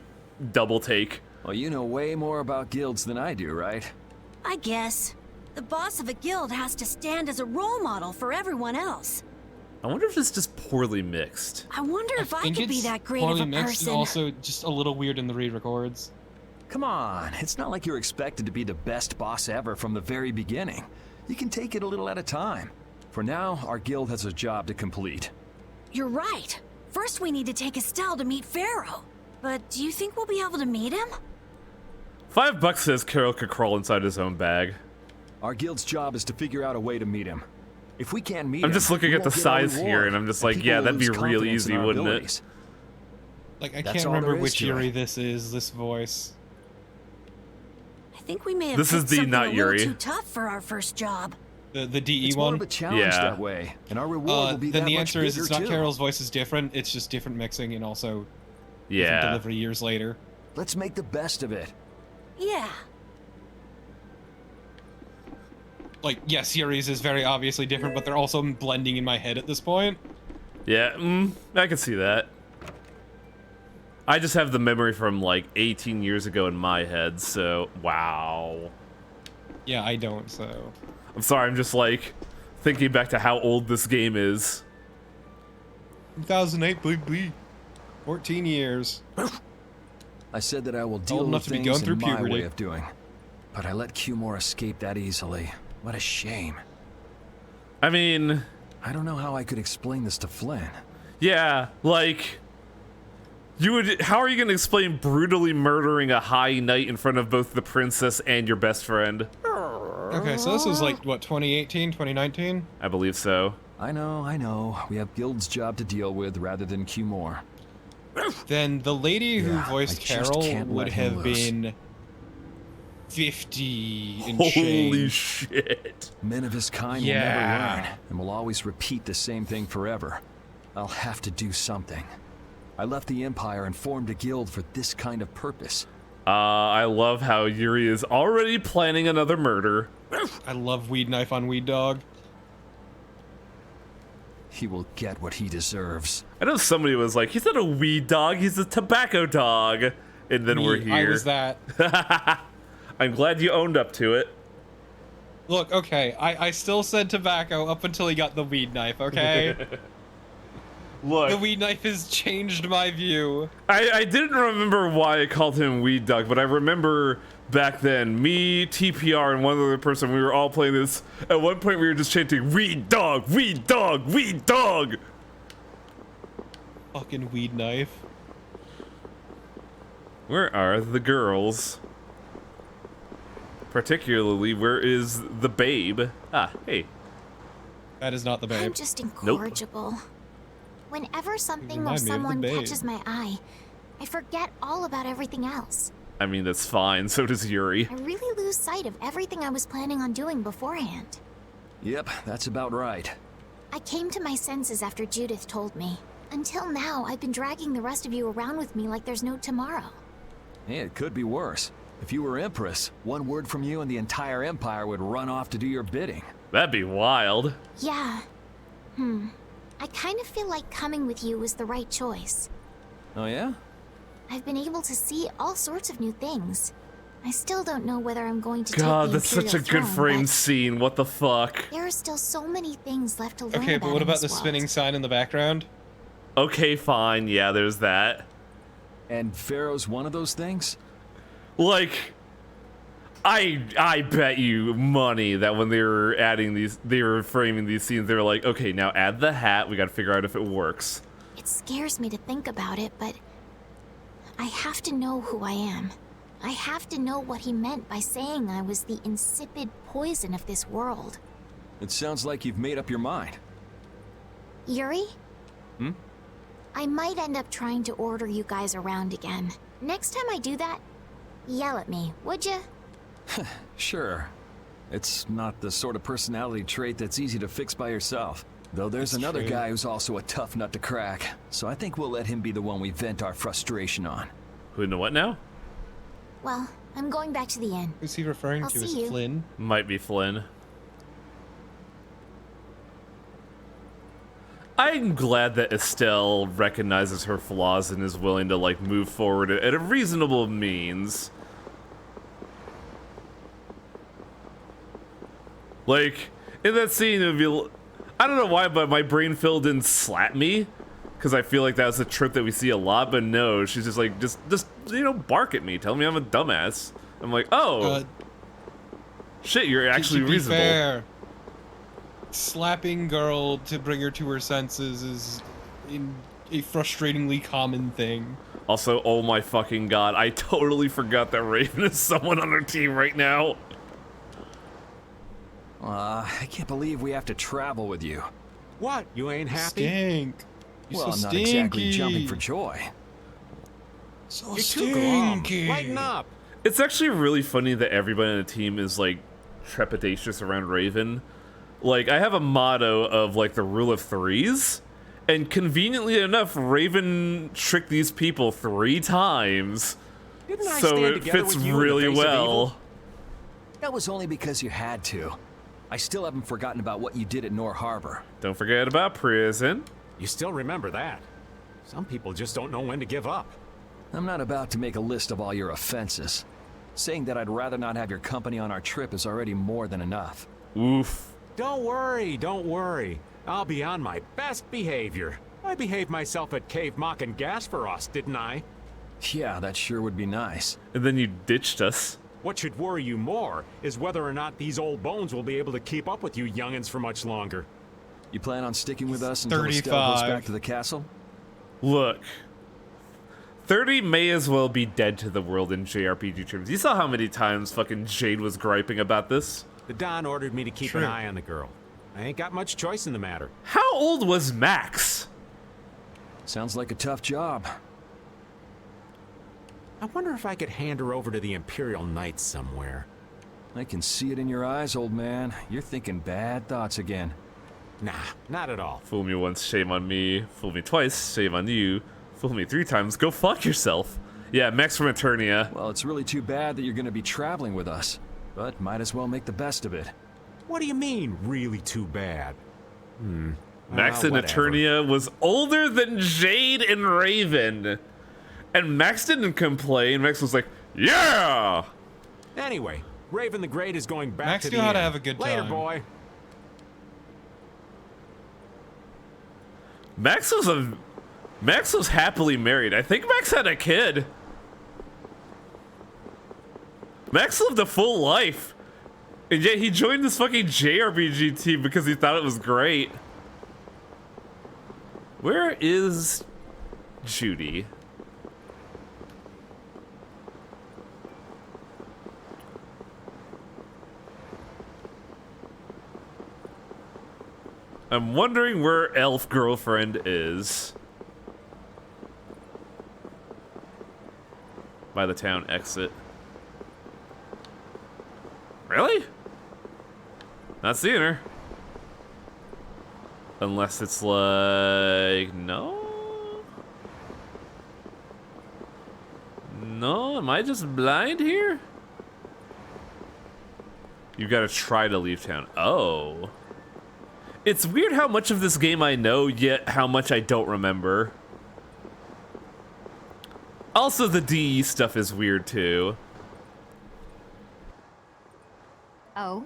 double take. Well, you know way more about guilds than I do, right? I guess. The boss of a guild has to stand as a role model for everyone else. I wonder if it's just poorly mixed. I wonder if I think could be it's that great of poorly a mixed person. and also just a little weird in the re-records. Come on, it's not like you're expected to be the best boss ever from the very beginning. You can take it a little at a time. For now, our guild has a job to complete. You're right. First we need to take Estelle to meet Pharaoh. But do you think we'll be able to meet him? $5 says Carol could crawl inside his own bag. Our guild's job is to figure out a way to meet him. If we can't meet him, I'm just looking we at the won't get our size here, reward, and I'm just and like, people yeah, will that'd be lose real confidence in easy, our wouldn't abilities. Like, I That's can't all remember there is which to Yuri it. this is, this voice. I think we may have This is picked the something not a little Yuri. too tough for our first job. The DE It's more one? of a challenge Yeah. that way, and our reward will be Then that the much answer is bigger it's not too. Carol's voice is different, it's just different mixing and also different Yeah. delivery years later. Let's make the best of it. Yeah. Like, yes, Yuri's is very obviously different, but they're also blending in my head at this point. Yeah, I can see that. I just have the memory from like 18 years ago in my head, so wow. Yeah, I don't, so. I'm sorry, I'm just like thinking back to how old this game is. 2008, baby. 14 years. I said that I will deal Old with enough to be things going through in my puberty. way of doing. But I let Cumore escape that easily. What a shame. I mean, I don't know how I could explain this to Flynn. Yeah, like, you would. How are you going to explain brutally murdering a high knight in front of both the princess and your best friend? Okay, so this was like, what, 2018, 2019? I believe so. I know. We have Guild's job to deal with rather than Cumore. Then the lady who voiced I just Carol can't would let him have loose. been 50 and Holy change. shit. Men of his kind will never learn and will always repeat the same thing forever. I'll have to do something. I left the Empire and formed a guild for this kind of purpose. I love how Yuri is already planning another murder. I love weed knife on weed dog. He will get what he deserves. I know somebody was like, he's not a weed dog, he's a tobacco dog. And then we're here. I was that. I'm glad you owned up to it. Look, okay, I still said tobacco up until he got the weed knife, okay? Look. The weed knife has changed my view. I didn't remember why I called him Weed Dog, but I remember back then, me, TPR, and one other person, we were all playing this. At one point, we were just chanting, Weed Dog, Weed Dog, Weed Dog! Fucking weed knife. Where are the girls? Particularly, where is the babe? Ah, hey. That is not the babe. I'm just incorrigible. Whenever something or remind me of the someone babe. catches my eye, I forget all about everything else. I mean, that's fine, so does Yuri. I really lose sight of everything I was planning on doing beforehand. Yep, that's about right. I came to my senses after Judith told me. Until now, I've been dragging the rest of you around with me like there's no tomorrow. Hey, it could be worse. If you were Empress, one word from you and the entire Empire would run off to do your bidding. That'd be wild. Yeah. I kind of feel like coming with you was the right choice. Oh yeah? I've been able to see all sorts of new things. I still don't know whether I'm going to God, take the that's such a Imperial good throne, frame but scene. What the fuck? there are still so many things left to learn Okay, about but what in about the this world. spinning sign in the background? Okay, fine. Yeah, there's that. And Pharaoh's one of those things? Like, I bet you money that when they were adding these, they were framing these scenes, they were like, okay, now add the hat. We got to figure out if it works. It scares me to think about it, but I have to know who I am. I have to know what he meant by saying I was the insipid poison of this world. It sounds like you've made up your mind. Yuri? Hmm? I might end up trying to order you guys around again. Next time I do that, yell at me, would you? Sure. It's not the sort of personality trait that's easy to fix by yourself. Though there's another true. guy who's also a tough nut to crack, so I think we'll let him be the one we vent our frustration on. Who know what now? Well, I'm going back to the inn. Who's he referring I'll to see as you. Flynn? Might be Flynn. I'm glad that Estelle recognizes her flaws and is willing to like move forward at a reasonable means. Like, in that scene, it would be... I don't know why, but my brain filled in slap me. Because I feel like that's a trope that we see a lot, but no, she's just like, just you know, bark at me. Tell me I'm a dumbass. I'm like, oh. Shit, you're actually To be reasonable. fair, slapping girl to bring her to her senses is a frustratingly common thing. Also, oh my fucking god, I totally forgot that Raven is someone on our team right now. I can't believe we have to travel with you. What? You ain't happy? Stink. You're Well, so not exactly stinky. jumping for joy. So You're too glum. stinky. Lighten up. It's actually really funny that everybody on the team is like trepidatious around Raven. Like, I have a motto of like the rule of threes, and conveniently enough, Raven tricked these people 3 times. Didn't I So stand it together fits with you in the really face of well. evil? That was only because you had to. I still haven't forgotten about what you did at Nor Harbor. Don't forget about prison. You still remember that. Some people just don't know when to give up. I'm not about to make a list of all your offenses. Saying that I'd rather not have your company on our trip is already more than enough. Oof. Don't worry. I'll be on my best behavior. I behaved myself at Cave Mock and Gasperos, didn't I? Yeah, that sure would be nice. And then you ditched us. What should worry you more is whether or not these old bones will be able to keep up with you youngins for much longer. You plan on sticking with us until Estelle goes back to the castle? Look. 30 may as well be dead to the world in JRPG terms. You saw how many times fucking Jade was griping about this? The Don ordered me to keep an eye on the girl. I ain't got much choice in the matter. How old was Max? Sounds like a tough job. I wonder if I could hand her over to the Imperial Knights somewhere. I can see it in your eyes, old man. You're thinking bad thoughts again. Nah, not at all. Fool me once, shame on me. Fool me twice, shame on you. Fool me 3 times, go fuck yourself. Yeah, Max from Eternia. Well, it's really too bad that you're going to be traveling with us, but might as well make the best of it. What do you mean, really too bad? Max in whatever. Eternia was older than Jade and Raven. And Max didn't complain. Max was like, yeah! Anyway, Raven the Great is going back Max to knew the how to inn. have a good Later, time. boy. Max was happily married. I think Max had a kid. Max lived a full life. And yet he joined this fucking JRPG team because he thought it was great. Where is Judy? I'm wondering where Elf Girlfriend is. By the town exit. Really? Not seeing her. Unless it's like... No? No? Am I just blind here? You gotta try to leave town. Oh. It's weird how much of this game I know, yet how much I don't remember. Also, the DE stuff is weird, too. Oh?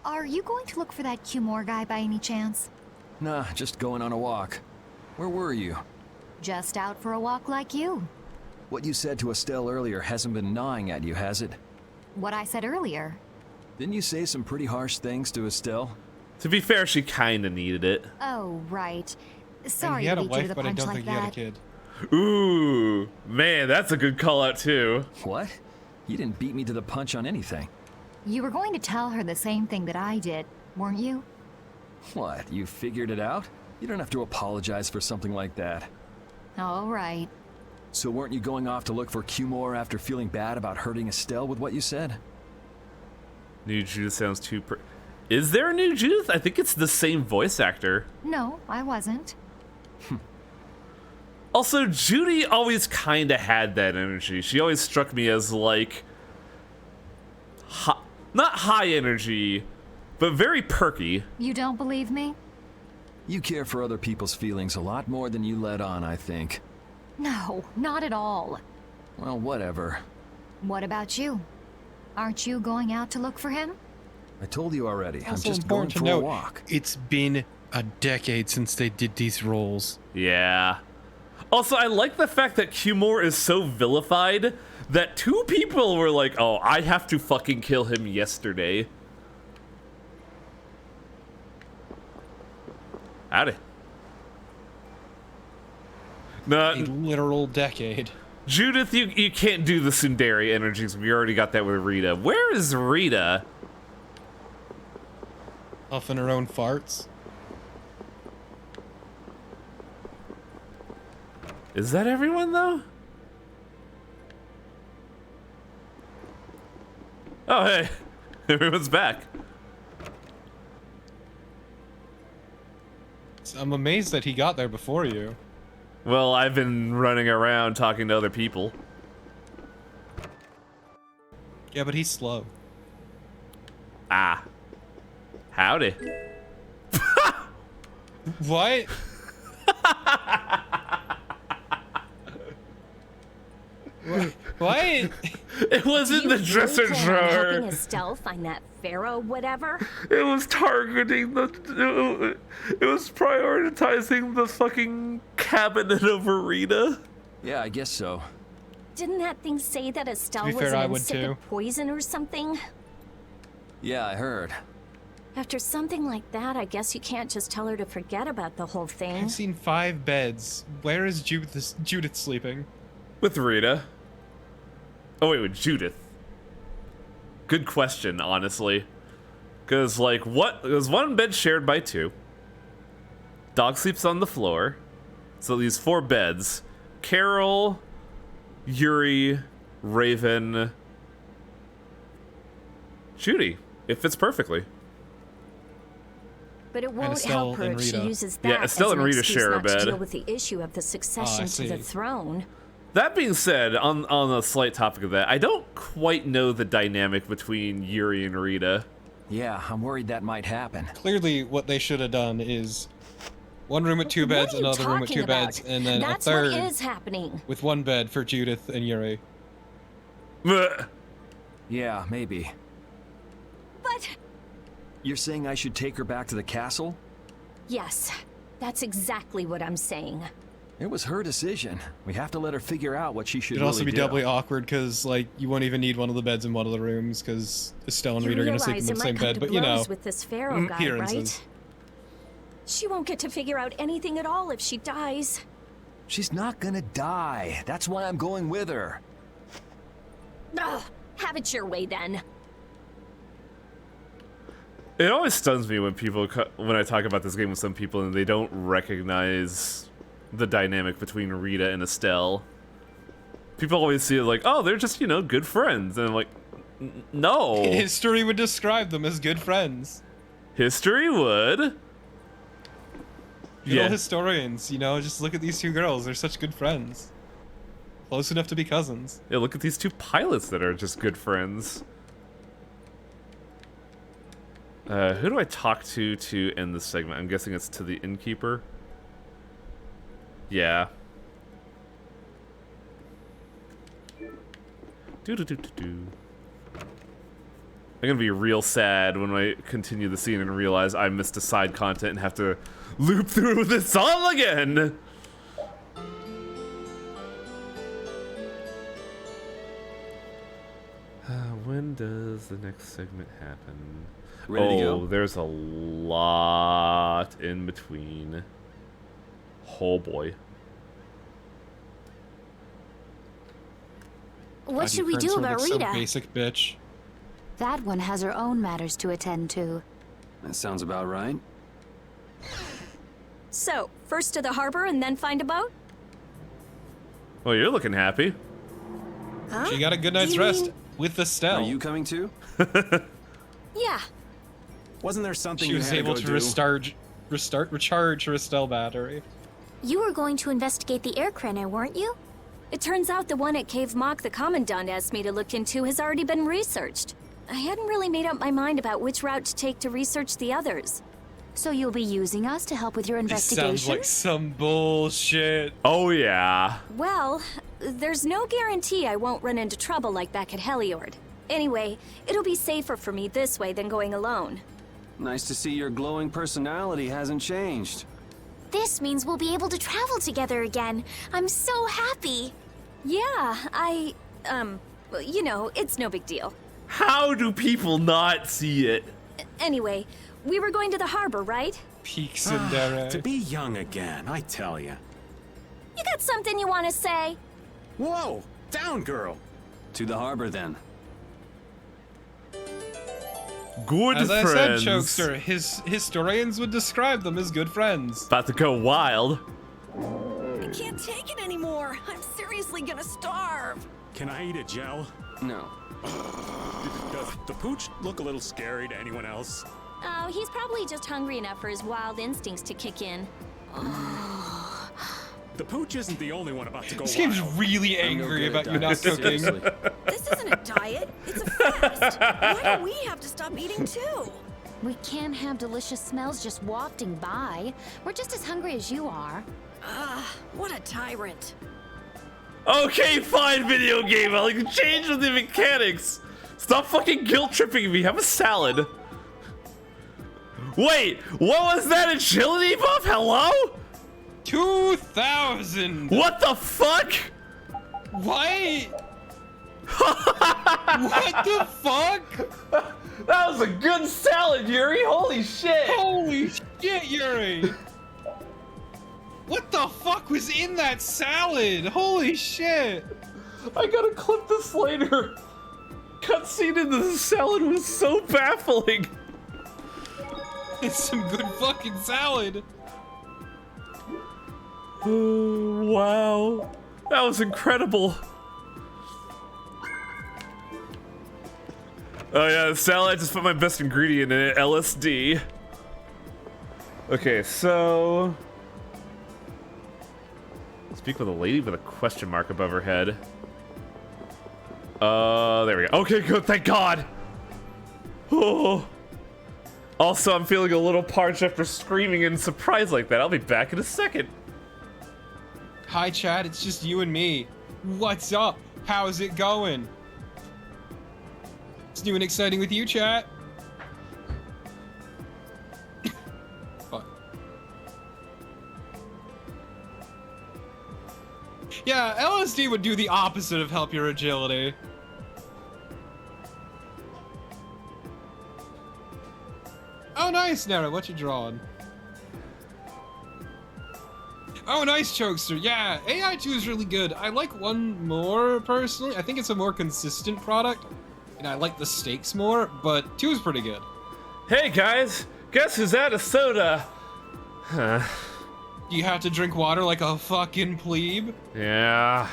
Are you going to look for that Cumore guy by any chance? Nah, just going on a walk. Where were you? Just out for a walk like you. What you said to Estelle earlier hasn't been gnawing at you, has it? What I said earlier. Didn't you say some pretty harsh things to Estelle? To be fair, she kinda needed it. Oh, right. And Sorry he had to a beat you to wife, the but I punch don't like think he had a that. kid. Ooh, man, that's a good call out too. What? You didn't beat me to the punch on anything. You were going to tell her the same thing that I did, weren't you? What, you figured it out? You don't have to apologize for something like that. All right. So weren't you going off to look for Cumore after feeling bad about hurting Estelle with what you said? New Judith sounds too Is there a new Judith? I think it's the same voice actor. No, I wasn't. Also, Judy always kinda had that energy. She always struck me as like... not high energy, but very perky. You don't believe me? You care for other people's feelings a lot more than you let on, I think. No, not at all. Well, whatever. What about you? Aren't you going out to look for him? I told you already. I'm Also just going important to for a note, walk. it's been a decade since they did these roles. Yeah. Also, I like the fact that Cumore is so vilified that 2 people were like, oh, I have to fucking kill him yesterday. Howdy. A literal decade. Judith, you can't do the Sundari energies. We already got that with Rita. Where is Rita? Huffing her own farts. Is that everyone, though? Oh, hey. Everyone's back. I'm amazed that he got there before you. Well, I've been running around talking to other people. Yeah, but he's slow. Ah. Howdy. What? What? It was in the dresser drawer. Helping Estelle find that pharaoh, whatever. It was targeting the. It was prioritizing the fucking cabinet over Rita. Yeah, I guess so. Didn't that thing say that Estelle was fair, I an would insipid too. poison or something? Yeah, I heard. After something like that, I guess you can't just tell her to forget about the whole thing. I've seen 5 beds. Where is Judith sleeping? With Rita. Oh wait, with Judith. Good question, honestly. Cause like what? There's one bed shared by 2. Dog sleeps on the floor. So these 4 beds. Carol, Yuri, Raven, Judy. It fits perfectly. But it won't Estelle help her and if she Rita. uses that Yeah, Estelle as an and Rita excuse share a not to bed. deal with the issue of the succession to the see. throne. That being said, on a slight topic of that, I don't quite know the dynamic between Yuri and Rita. Yeah, I'm worried that might happen. Clearly, what they should have done is one room with 2 beds, What are you another room with 2 talking beds, about? and then That's a third what is happening. with 1 bed for Judith and Yuri. Blech. Yeah, maybe. But You're saying I should take her back to the castle? yes, that's exactly what I'm saying. It was her decision. We have to let her figure out what she should It'd also really be do. doubly awkward because, like, you won't even need one of the beds in one of the rooms because Estelle and You Rita are going to sleep in realize the it same might come bed, to but you know. blows with this pharaoh guy, appearances. right? She won't get to figure out anything at all if she dies. She's not gonna die. That's why I'm going with her. Ugh, have it your way then. It always stuns me when when I talk about this game with some people and they don't recognize the dynamic between Rita and Estelle. People always see it like, oh, they're just, good friends. And I'm like, no. History would describe them as good friends. History would. Good old historians, just look at these 2 girls. They're such good friends. Close enough to be cousins. Yeah, look at these 2 pilots that are just good friends. Who do I talk to end this segment? I'm guessing it's to the innkeeper. Yeah. I'm gonna be real sad when I continue the scene and realize I missed a side content and have to loop through this all again. When does the next segment happen? Ready to go? There's a lot in between. Oh boy. What should we do about Rita? Some basic bitch. That one has her own matters to attend to. That sounds about right. So, first to the harbor and then find a boat? Well, you're looking happy. Huh? She got a good night's rest with Estelle. Are you coming too? Yeah. Wasn't there something She you was had able to to go recharge her Estelle battery. You were going to investigate the air craner, weren't you? It turns out the one at Cave Mock the Commandant asked me to look into has already been researched. I hadn't really made up my mind about which route to take to research the others. So you'll be using us to help with your This investigation? sounds like some bullshit. Oh yeah. Well, there's no guarantee I won't run into trouble like back at Heliord. Anyway, it'll be safer for me this way than going alone. Nice to see your glowing personality hasn't changed. This means we'll be able to travel together again. I'm so happy. Yeah, it's no big deal. How do people not see it? Anyway, we were going to the harbor, right? Peak Cinderella. To be young again, I tell ya. You got something you want to say? Whoa! Down, girl! To the harbor, then. Good As I friends. said, Chokester, historians would describe them as good friends. About to go wild. I can't take it anymore. I'm seriously gonna starve. Can I eat a gel? No. Does the pooch look a little scary to anyone else? Oh, he's probably just hungry enough for his wild instincts to kick in. The pooch isn't the only one about to go This game's wild. really angry about you not cooking. This isn't a diet, it's a fast. Why do we have to stop eating too? We can't have delicious smells just wafting by. We're just as hungry as you are. What a tyrant. Okay, fine, video game. I'll change with the mechanics. Stop fucking guilt tripping me. Have a salad. Wait, what was that agility buff? Hello? 2,000. What the fuck? What? What the fuck? That was a good salad, Yuri. Holy shit. Holy shit, Yuri. What the fuck was in that salad? Holy shit. I gotta clip this later. Cutscene in the salad was so baffling. It's some good fucking salad. Oh, wow. That was incredible. Oh yeah, the salad, I just put my best ingredient in it, LSD. Okay, so... Speak with a lady with a question mark above her head. There we go. Okay, good, thank God. Oh. Also, I'm feeling a little parched after screaming in surprise like that. I'll be back in a second. Hi, Chad. It's just you and me. What's up? How's it going? It's new and exciting with you, chat. Fuck. Yeah, LSD would do the opposite of help your agility. Oh, nice, Nara. What you drawing? Oh, nice, Chokester. Yeah, AI2 is really good. I like 1 more, personally. I think it's a more consistent product, and I like the stakes more, but 2 is pretty good. Hey, guys. Guess who's out of soda? Huh. Do you have to drink water like a fucking plebe? Yeah.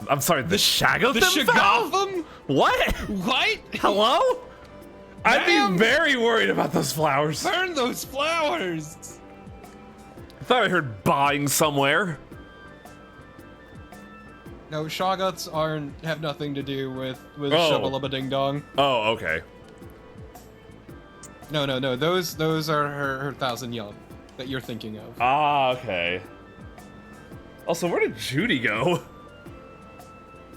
I'm sorry, the Shagotham? The Shagotham? What? What? Hello? I'd Damn. be very worried about those flowers. Burn those flowers! I thought I heard buying somewhere. No, Shoggoths have nothing to do with Oh. Shabba Ding Dong. Oh, okay. No. Those are her 1,000 young that you're thinking of. Ah, okay. Also, where did Judy go?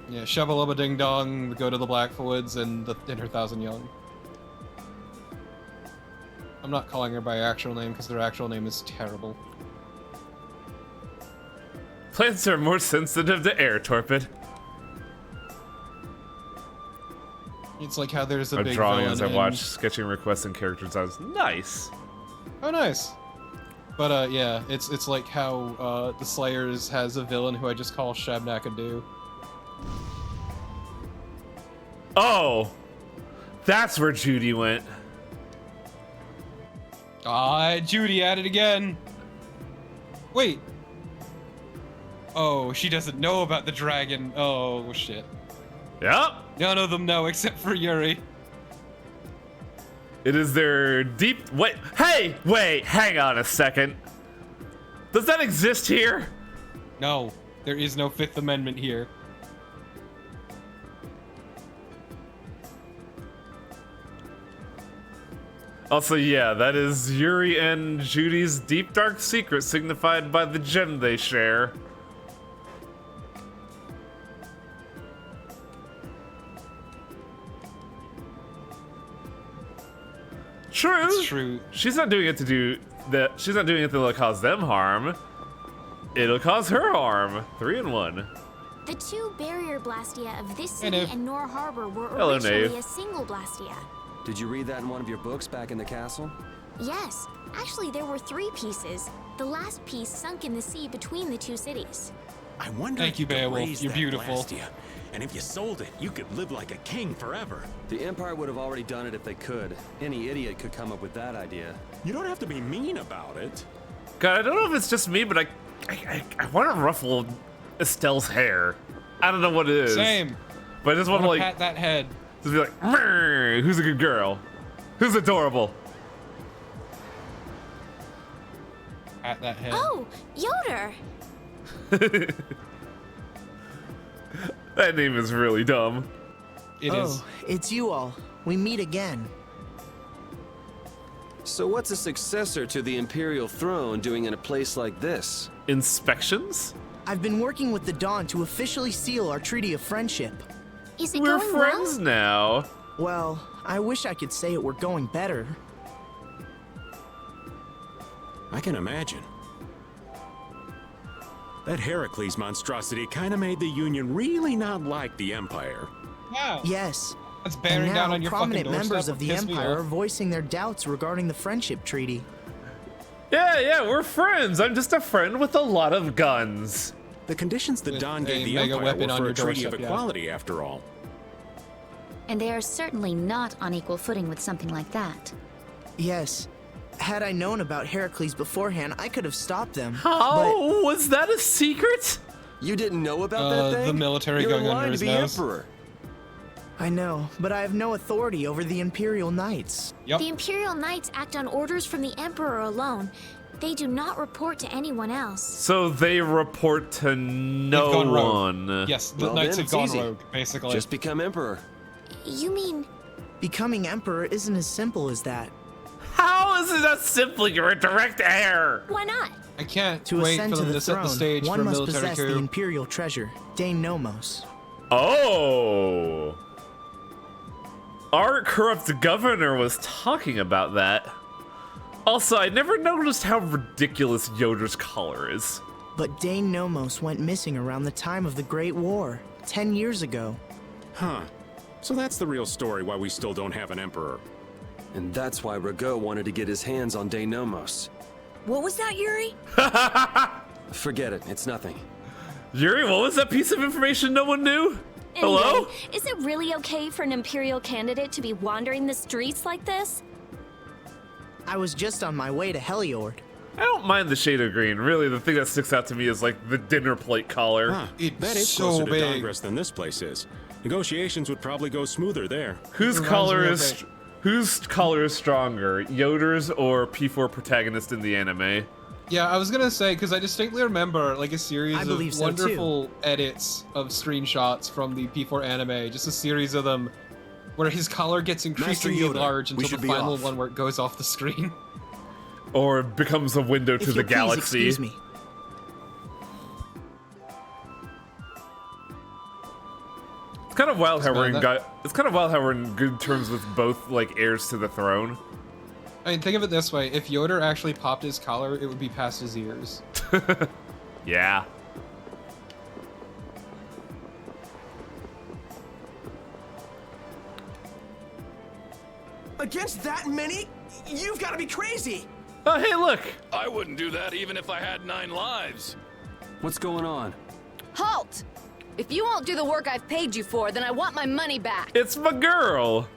Yeah, Shabba Ding Dong, go to the Blackfoots, and her 1,000 young. I'm not calling her by her actual name because their actual name is terrible. Plants are more sensitive to air, Torpid. It's like how there's a I'm big drawing villain as I in- watch sketching requests and character designs. Nice. Oh, nice. But yeah, it's like how the Slayers has a villain who I just call Shabnakadu. Oh, that's where Judy went. Ah, Judy at it again. Wait. Oh, she doesn't know about the dragon. Oh, shit. Yep. None of them know except for Yuri. It is their deep... Wait, hey, wait, hang on a second. Does that exist here? No, there is no Fifth Amendment here. Also, yeah, that is Yuri and Judy's deep dark secret signified by the gem they share. True. It's true. She's not doing it to do that. She's not doing it to cause them harm. It'll cause her harm. 3 in 1. The 2 barrier blastia of this Hey, city Nave. and Nor Harbor were Hello, originally Nave. a single blastia. Did you read that in one of your books back in the castle? Yes, actually there were 3 pieces. The last piece sunk in the sea between the 2 cities. I wonder Thank if you, could Beowulf. raise You're that beautiful. Blastia. And if you sold it, you could live like a king forever. The Empire would have already done it if they could. Any idiot could come up with that idea. You don't have to be mean about it. God, I don't know if it's just me, but I want to ruffle Estelle's hair. I don't know what it is. Same. But I just I want to want to like pat that head. just be like, "Mrr, who's a good girl? Who's adorable?" At that head. Oh, Yoder! That name is really dumb. It is. Oh, it's you all. We meet again. So what's a successor to the Imperial throne doing in a place like this? Inspections? I've been working with the Dawn to officially seal our treaty of friendship. Is it We're going friends well? now. Well, I wish I could say it were going better. I can imagine. That Heracles monstrosity kind of made the Union really not like the Empire. Yeah. Yes. That's And bearing now down on your fucking prominent doorstep. members of the Piss me Empire are off. voicing their doubts regarding the friendship treaty. Yeah, we're friends. I'm just a friend with a lot of guns. The conditions the With Dawn a gave the mega Empire weapon were on for your a treaty of doorstep, yeah. equality, after all. And they are certainly not on equal footing with something like that. Yes. Had I known about Heracles beforehand, I could have stopped them. How? Was that a secret? You didn't know about that thing? The military You're going in under line his to be nose. emperor. I know, but I have no authority over the Imperial Knights. Yep. The Imperial Knights act on orders from the Emperor alone. They do not report to anyone else. So they report to no gone rogue. one. Yes, the Well, knights then have it's gone easy. rogue, basically. Just become emperor. You mean... Becoming emperor isn't as simple as that. How is it as simple? You're a direct heir. Why not? I can't To wait ascend for to them the to set throne, the stage one for a must military possess the coup. Imperial treasure, Dane Nomos. Oh. Our corrupt governor was talking about that. Also, I never noticed how ridiculous Yoder's collar is. But Dane Nomos went missing around the time of the Great War, 10 years ago. Huh. So that's the real story why we still don't have an emperor. And that's why Rago wanted to get his hands on Denomos. What was that, Yuri? Forget it, it's nothing. Yuri, what was that piece of information no one knew? Anyway, Hello? is it really okay for an Imperial candidate to be wandering the streets like this? I was just on my way to Heliord. I don't mind the shade of green. Really, the thing that sticks out to me is like the dinner plate collar. Huh. It's That is so closer to big. Dongress than this place is. Negotiations would probably go smoother there. Whose Reminds collar me of is it. whose collar is stronger, Yoder's or P4 protagonist in the anime? Yeah, I was gonna say, because I distinctly remember like a series I believe of so, too. wonderful edits of screenshots from the P4 anime, just a series of them where his collar gets increasingly Yoda, large we until should the be final off. one where it goes off the screen. Or becomes a window to If the you'll please galaxy? excuse me. It's kind of wild how we're in Smell it's kind of wild how we're in good terms with both like heirs to the throne. I mean, think of it this way: if Yoder actually popped his collar, it would be past his ears. Yeah. Against that many? You've got to be crazy! Oh, hey, look! I wouldn't do that even if I had 9 lives. What's going on? Halt! If you won't do the work I've paid you for, then I want my money back. It's my girl!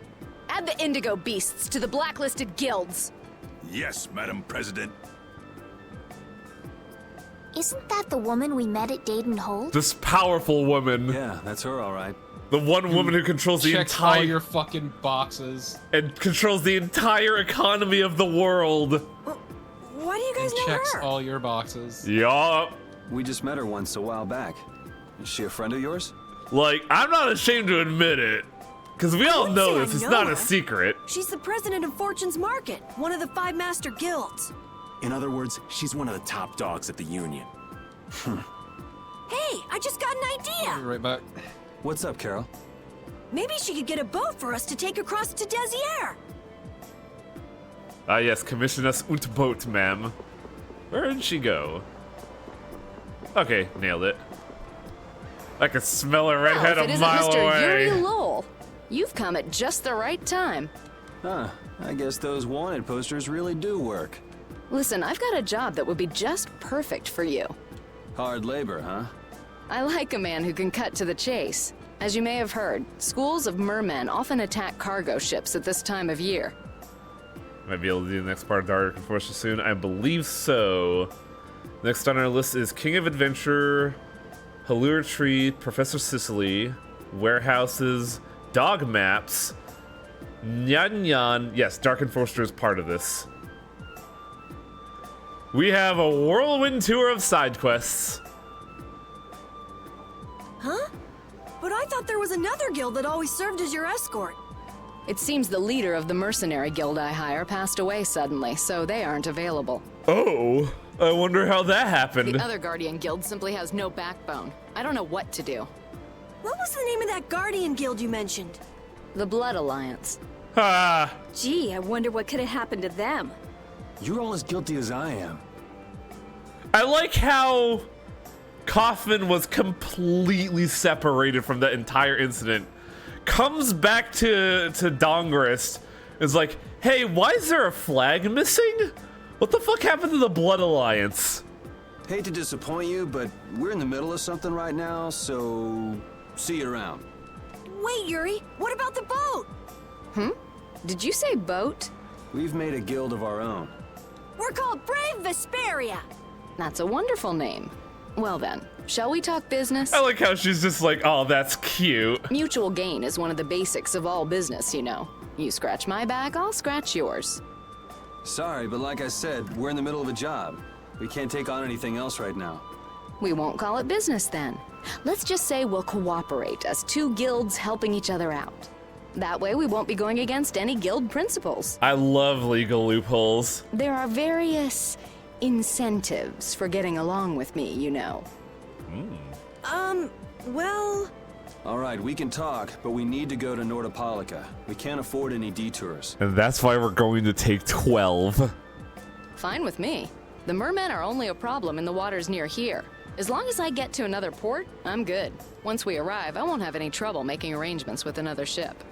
Add the Indigo Beasts to the blacklisted guilds. Yes, Madam President. Isn't that the woman we met at Dayton Hold? This powerful woman. Yeah, that's her, all right. The one woman who controls the Checks all entire your fucking boxes. and controls the entire economy of the world. Why do you guys And know checks her? all your boxes. Yup. We just met her once a while back. Is she a friend of yours? Like, I'm not ashamed to admit it. Because we all wouldn't know say I this. It's know not her. a secret. She's the president of Fortune's Market, one of the 5 master guilds. In other words, she's one of the top dogs at the Union. Hey, I just got an idea. Be right back. What's up, Carol? Maybe she could get a boat for us to take across to Desier. Ah, yes, commission us und boat, ma'am. Where did she go? Okay, nailed it. I can smell her redhead Well, if it a isn't mile Mr. away. Yuri Lowell, you've come at just the right time. Huh, I guess those wanted posters really do work. Listen, I've got a job that would be just perfect for you. Hard labor, huh? I like a man who can cut to the chase. As you may have heard, schools of mermen often attack cargo ships at this time of year. Might be able to do the next part of Dark and Fortune soon. I believe so. Next on our list is King of Adventure, Halure Tree, Professor Sicily, Warehouses, Dog Maps, Nyan Nyan. Yes, Dark and Forster is part of this. We have a whirlwind tour of side quests. Huh? But I thought there was another guild that always served as your escort. It seems the leader of the mercenary guild I hire passed away suddenly, so they aren't available. Oh, I wonder how that happened. The other Guardian guild simply has no backbone. I don't know what to do. What was the name of that Guardian guild you mentioned? The Blood Alliance. Ah. Gee, I wonder what could have happened to them. You're all as guilty as I am. I like how Kaufman was completely separated from that entire incident. Comes back to Dongrist, is like, hey, why is there a flag missing? What the fuck happened to the Blood Alliance? Hate to disappoint you, but we're in the middle of something right now, so see you around. Wait, Yuri, what about the boat? Did you say boat? We've made a guild of our own. We're called Brave Vesperia. That's a wonderful name. Well then, shall we talk business? I like how she's just like, oh, that's cute. Mutual gain is one of the basics of all business, you know. You scratch my back, I'll scratch yours. Sorry, but like I said, we're in the middle of a job. We can't take on anything else right now. We won't call it business then. Let's just say we'll cooperate as two guilds helping each other out. That way we won't be going against any guild principles. I love legal loopholes. There are various incentives for getting along with me, you know. Well... All right, we can talk, but we need to go to Nordopolica. We can't afford any detours. And that's why we're going to take 12. Fine with me. The mermen are only a problem in the waters near here. As long as I get to another port, I'm good. Once we arrive, I won't have any trouble making arrangements with another ship.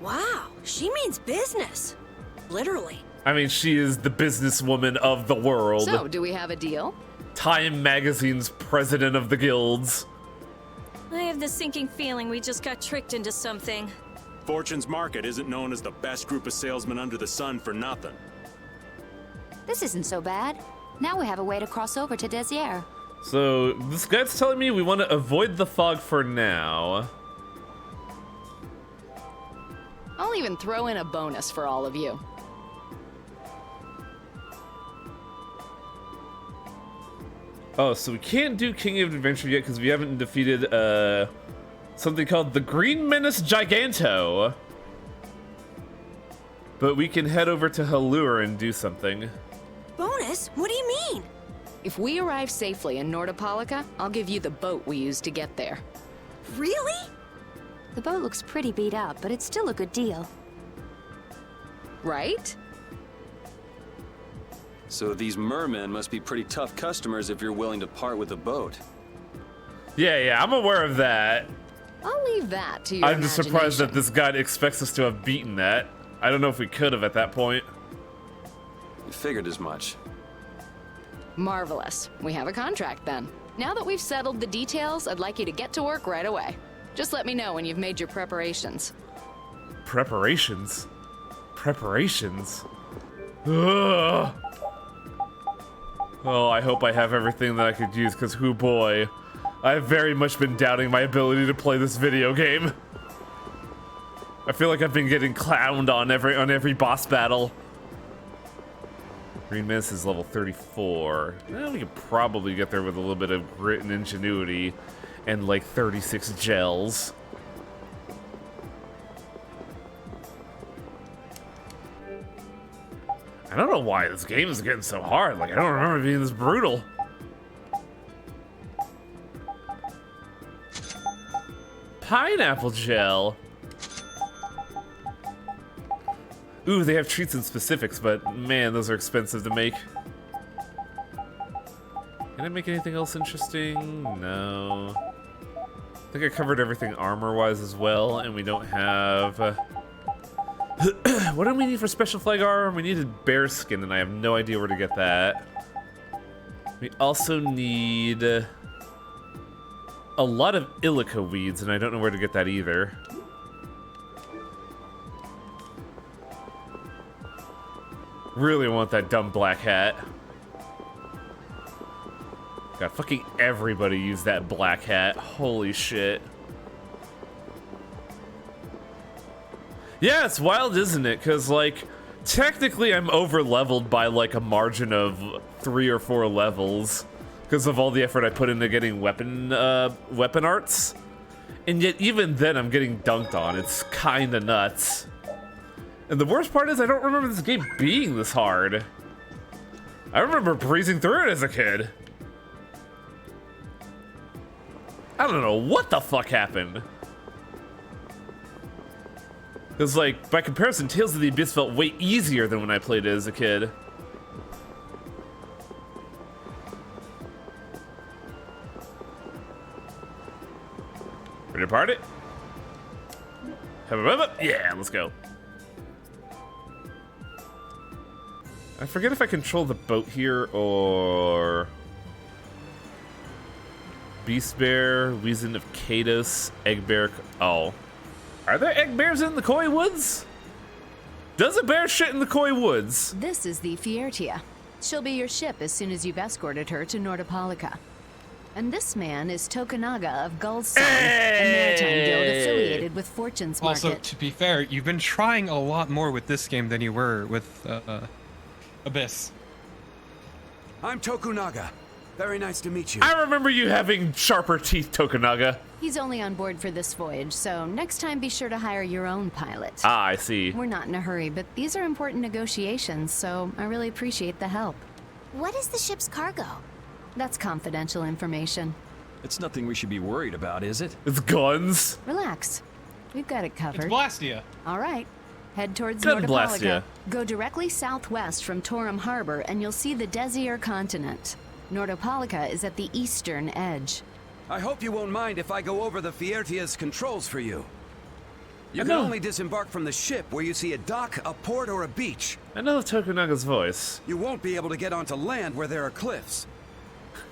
Wow, she means business. Literally. I mean, she is the businesswoman of the world. So, do we have a deal? Time Magazine's president of the guilds. I have the sinking feeling we just got tricked into something. Fortune's Market isn't known as the best group of salesmen under the sun for nothing. This isn't so bad. Now we have a way to cross over to Desier. So, this guy's telling me we want to avoid the fog for now. I'll even throw in a bonus for all of you. Oh, so we can't do King of Adventure yet because we haven't defeated something called the Green Menace Giganto. But we can head over to Halur and do something. Bonus? What do you mean? If we arrive safely in Nordopolica, I'll give you the boat we used to get there. Really? The boat looks pretty beat up, but it's still a good deal. Right? So these mermen must be pretty tough customers if you're willing to part with a boat. Yeah, I'm aware of that. I'll leave that to your I'm just surprised that imagination. this guy expects us to have beaten that. I don't know if we could have at that point. We figured as much. Marvelous. We have a contract then. Now that we've settled the details, I'd like you to get to work right away. Just let me know when you've made your preparations. Preparations? Preparations? Ugh. Oh, I hope I have everything that I could use, because hoo boy, I've very much been doubting my ability to play this video game. I feel like I've been getting clowned on every boss battle. Green Menace is level 34. Well, we could probably get there with a little bit of grit and ingenuity and like 36 gels. I don't know why this game is getting so hard. Like, I don't remember being this brutal. Pineapple gel. Ooh, they have treats and specifics, but man, those are expensive to make. Can I make anything else interesting? No. I think I covered everything armor-wise as well, and we don't have... what do we need for special flag armor? We needed bear skin, and I have no idea where to get that. We also need a lot of Illica weeds, and I don't know where to get that either. Really want that dumb black hat. God, fucking everybody use that black hat. Holy shit. Yeah, it's wild, isn't it? Because, like, technically I'm over-leveled by, like, a margin of 3 or 4 levels because of all the effort I put into getting weapon arts. And yet even then I'm getting dunked on. It's kinda nuts. And the worst part is I don't remember this game being this hard. I remember breezing through it as a kid. I don't know what the fuck happened. Because, like, by comparison, Tales of the Abyss felt way easier than when I played it as a kid. Ready to part it? Yeah, let's go. I forget if I control the boat here or... Beast Bear, Weezin of Kados, Egg Bear... Oh. Are there egg bears in the Koi Woods? Does a bear shit in the Koi Woods? This is the Fiertia. She'll be your ship as soon as you've escorted her to Nordopolica. And this man is Tokunaga of Gull's Song, a maritime guild affiliated with Fortune's Market. Also, to be fair, you've been trying a lot more with this game than you were with Abyss. I'm Tokunaga. Very nice to meet you. I remember you having sharper teeth, Tokunaga. He's only on board for this voyage, so next time be sure to hire your own pilot. Ah, I see. We're not in a hurry, but these are important negotiations, so I really appreciate the help. What is the ship's cargo? That's confidential information. It's nothing we should be worried about, is it? It's guns. Relax. We've got it covered. It's Blastia. All right. Head towards Good Nordopolica. Blastia. Go directly southwest from Torum Harbor, and you'll see the Desir continent. Nordopolica is at the eastern edge. I hope you won't mind if I go over the Fiertia's controls for you. You can only disembark from the ship where you see a dock, a port, or a beach. I know Tokunaga's voice. You won't be able to get onto land where there are cliffs.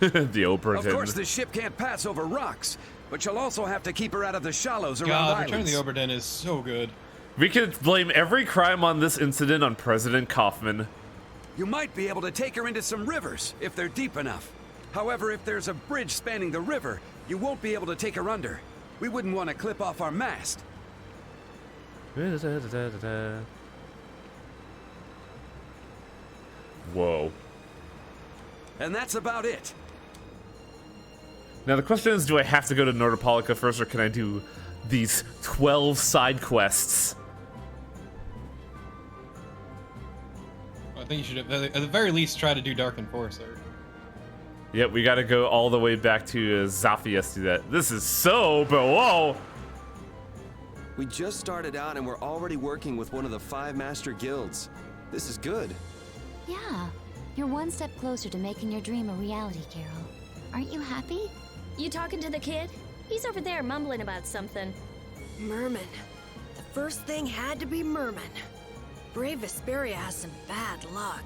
The Oberton. Of course, the ship can't pass over rocks, but you'll also have to keep her out of the shallows around God, islands. Return of the Oberden is so good. We could blame every crime on this incident on President Kaufman. You might be able to take her into some rivers, if they're deep enough. However, if there's a bridge spanning the river, you won't be able to take her under. We wouldn't want to clip off our mast. Whoa. And that's about it. Now the question is, do I have to go to Nordopolica first, or can I do these 12 side quests? I think you should, at the very least, try to do Dark Enforcer. Yep, we gotta go all the way back to Zaphias to do that. This is so, but whoa! We just started out and we're already working with one of the 5 master guilds. This is good. Yeah, you're one step closer to making your dream a reality, Carol. Aren't you happy? You talking to the kid? He's over there mumbling about something. Merman. The first thing had to be Merman. Brave Vesperia has some bad luck.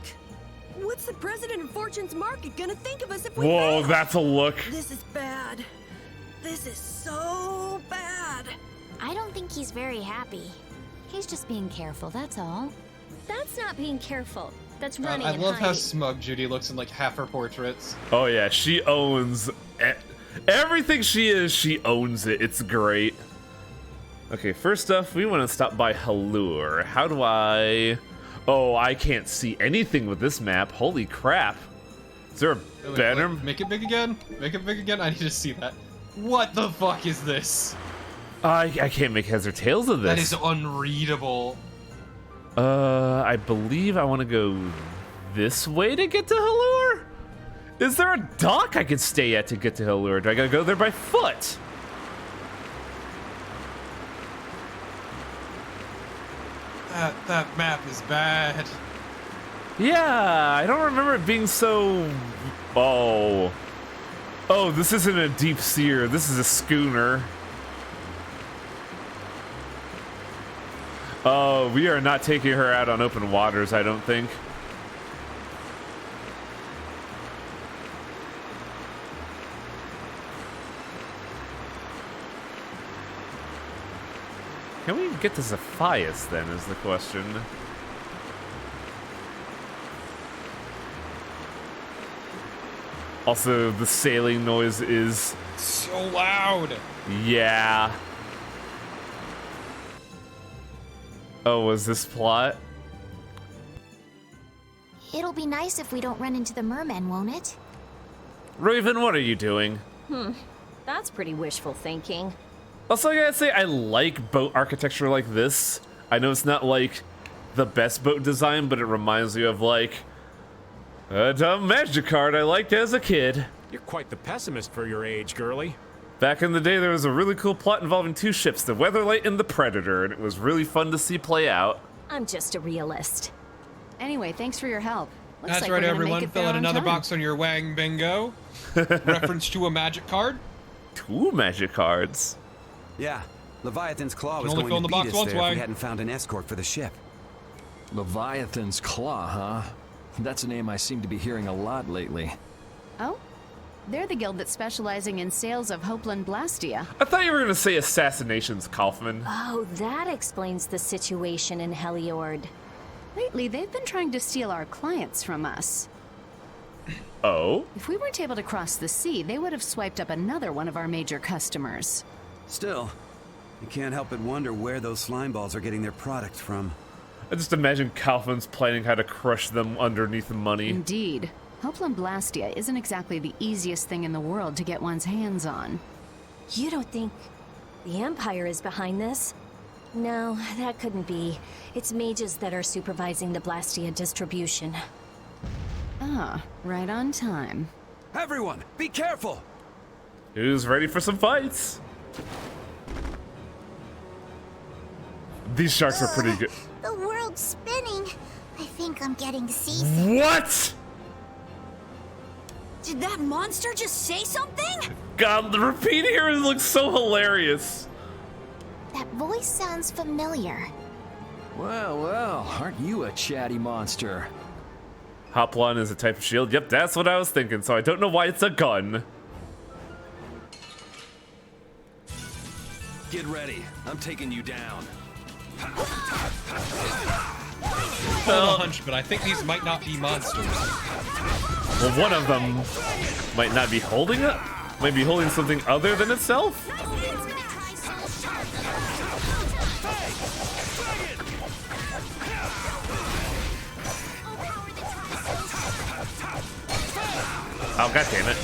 What's the president of Fortune's Market gonna think of us if we Whoa, fail? that's a look. This is bad. This is so bad. I don't think he's very happy. He's just being careful, that's all. That's not being careful. That's running I and love how hiding. smug Judy looks in like half her portraits. Oh yeah, she owns everything she is. She owns it. It's great. Okay, first off, we want to stop by Halure. How do I... Oh, I can't see anything with this map. Holy crap. Is there a banner? Make it big again. Make it big again. I need to see that. What the fuck is this? I can't make heads or tails of this. That is unreadable. I believe I want to go this way to get to Halure? Is there a dock I could stay at to get to Halure? Do I gotta go there by foot? That map is bad. Yeah, I don't remember it being so... Oh. Oh, this isn't a deep seer. This is a schooner. Oh, we are not taking her out on open waters, I don't think. Can we get to Zaphias then, is the question. Also, the sailing noise is... so loud. Yeah. Oh, was this plot? It'll be nice if we don't run into the mermen, won't it? Raven, what are you doing? That's pretty wishful thinking. Also, I gotta say, I like boat architecture like this. I know it's not like the best boat design, but it reminds me of like a dumb magic card I liked as a kid. You're quite the pessimist for your age, girly. Back in the day, there was a really cool plot involving two ships, the Weatherlight and the Predator, and it was really fun to see play out. I'm just a realist. Anyway, thanks for your help. Looks That's like right, we're gonna everyone. make it Fill there out on another time. box on your Wang Bingo. Reference to a magic card. 2 magic cards. Yeah, Leviathan's Claw Can was only going fill in to the beat box us once, there if Wang. we hadn't found an escort for the ship. Leviathan's Claw, huh? That's a name I seem to be hearing a lot lately. Oh? They're the guild that's specializing in sales of Hopeland Blastia. I thought you were gonna say Assassinations, Kaufman. Oh, that explains the situation in Heliord. Lately, they've been trying to steal our clients from us. Oh? If we weren't able to cross the sea, they would have swiped up another one of our major customers. Still, you can't help but wonder where those slime balls are getting their product from. I just imagine Kaufman's planning how to crush them underneath the money. Indeed. Hopeland Blastia isn't exactly the easiest thing in the world to get one's hands on. You don't think the Empire is behind this? No, that couldn't be. It's mages that are supervising the Blastia distribution. Ah, right on time. Everyone, be careful! Who's ready for some fights? These sharks are pretty good. The world's spinning. I think I'm getting seasick. What? Did that monster just say something? God, the repeat here looks so hilarious. That voice sounds familiar. Well, well, aren't you a chatty monster? Hoplon is a type of shield. Yep, that's what I was thinking, so I don't know why it's a gun. Get ready. I'm taking you down. I have a hunch, but I think these might not be monsters. Well, one of them might not be holding it. Might be holding something other than itself. Oh, god damn it.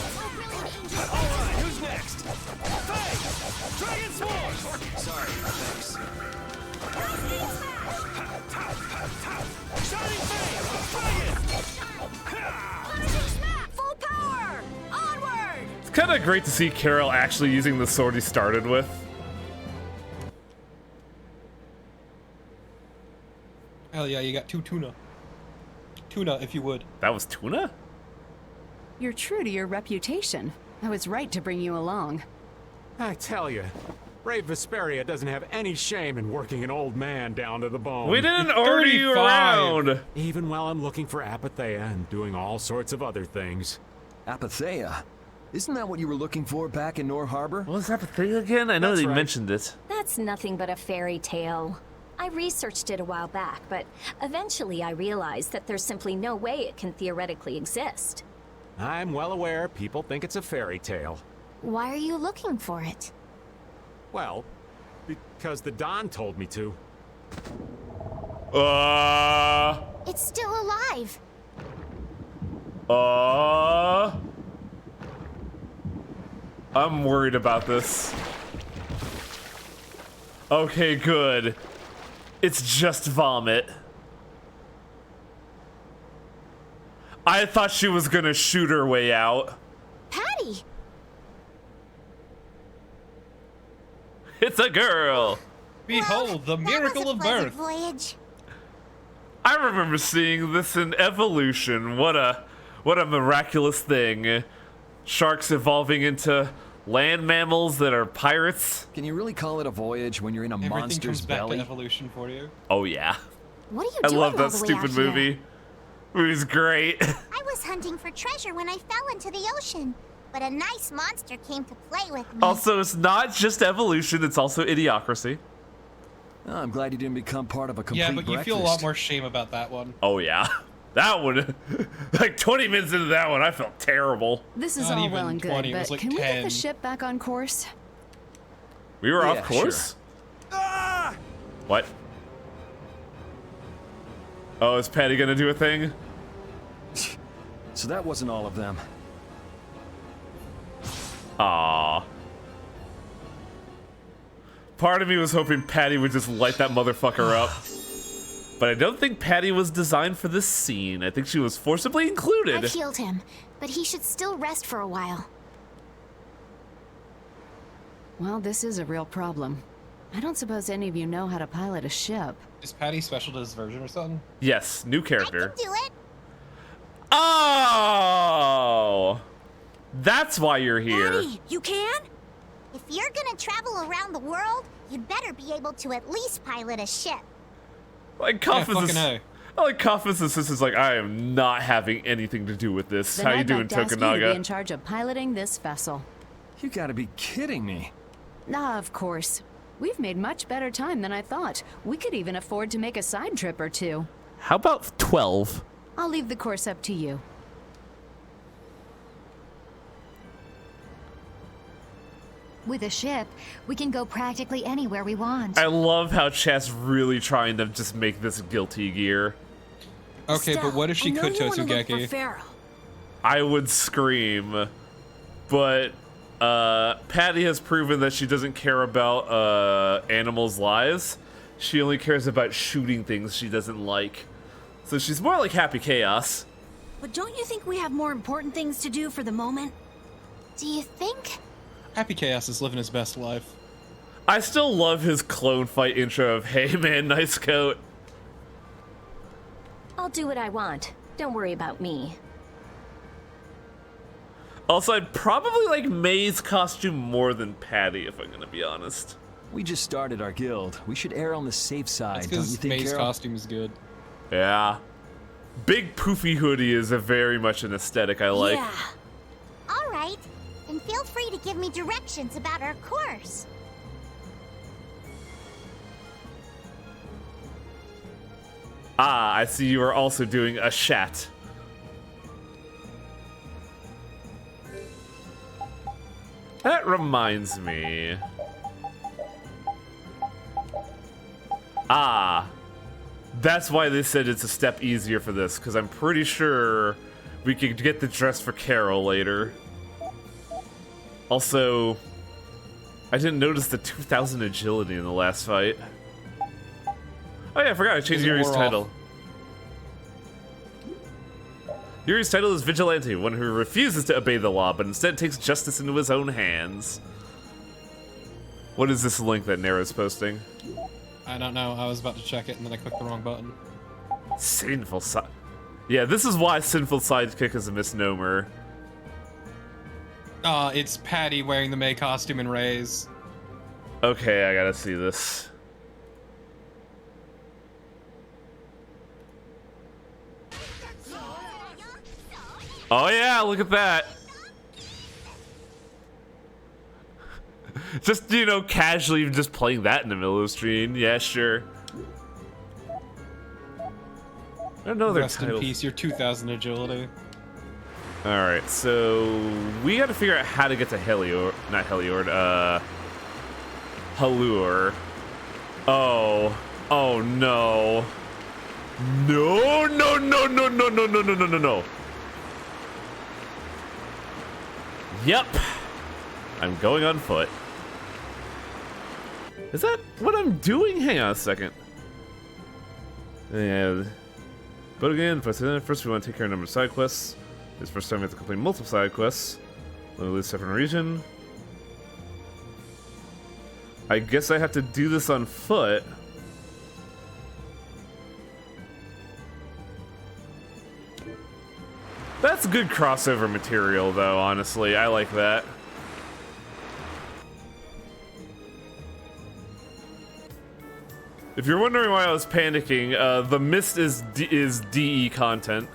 Alright, who's next? Faye! Dragon Swarm! Sorry, thanks. Shining Faye! Dragon! Full power! Onward! It's kind of great to see Carol actually using the sword he started with. Hell yeah, you got 2 tuna. Tuna, if you would. That was tuna? You're true to your reputation. I was right to bring you along. I tell you, brave Vesperia doesn't have any shame in working an old man down to the bone. We didn't order you around. Even while I'm looking for Apatheia and doing all sorts of other things. Apatheia? Isn't that what you were looking for back in Nor Harbor? What was Apatheia again? I know That's they right. mentioned it. That's nothing but a fairy tale. I researched it a while back, but eventually I realized that there's simply no way it can theoretically exist. I'm well aware people think it's a fairy tale. Why are you looking for it? Well, because the Don told me to. It's still alive. I'm worried about this. Okay, good. It's just vomit. I thought she was gonna shoot her way out. Patty! It's a girl. Behold, the miracle of birth. Voyage. I remember seeing this in Evolution. What a miraculous thing. Sharks evolving into land mammals that are pirates. Can you really call it a voyage when you're in a Everything monster's comes back belly? to evolution for you. Oh yeah. What are you I doing love all that the way stupid out here? movie. Movie's great. I was hunting for treasure when I fell into the ocean, but a nice monster came to play with me. Also, it's not just Evolution, it's also Idiocracy. Oh, I'm glad you didn't become part of a complete Yeah, but you breakfast. feel a lot more shame about that one. Oh yeah. That one, like 20 minutes into that one, I felt terrible. This is Not all even well and 20, good, it was but like can we get 10. the ship back on course? We were Yeah, off course? What? Oh, is Patty gonna do a thing? So that wasn't all of them. Aww. Part of me was hoping Patty would just light that motherfucker up. But I don't think Patty was designed for this scene. I think she was forcibly included. I've healed him, but he should still rest for a while. Well, this is a real problem. I don't suppose any of you know how to pilot a ship. Is Patty special to this version or something? Yes, new character. Do it. Oh! That's why you're here. Patty, you can? If you're gonna travel around the world, you'd better be able to at least pilot a ship. Like Kaffa's assistant's like, I am not having anything to do with this. Then How you I'd doing, like to ask you to be Tokunaga? in charge of piloting this vessel. You gotta be kidding me. Ah, of course. We've made much better time than I thought. We could even afford to make a side trip or two. How about 12? I'll leave the course up to you. With a ship, we can go practically anywhere we want. I love how Chat's really trying to just make this guilty gear. Okay, but what if she could Totsugeki? I would scream. But Patty has proven that she doesn't care about animals' lives. She only cares about shooting things she doesn't like. So she's more like Happy Chaos. But don't you think we have more important things to do for the moment? Do you think? Happy Chaos is living his best life. I still love his clone fight intro of, hey man, nice coat. I'll do what I want. Don't worry about me. Also, I'd probably like May's costume more than Patty, if I'm gonna be honest. We just started our guild. We should err on the safe side, don't you think, May's Carol? costume is good. Yeah. Big poofy hoodie is a very much an aesthetic I like. Yeah. All right. Then feel free to give me directions about our course. Ah, I see you are also doing a shat. That reminds me. Ah. That's why they said it's a step easier for this, because I'm pretty sure we could get the dress for Carol later. Also, I didn't notice the 2000 agility in the last fight. Oh yeah, I forgot I changed Yuri's title. Yuri's title is Vigilante, one who refuses to obey the law, but instead takes justice into his own hands. What is this link that Nera's posting? I don't know. I was about to check it and then I clicked the wrong button. Sinful side. Yeah, this is why Sinful Sidekick is a misnomer. It's Patty wearing the May costume and Ray's. Okay, I gotta see this. Oh yeah, look at that. Just, you know, casually just playing that in the middle of the stream. Yeah, sure. I don't know their Rest in titles. peace, your 2000 agility. Alright, so we gotta figure out how to get to Helior, not Heliord, Halure. Oh. Oh no. No, no, no, no, no, no, no, no, no, no, no. Yep. I'm going on foot. Is that what I'm doing? Hang on a second. Yeah. But again, first we want to take care of a number of side quests. This first time we have to complete multiple side quests. Literally separate region. I guess I have to do this on foot. That's good crossover material, though, honestly. I like that. If you're wondering why I was panicking, the mist is DE content.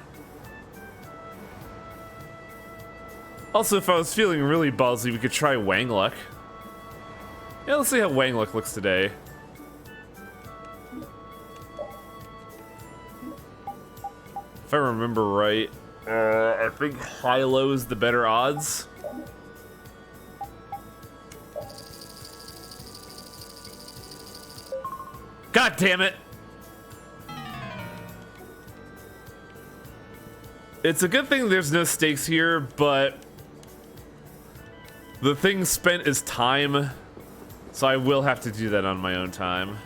Also, if I was feeling really ballsy, we could try Wangluck. Yeah, let's see how Wangluck looks today. If I remember right, I think high-low is the better odds. God damn it! It's a good thing there's no stakes here, but the thing spent is time, so I will have to do that on my own time.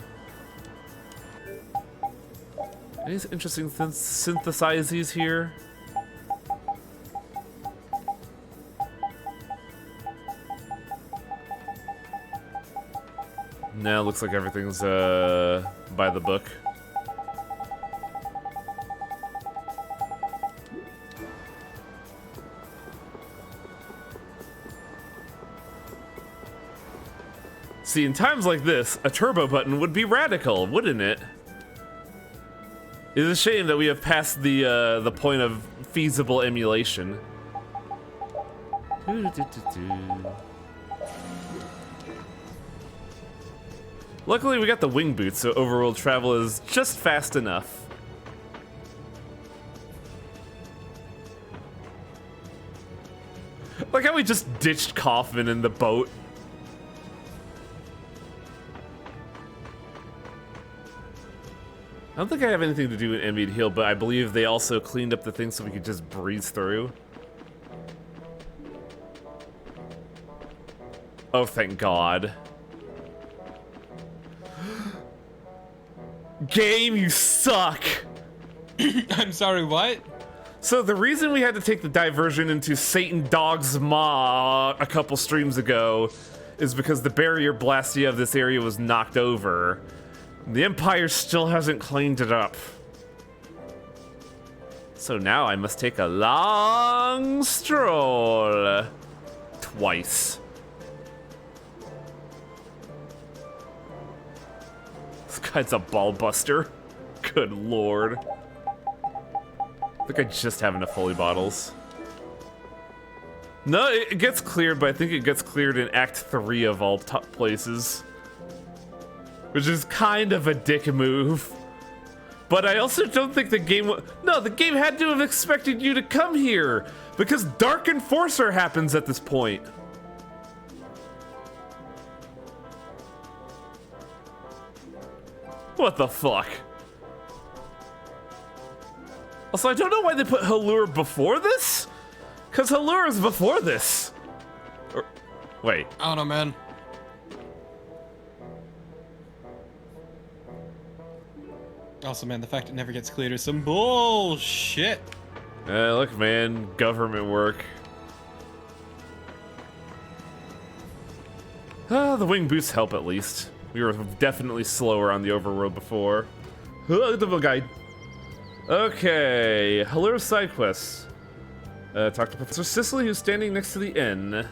Any interesting synthesizes here? No, looks like everything's by the book. See, in times like this, a turbo button would be radical, wouldn't it? It's a shame that we have passed the point of feasible emulation. Luckily, we got the wing boots, so overworld travel is just fast enough. Like how we just ditched Kaufman in the boat. I don't think I have anything to do with Envied Heel, but I believe they also cleaned up the thing so we could just breeze through. Oh, thank God. Game, you suck! I'm sorry, what? So the reason we had to take the diversion into Satan Dog's Maw a couple streams ago is because the barrier blastia of this area was knocked over. The Empire still hasn't cleaned it up. So now I must take a long stroll. Twice. This guy's a ball buster. Good lord. I think I just have enough holy bottles. No, it gets cleared, but I think it gets cleared in Act 3 of all top places. Which is kind of a dick move. But I also don't think the game... No, the game had to have expected you to come here. Because Dark Enforcer happens at this point. What the fuck? Also, I don't know why they put Halure before this. Because Halure is before this. Or, wait. I don't know, man. Also, man, the fact it never gets cleared is some bullshit. Look, man, government work. The wing boots help at least. We were definitely slower on the overworld before. Double guide. Okay, Halure side quests. Talk to Professor Sicily, who's standing next to the inn.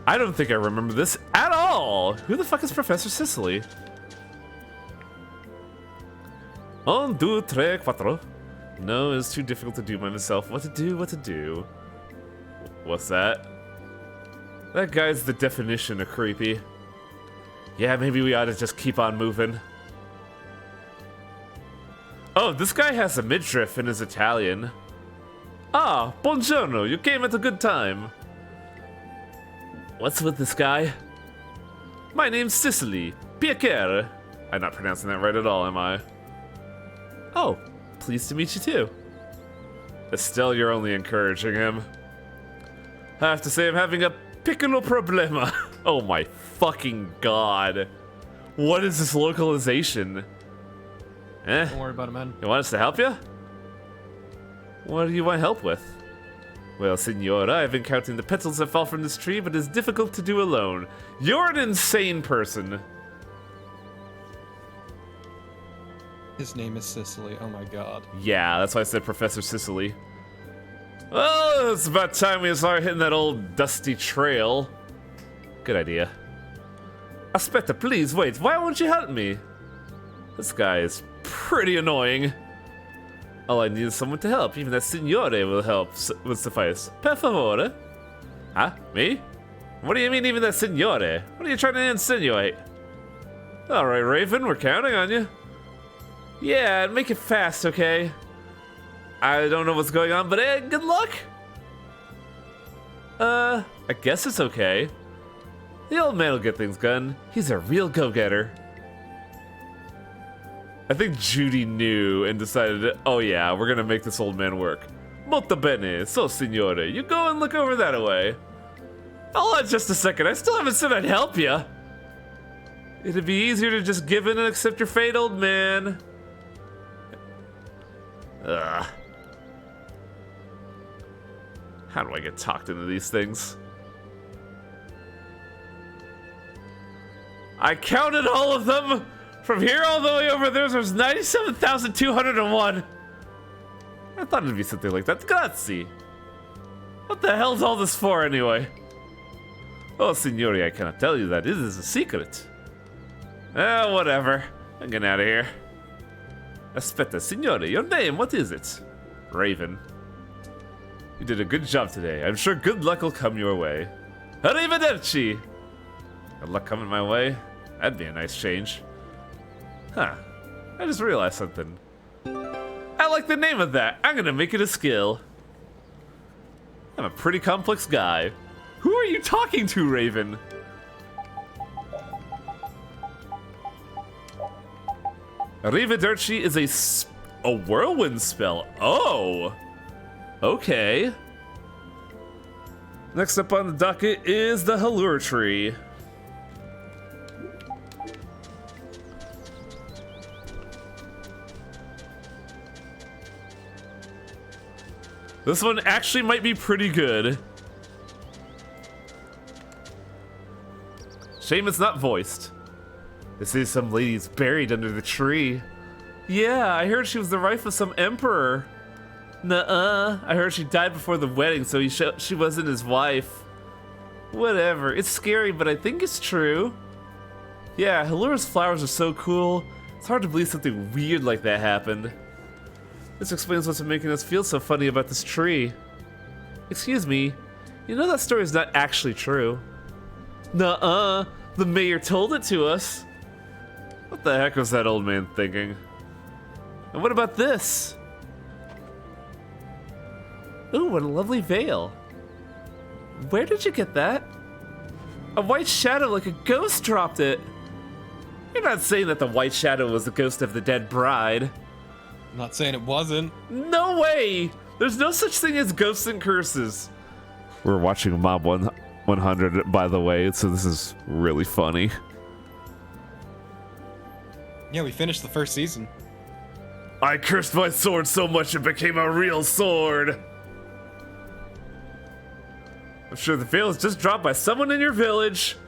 I don't think I remember this at all. Who the fuck is Professor Sicily? Un, deux, tres, cuatro. No, it's too difficult to do by myself. What to do, what to do. What's that? That guy's the definition of creepy. Yeah, maybe we ought to just keep on moving. Oh, this guy has a midriff and is Italian. Ah, buongiorno, you came at a good time. What's with this guy? My name's Sicily. Piacere. I'm not pronouncing that right at all, am I? Oh, pleased to meet you too. Estelle, you're only encouraging him. I have to say I'm having a piccolo problema. Oh my fucking god. What is this localization? Don't worry about it, man. You want us to help you? What do you want help with? Well, Signora, I've been counting the petals that fall from this tree, but it's difficult to do alone. You're an insane person. His name is Sicily. Oh my god. Yeah, that's why I said Professor Sicily. Well, it's about time we start hitting that old dusty trail. Good idea. Aspetta, please, wait. Why won't you help me? This guy is pretty annoying. All I need is someone to help. Even that Signore will help, would suffice. Per favore. Huh? Me? What do you mean, even that Signore? What are you trying to insinuate? All right, Raven, we're counting on you. Yeah, make it fast, okay? I don't know what's going on, but good luck. I guess it's okay. The old man will get things done. He's a real go-getter. I think Judy knew and decided, oh yeah, we're gonna make this old man work. Molto bene, so signore, you go and look over that way. Hold on just a second, I still haven't said I'd help you. It'd be easier to just give in and accept your fate, old man. Ugh. How do I get talked into these things? I counted all of them! From here all the way over there's 97,201. I thought it'd be something like that. Grazie. What the hell's all this for anyway? Oh, signori, I cannot tell you that. It is a secret. Whatever. I'm getting out of here. Aspetta, signore, your name, what is it? Raven. You did a good job today. I'm sure good luck will come your way. Arrivederci! Good luck coming my way? That'd be a nice change. Huh. I just realized something. I like the name of that. I'm gonna make it a skill. I'm a pretty complex guy. Who are you talking to, Raven? Arrivederci is a whirlwind spell. Oh! Okay. Next up on the docket is the Halure Tree. This one actually might be pretty good. Shame it's not voiced. They say some lady's buried under the tree. Yeah, I heard she was the wife of some emperor. Nuh-uh. I heard she died before the wedding, so she wasn't his wife. Whatever. It's scary, but I think it's true. Yeah, Halure's flowers are so cool. It's hard to believe something weird like that happened. This explains what's making us feel so funny about this tree. Excuse me, you know that story is not actually true. Nuh-uh, the mayor told it to us. What the heck was that old man thinking? And what about this? Ooh, what a lovely veil. Where did you get that? A white shadow like a ghost dropped it. You're not saying that the white shadow was the ghost of the dead bride. I'm not saying it wasn't. No way! There's no such thing as ghosts and curses. We're watching Mob 100, by the way, so this is really funny. Yeah, we finished the first season. I cursed my sword so much it became a real sword. I'm sure the veil is just dropped by someone in your village.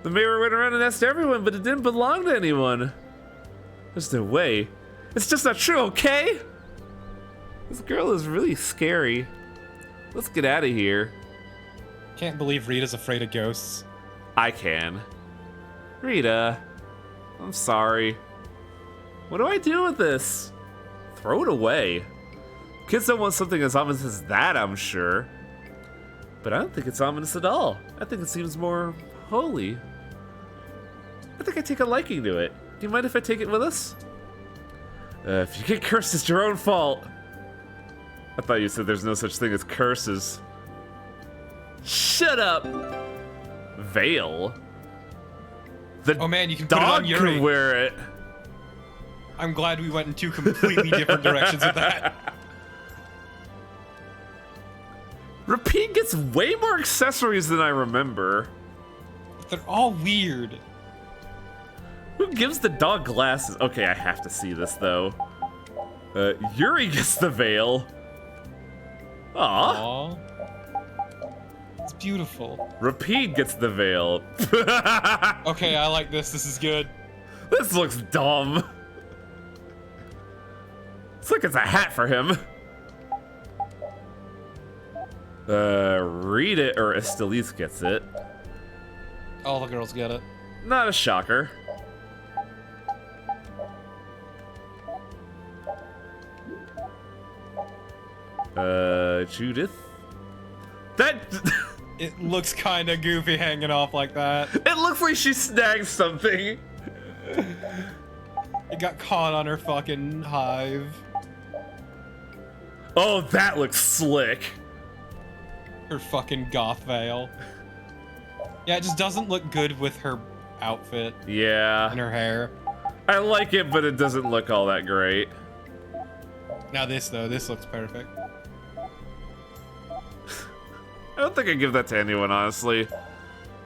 The mayor went around and asked everyone, but it didn't belong to anyone. There's no way. It's just not true, okay? This girl is really scary. Let's get out of here. Can't believe Rita's afraid of ghosts. I can. Rita, I'm sorry. What do I do with this? Throw it away. Kids don't want something as ominous as that, I'm sure. But I don't think it's ominous at all. I think it seems more holy. I think I take a liking to it. Do you mind if I take it with us? If you get cursed, it's your own fault. I thought you said there's no such thing as curses. Shut up! Veil? The oh man, you can put it on dog Yuri. can wear it. I'm glad we went in two completely different directions with that. Rapide gets way more accessories than I remember. They're all weird. Who gives the dog glasses? Okay, I have to see this though. Yuri gets the veil. Aww. It's beautiful. Rapide gets the veil. Okay, I like this. This is good. This looks dumb. It's like it's a hat for him. Rita or Esteliz gets it. All the girls get it. Not a shocker. Judith? That... It looks kind of goofy hanging off like that. It looks like she snagged something. It got caught on her fucking hive. Oh, that looks slick. Her fucking goth veil. Yeah, it just doesn't look good with her outfit. Yeah. And her hair. I like it, but it doesn't look all that great. Now this though, this looks perfect. I don't think I'd give that to anyone, honestly.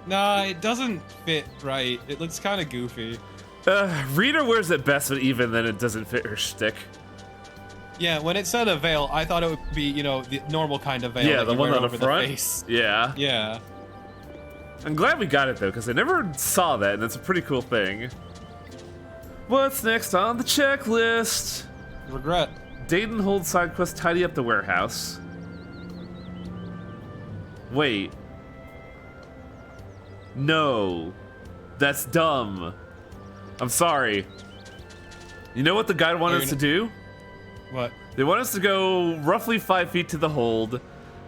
Nah, it doesn't fit right. It looks kind of goofy. Rita wears it best, but even then it doesn't fit her shtick. Yeah, when it said a veil, I thought it would be, you know, the normal kind of veil. Yeah, that the you one wear on the over front. face. Yeah. Yeah. I'm glad we got it though, because I never saw that, and it's a pretty cool thing. What's next on the checklist? Regret. Dayton holds side quest, tidy up the warehouse. Wait. No. That's dumb. I'm sorry. You know what the guide wanted us to do? What? They want us to go roughly 5 feet to the hold,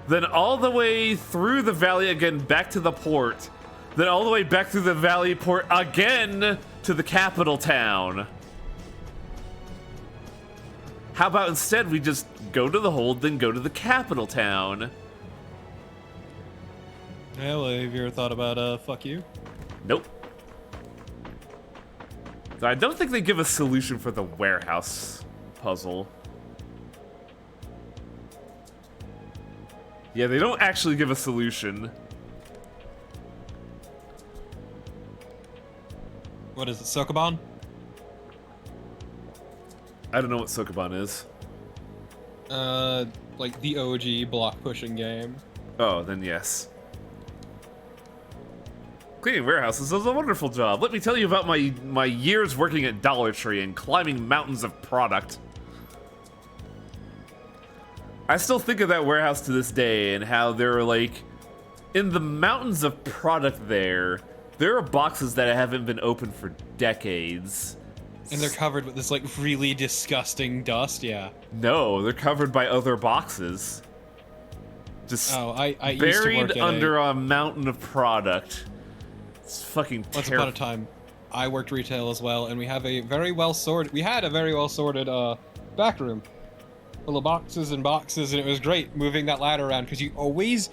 then all the way through the valley again back to the port, then all the way back through the valley port again to the capital town. How about instead we just go to the hold, then go to the capital town? Yeah, well, have you ever thought about, fuck you? Nope. So I don't think they give a solution for the warehouse puzzle. Yeah, they don't actually give a solution. What is it, Sokoban? I don't know what Sokoban is. Like the OG block pushing game. Oh, then yes. Cleaning warehouses is a wonderful job. Let me tell you about my years working at Dollar Tree and climbing mountains of product. I still think of that warehouse to this day and how there are like, in the mountains of product there are boxes that haven't been opened for decades. And they're covered with this like really disgusting dust, yeah. No, they're covered by other boxes. Just I used to buried work at under a mountain of product. It's fucking Once terrible. upon a time, I worked retail as well, and we had a very well sorted back room full of boxes and boxes, and it was great moving that ladder around because you always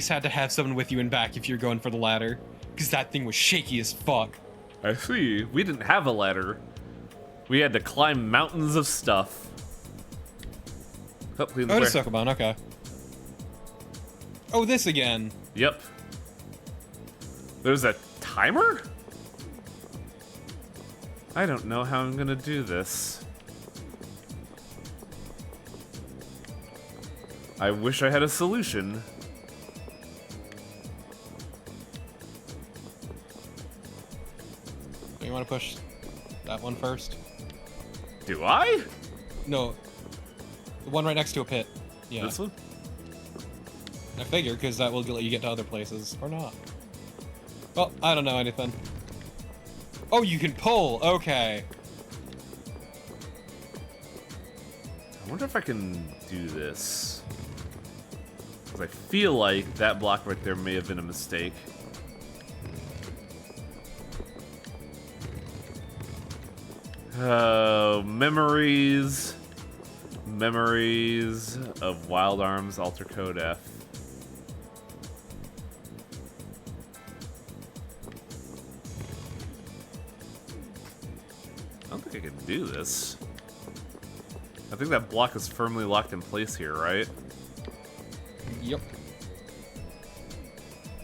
had to have someone with you in back if you're going for the ladder, because that thing was shaky as fuck. I see. We didn't have a ladder. We had to climb mountains of stuff. Oh, clean the Oh, it's Sokoban, okay. Oh, this again. Yep. There's a timer? I don't know how I'm gonna do this. I wish I had a solution. You want to push that one first? Do I? No. The one right next to a pit. Yeah. This one? I figure, because that will let you get to other places. Or not. Well, I don't know anything. Oh, you can pull! Okay. I wonder if I can do this. Because I feel like that block right there may have been a mistake. Memories. Memories of Wild Arms Alter Code F. I don't think I can do this. I think that block is firmly locked in place here, right? Yep.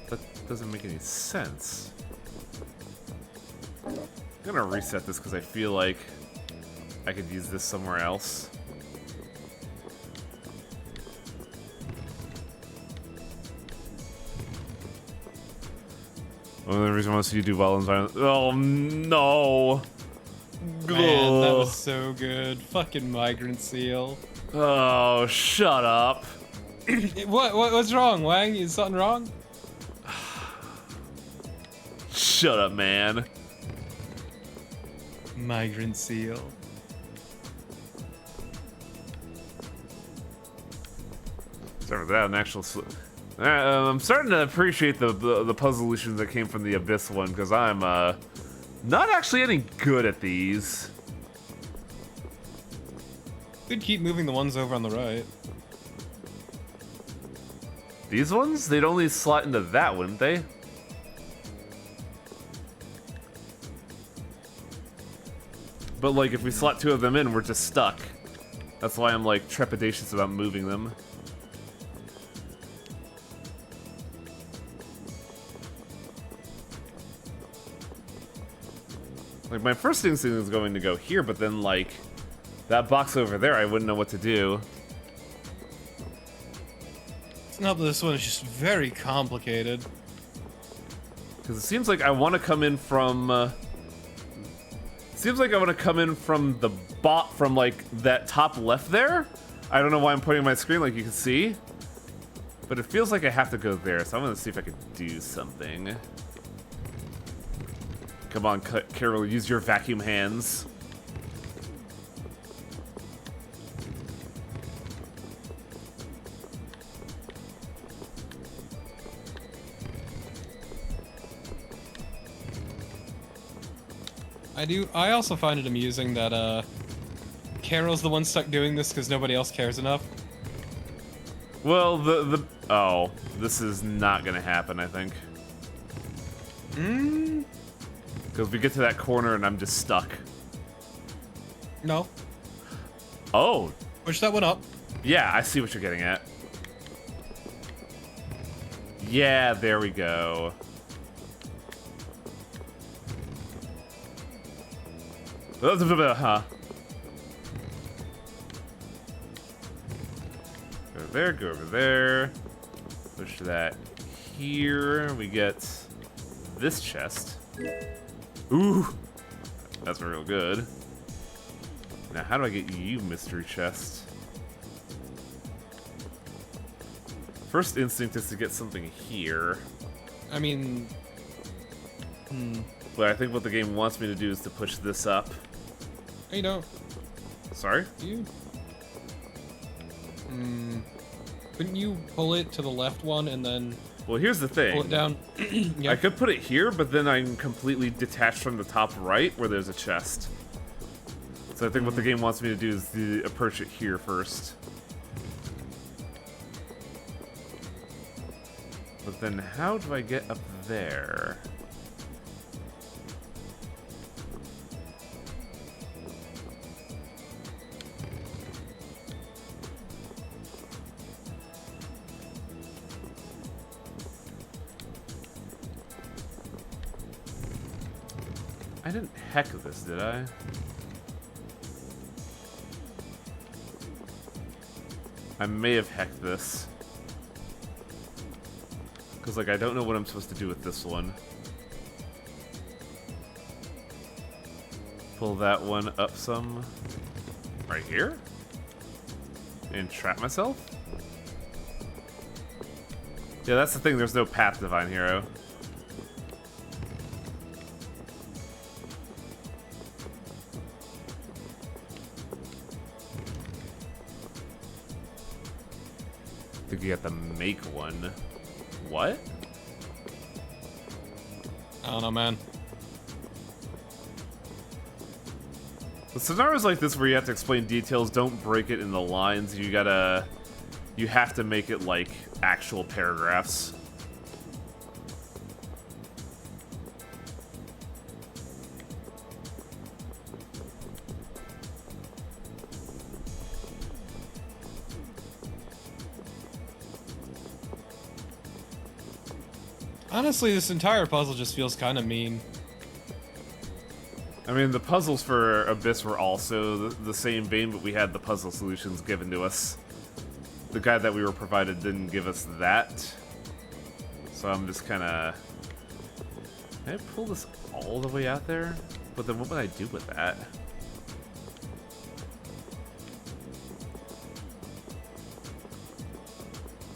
That doesn't make any sense. I'm gonna reset this because I feel like I could use this somewhere else. One of the reasons I want to see you do well in violence. Oh no! Man, that was so good. Fucking migrant seal. Oh, shut up. What's wrong, Wang? Is something wrong? Shut up, man. Migrant seal. Sorry for that, an actual. I'm starting to appreciate the puzzle solutions that came from the Abyss one because I'm not actually any good at these. Could keep moving the ones over on the right. These ones? They'd only slot into that, wouldn't they? But like, if we slot 2 of them in, we're just stuck. That's why I'm like trepidatious about moving them. Like, my first instinct is going to go here, but then like, that box over there, I wouldn't know what to do. It's not that this one is just very complicated. Because it seems like I want to come in from... seems like I want to come in from the from like that top left there. I don't know why I'm pointing my screen like you can see. But it feels like I have to go there, so I'm going to see if I can do something. Come on, Carol, use your vacuum hands. I also find it amusing that Carol's the one stuck doing this because nobody else cares enough. Well, oh, this is not gonna happen, I think. Because we get to that corner and I'm just stuck. No. Oh. Push that one up. Yeah, I see what you're getting at. Yeah, there we go. Huh. Go there, go over there. Push that here. We get this chest. Ooh, that's real good. Now, how do I get you, mystery chest? First instinct is to get something here. I mean... But I think what the game wants me to do is to push this up. You don't. Sorry? You... Couldn't you pull it to the left one and then... Well, here's the thing. Pull it down. Yep. I could put it here, but then I'm completely detached from the top right where there's a chest. So I think what the game wants me to do is to approach it here first. But then how do I get up there? I didn't heck this, did I? I may have hecked this. Because, like, I don't know what I'm supposed to do with this one. Pull that one up some. Right here? And trap myself? Yeah, that's the thing. There's no path, Divine Hero. I think you have to make one. What? I don't know, man. The scenarios like this where you have to explain details, don't break it in the lines. You have to make it like actual paragraphs. Honestly, this entire puzzle just feels kind of mean. I mean, the puzzles for Abyss were also the same vein, but we had the puzzle solutions given to us. The guy that we were provided didn't give us that. So I'm just kind of... Can I pull this all the way out there? But then what would I do with that?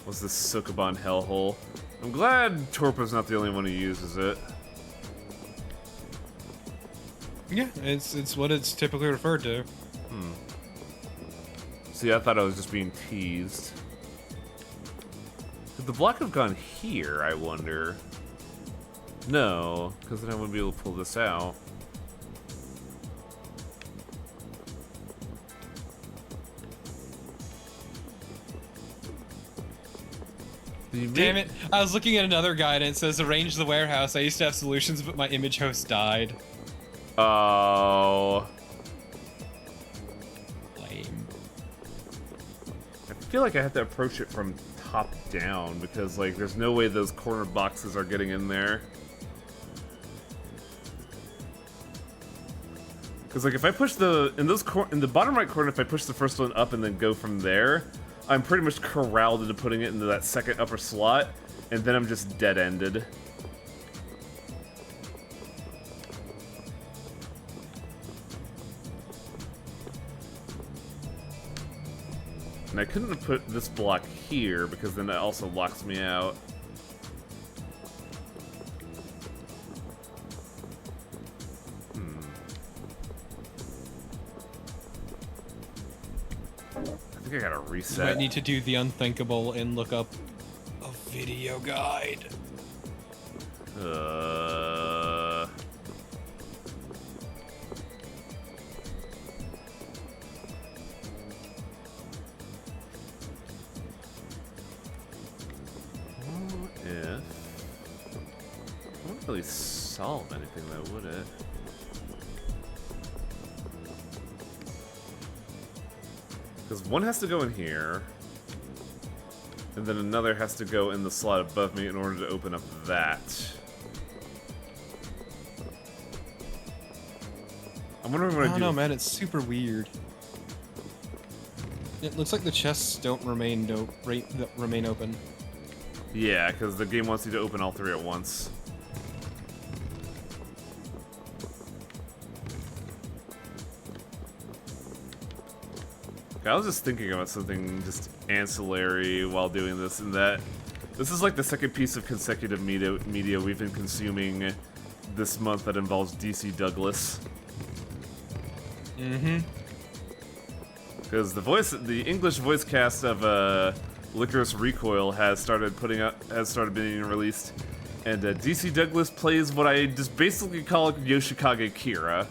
What's this Sukuban hellhole? I'm glad Torpo's not the only one who uses it. Yeah, it's what it's typically referred to. See, I thought I was just being teased. Could the block have gone here, I wonder? No, because then I wouldn't be able to pull this out. Damn it. I was looking at another guide and it says arrange the warehouse. I used to have solutions, but my image host died. Oh. feel like I have to approach it from top down because like there's no way those corner boxes are getting in there. Because like if I push in the bottom right corner, if I push the first one up and then go from there, I'm pretty much corralled into putting it into that second upper slot, and then I'm just dead-ended. And I couldn't have put this block here because then that also locks me out. I think I gotta reset. You might need to do the unthinkable and look up a video guide. If it wouldn't really solve anything though, would it? Because one has to go in here, and then another has to go in the slot above me in order to open up that. I'm wondering what I do. I don't know, man. It's super weird. It looks like the chests don't remain open. Yeah, because the game wants you to open all three at once. I was just thinking about something just ancillary while doing this, and that this is like the second piece of consecutive media we've been consuming this month that involves DC Douglas. Mm-hmm. Because the English voice cast of Licorice Recoil has started being released, and DC Douglas plays what I just basically call Yoshikage Kira.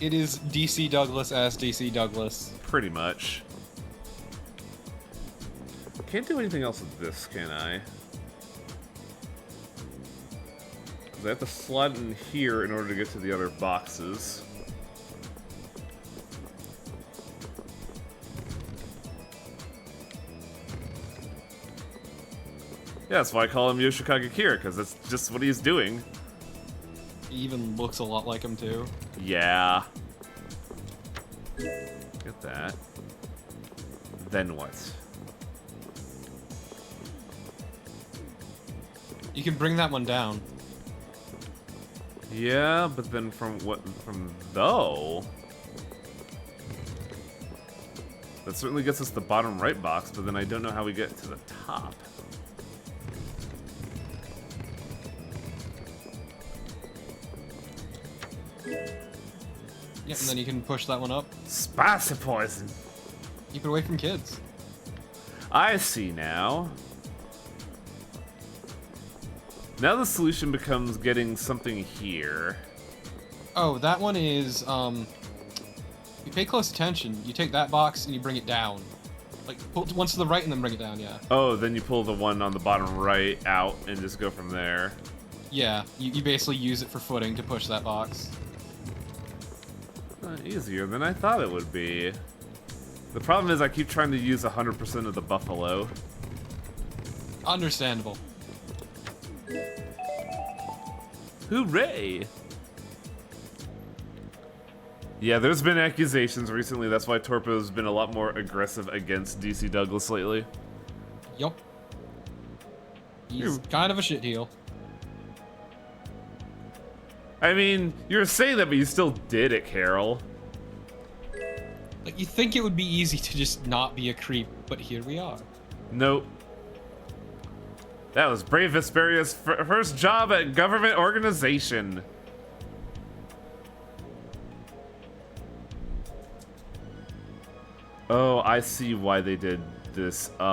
It is DC Douglas as DC Douglas. Pretty much. Can't do anything else with this, can I? Because I have to slot in here in order to get to the other boxes. Yeah, that's why I call him Yoshikage Kira, because that's just what he's doing. He even looks a lot like him, too. Yeah. Get that. Then what? You can bring that one down. Yeah, but then from though? That certainly gets us the bottom right box, but then I don't know how we get to the top. Yeah, and then you can push that one up. Spicy poison. Keep it away from kids. I see now. Now the solution becomes getting something here. Oh, that one is, you pay close attention. You take that box and you bring it down. Like, pull once to the right and then bring it down, yeah. Oh, then you pull the one on the bottom right out and just go from there. Yeah, you basically use it for footing to push that box. Easier than I thought it would be. The problem is I keep trying to use 100% of the buffalo. Understandable. Hooray! Yeah, there's been accusations recently. That's why Torpo's been a lot more aggressive against DC Douglas lately. Yup. He's kind of a shitheel. I mean, you're saying that, but you still did it, Carol. Like, you think it would be easy to just not be a creep, but here we are. Nope. That was Brave Vesperia's first job at government organization. Oh, I see why they did this. Fuck.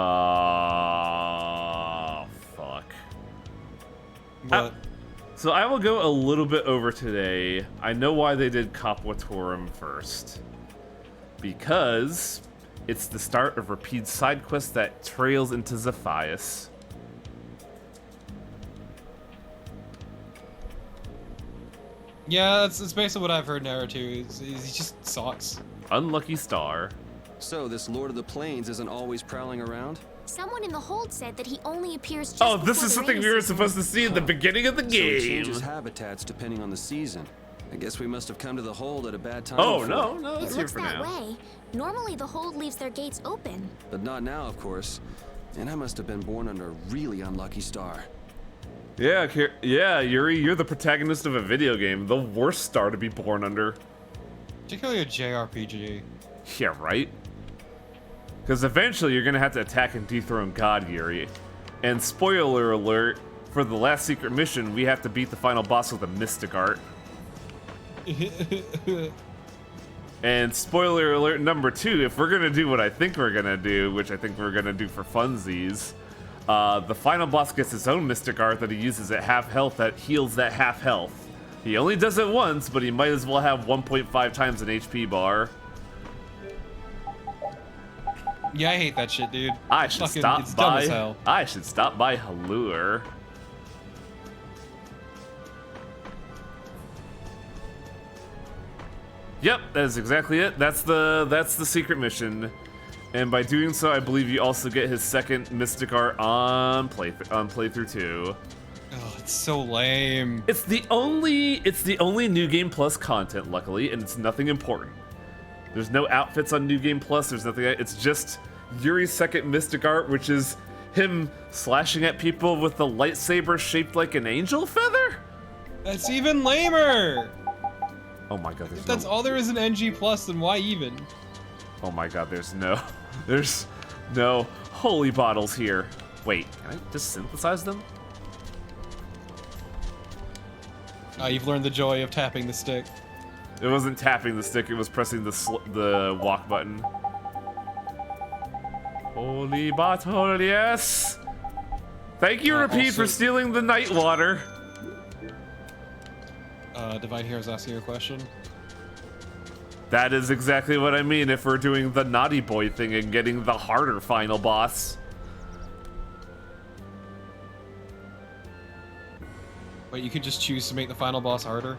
What? So I will go a little bit over today. I know why they did Copwatorum first. Because it's the start of repeat side quests that trails into Zephias. Yeah, that's basically what I've heard now too. He just sucks. Unlucky star. So this Lord of the Plains isn't always prowling around? Someone in the hold said that he only appears just Oh, this before is the something rainy we were season. supposed to see at the beginning of the So he game. changes habitats depending on the season. I guess we must have come to the hold at a bad time. Oh, for no, it. no, It it's here looks for that now. way. Normally the hold leaves their gates open. But not now, of course. And I must have been born under a really unlucky star. Yeah, yeah, Yuri, you're the protagonist of a video game. The worst star to be born under. Particularly a JRPG. Yeah, right? Because eventually you're going to have to attack and dethrone God, Yuri. And spoiler alert, for the last secret mission, we have to beat the final boss with a Mystic Art. And spoiler alert number 2, if we're going to do what I think we're going to do, which I think we're going to do for funsies, the final boss gets his own Mystic Art that he uses at half health that heals that half health. He only does it once, but he might as well have 1.5 times an HP bar. Yeah, I hate that shit, dude. I should Fucking, stop it's dumb as by. hell. I should stop by Halure. Yep, that is exactly it. That's the secret mission, and by doing so, I believe you also get his second Mystic Art on playthrough 2. Oh, it's so lame. It's the only New Game Plus content, luckily, and it's nothing important. There's no outfits on New Game Plus. There's nothing. It's just Yuri's second Mystic Art, which is him slashing at people with the lightsaber shaped like an angel feather. That's even lamer. Oh my god, If that's all there is in NG Plus, then why even? Oh my god, there's no holy bottles here. Wait, can I just synthesize them? You've learned the joy of tapping the stick. It wasn't tapping the stick, it was pressing the walk button. Holy bottle, yes! Thank you, Repeat, also- for stealing the night water. Divine Hero's asking you a question. That is exactly what I mean if we're doing the naughty boy thing and getting the harder final boss. Wait, you can just choose to make the final boss harder?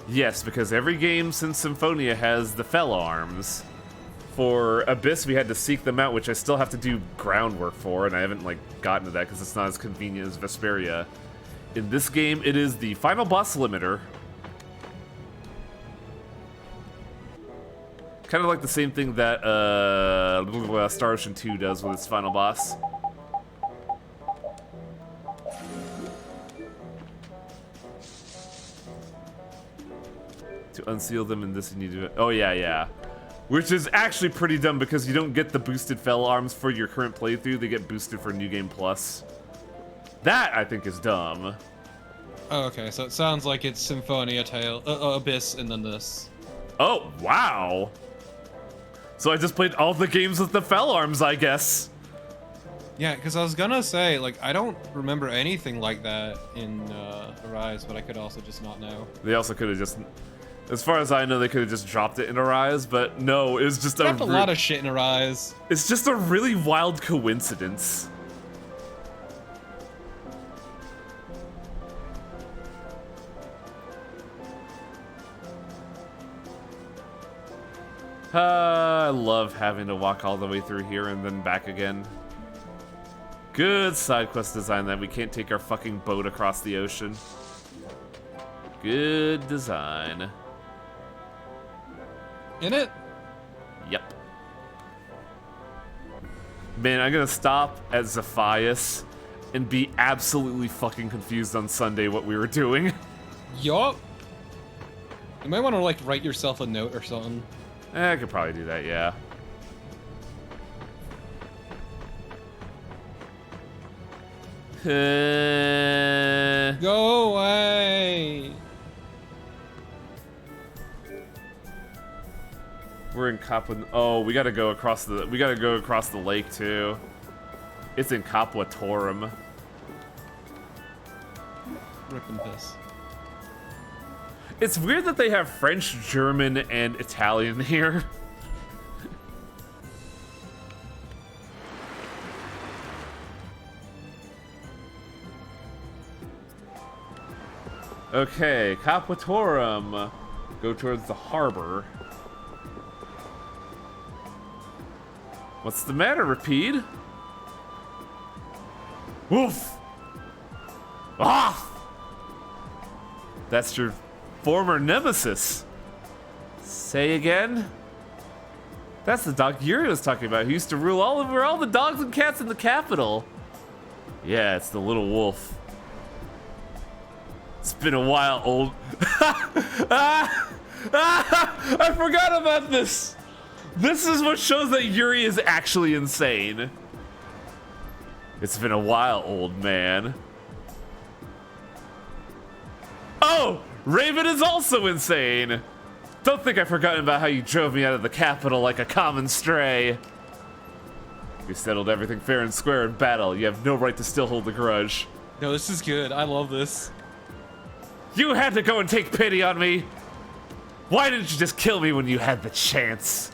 Yes, because every game since Symphonia has the Fell Arms. For Abyss, we had to seek them out, which I still have to do groundwork for, and I haven't gotten to that because it's not as convenient as Vesperia. In this game, it is the final boss limiter. Kind of like the same thing that Star Ocean 2 does with its final boss. To unseal them in this, you need to... Oh, yeah. Which is actually pretty dumb because you don't get the boosted Fell Arms for your current playthrough. They get boosted for New Game Plus. That, I think, is dumb. Oh, okay, so it sounds like it's Symphonia, Abyss, and then this. Oh, wow. So I just played all the games with the Fell Arms, I guess. Yeah, because I was gonna say, I don't remember anything like that in Arise, but I could also just not know. They also could have just... As far as I know, they could have just dropped it in Arise, but no, it was just Dropped a lot of shit in Arise. It's just a really wild coincidence. I love having to walk all the way through here and then back again. Good side quest design that we can't take our fucking boat across the ocean. Good design. In it? Yep. Man, I'm gonna stop at Zephias and be absolutely fucking confused on Sunday what we were doing. Yup. You might want to write yourself a note or something. I could probably do that, yeah. Go away. We're in Capua. Oh, we gotta go across the. We gotta go across the lake too. It's in Capua Torum. Rip and piss. It's weird that they have French, German, and Italian here. Okay, Capua Torum. Go towards the harbor. What's the matter, Rapide? Woof! Ah! That's your former nemesis. Say again? That's the dog Yuri was talking about, who used to rule all over all the dogs and cats in the capital. Yeah, it's the little wolf. It's been a while, old. I forgot about this. This is what shows that Yuri is actually insane. It's been a while, old man. Oh, Raven is also insane. Don't think I've forgotten about how you drove me out of the capital like a common stray. We settled everything fair and square in battle. You have no right to still hold a grudge. No, this is good. I love this. You had to go and take pity on me. Why didn't you just kill me when you had the chance?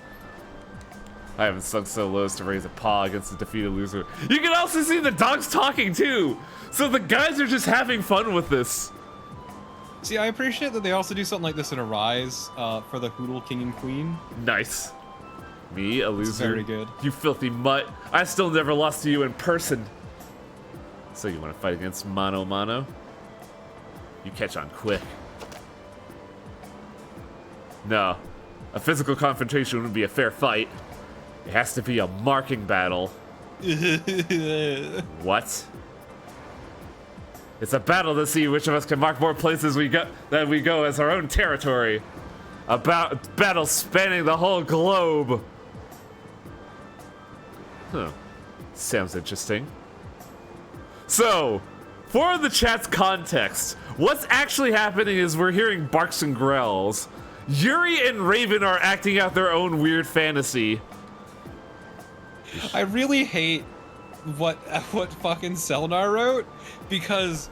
I haven't sunk so low as to raise a paw against a defeated loser. You can also see the dogs talking too. So the guys are just having fun with this. See, I appreciate that they also do something like this in Arise for the Hoodle King and Queen. Nice. Me, a loser. It's very good. You filthy mutt. I still never lost to you in person. So you want to fight against Mano Mano? You catch on quick. No. A physical confrontation wouldn't be a fair fight. It has to be a marking battle. What? It's a battle to see which of us can mark more places we go as our own territory. A battle spanning the whole globe. Huh. Sounds interesting. So, for the chat's context, what's actually happening is we're hearing barks and growls. Yuri and Raven are acting out their own weird fantasy. I really hate what fucking Selnar wrote, because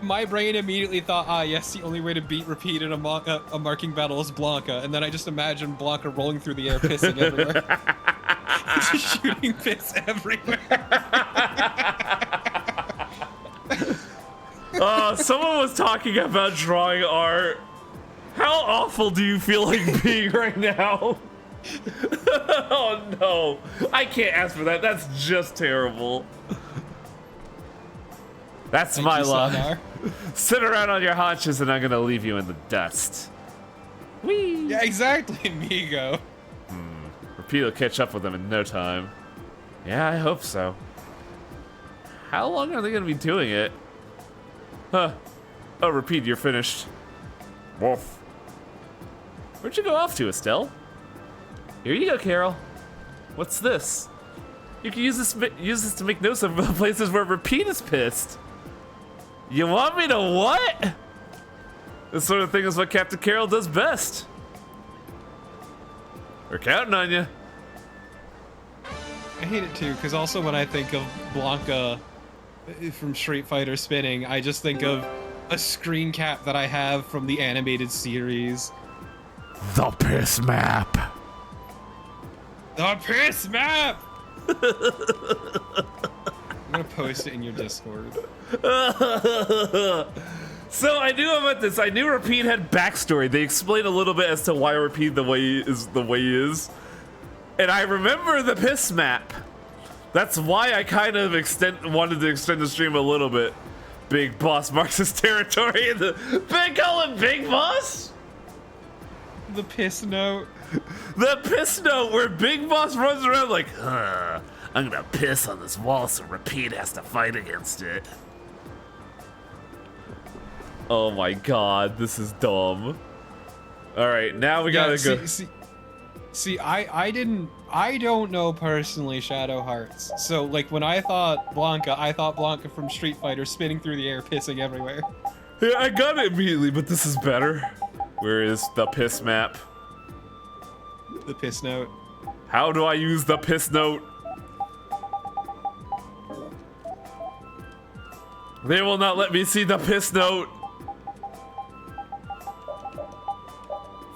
my brain immediately thought, yes, the only way to beat Rapide in a marking battle is Blanca, and then I just imagined Blanca rolling through the air, pissing everywhere. Just shooting piss everywhere. Someone was talking about drawing art. How awful do you feel like being right now? Oh no, I can't ask for that. That's just terrible. That's my luck. Sit around on your haunches and I'm gonna leave you in the dust. Whee! Yeah, exactly, Migo. Rapide will catch up with them in no time. Yeah, I hope so. How long are they gonna be doing it? Huh. Oh, Rapide, you're finished. Wolf. Where'd you go off to, Estelle? Here you go, Carol. What's this? You can use this to make notes of places where Rapide is pissed. You want me to what? This sort of thing is what Captain Carol does best. We're counting on you. I hate it too, because also when I think of Blanca from Street Fighter spinning, I just think of a screen cap that I have from the animated series. The piss map. The piss map! I'm gonna post it in your Discord. So I knew about this. I knew Rapide had backstory. They explain a little bit as to why Rapide the way he is. And I remember the piss map. That's why I kind of wanted to extend the stream a little bit. Big Boss marks his territory. They call him Big Boss? The piss note. The piss note where Big Boss runs around like, I'm gonna piss on this wall so Rapide has to fight against it. Oh my god, this is dumb. Alright, now we gotta go. See, I don't know personally Shadow Hearts. So, like, when I thought Blanca from Street Fighter spinning through the air, pissing everywhere. Yeah, I got it immediately, but this is better. Where is the piss map? The piss note. How do I use the piss note? They will not let me see the piss note.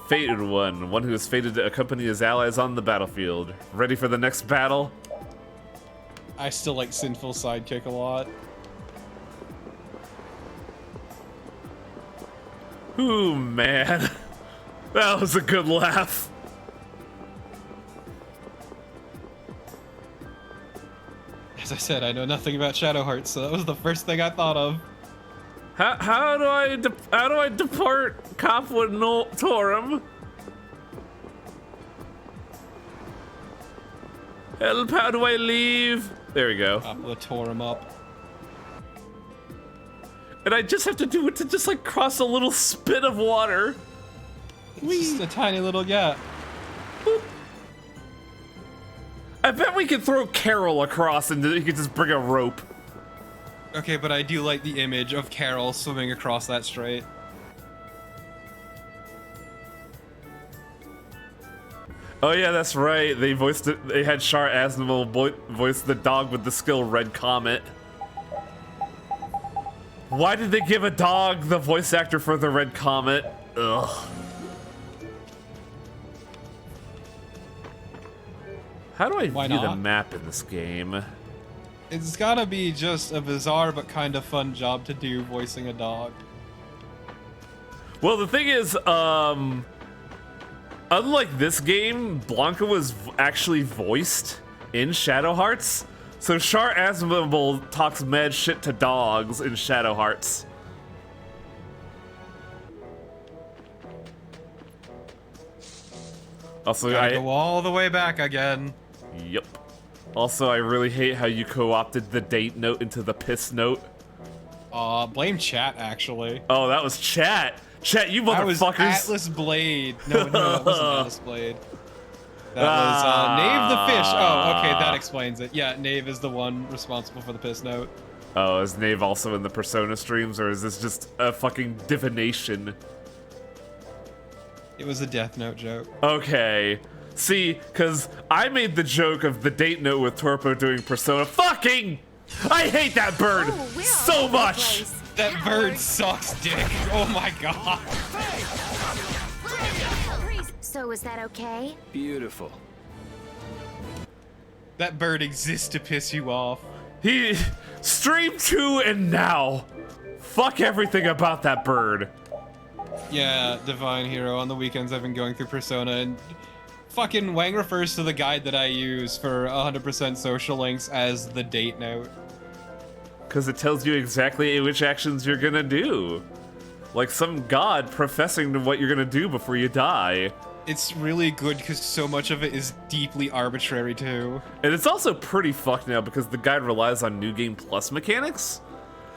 Fated one who is fated to accompany his allies on the battlefield. Ready for the next battle? I still like Sinful Sidekick a lot. Ooh, man. That was a good laugh. As I said, I know nothing about Shadow Hearts, so that was the first thing I thought of. How do I depart Copwood Torum? Help! How do I leave? There we go. Copwood Torum up. And I just have to do it to just like cross a little spit of water. It's just a tiny little gap. Boop. I bet we could throw Carol across and he could just bring a rope. Okay, but I do like the image of Carol swimming across that strait. Oh yeah, that's right. They voiced it. They had Char Aznavour voice the dog with the skill Red Comet. Why did they give a dog the voice actor for the Red Comet? Ugh. How do I view the map in this game? It's gotta be just a bizarre but kind of fun job to do voicing a dog. Well, the thing is, unlike this game, Blanca was actually voiced in Shadow Hearts. So Char Aznavour talks mad shit to dogs in Shadow Hearts. Also, Gotta go all the way back again. Yep. Also, I really hate how you co-opted the date note into the piss note. Blame chat, actually. Oh, that was chat. Chat, you motherfuckers. That was Atlas Blade. No, that wasn't Atlas Blade. That was Nave the fish. Oh, okay, that explains it. Yeah, Nave is the one responsible for the piss note. Oh, is Nave also in the Persona streams, or is this just a fucking divination? It was a Death Note joke. Okay. See, because I made the joke of the date note with Torpo doing Persona. Fucking! I hate that bird so much! That bird sucks dick. Oh my god. So is that okay? Beautiful. That bird exists to piss you off. He... Stream 2 and now. Fuck everything about that bird. Yeah, Divine Hero. On the weekends I've been going through Persona and fucking Wang refers to the guide that I use for 100% social links as the date note. Because it tells you exactly which actions you're gonna do. Like some god professing what you're gonna do before you die. It's really good because so much of it is deeply arbitrary too. And it's also pretty fucked now because the guide relies on New Game Plus mechanics.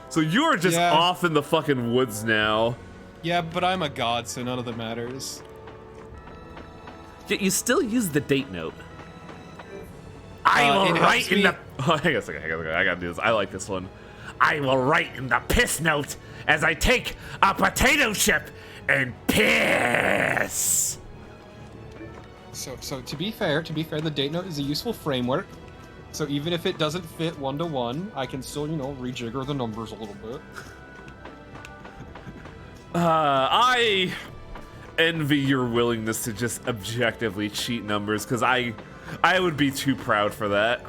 So you are just off in the fucking woods now. Yeah, but I'm a god, so none of that matters. Yet you still use the date note. I will write in the... Oh, hang on a second, I gotta do this. I like this one. I will write in the piss note as I take a potato chip and piss. So to be fair, the date note is a useful framework. So even if it doesn't fit one-to-one, I can still, rejigger the numbers a little bit. I envy your willingness to just objectively cheat numbers, because I would be too proud for that.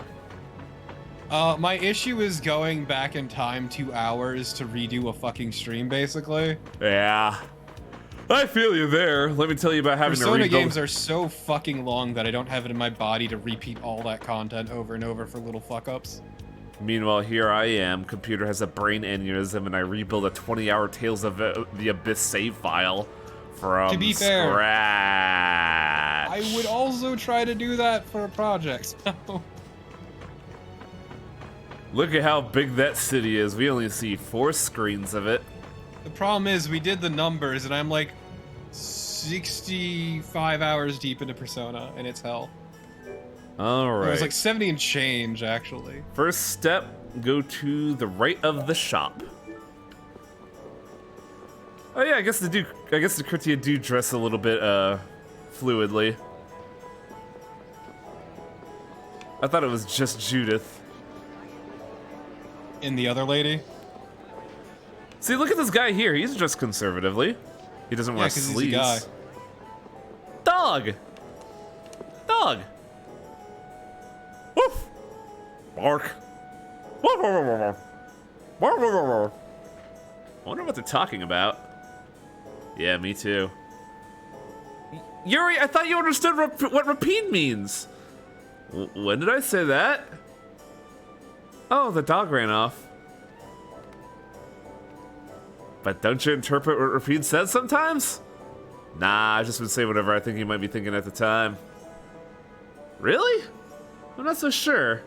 My issue is going back in time 2 hours to redo a fucking stream, basically. Yeah. I feel you there. Let me tell you about having Persona to rebuild. games are so fucking long that I don't have it in my body to repeat all that content over and over for little fuck-ups. Meanwhile, here I am. Computer has a brain aneurysm, and I rebuild a 20-hour Tales of the Abyss save file from To be fair, scratch. I would also try to do that for a project. Look at how big that city is. We only see 4 screens of it. The problem is, we did the numbers, and I'm like 65 hours deep into Persona, and it's hell. All right. It was like 70 and change, actually. First step, go to the right of the shop. Oh yeah, I guess the Critia do dress a little bit fluidly. I thought it was just Judith. And the other lady? See, look at this guy here. He's dressed conservatively. He doesn't wear sleeves. He's a guy. Dog! Dog! Woof! Bark. I wonder what they're talking about. Yeah, me too. Yuri, I thought you understood what rapine means. When did I say that? Oh, the dog ran off. But don't you interpret what Rapide says sometimes? Nah, I've just been saying whatever I think he might be thinking at the time. Really? I'm not so sure.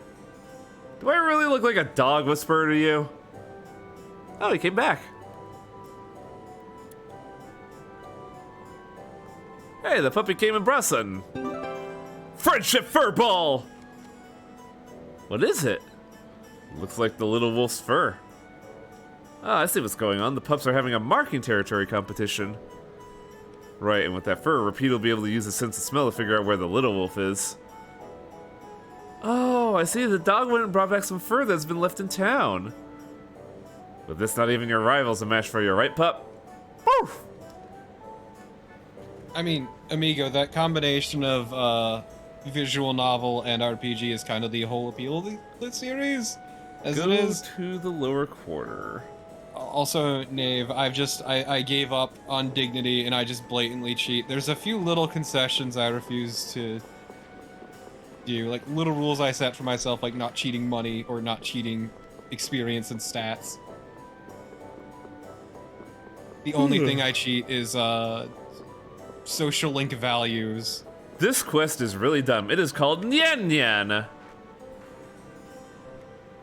Do I really look like a dog whisperer to you? Oh, he came back. Hey, the puppy came and brought something. Friendship fur ball! What is it? Looks like the little wolf's fur. Ah, I see what's going on. The pups are having a marking territory competition. Right, and with that fur, Rapide will be able to use his sense of smell to figure out where the little wolf is. Oh, I see. The dog went and brought back some fur that's been left in town. With this, not even your rival's a match for you, right, pup? Woof! I mean, amigo, that combination of visual novel and RPG is kind of the whole appeal of the series, as Go it is. To the lower quarter. Also, Nave, I gave up on dignity and I just blatantly cheat. There's a few little concessions I refuse to do, like little rules I set for myself, like not cheating money or not cheating experience and stats. The only thing I cheat is social link values. This quest is really dumb. It is called Nyan Nyan.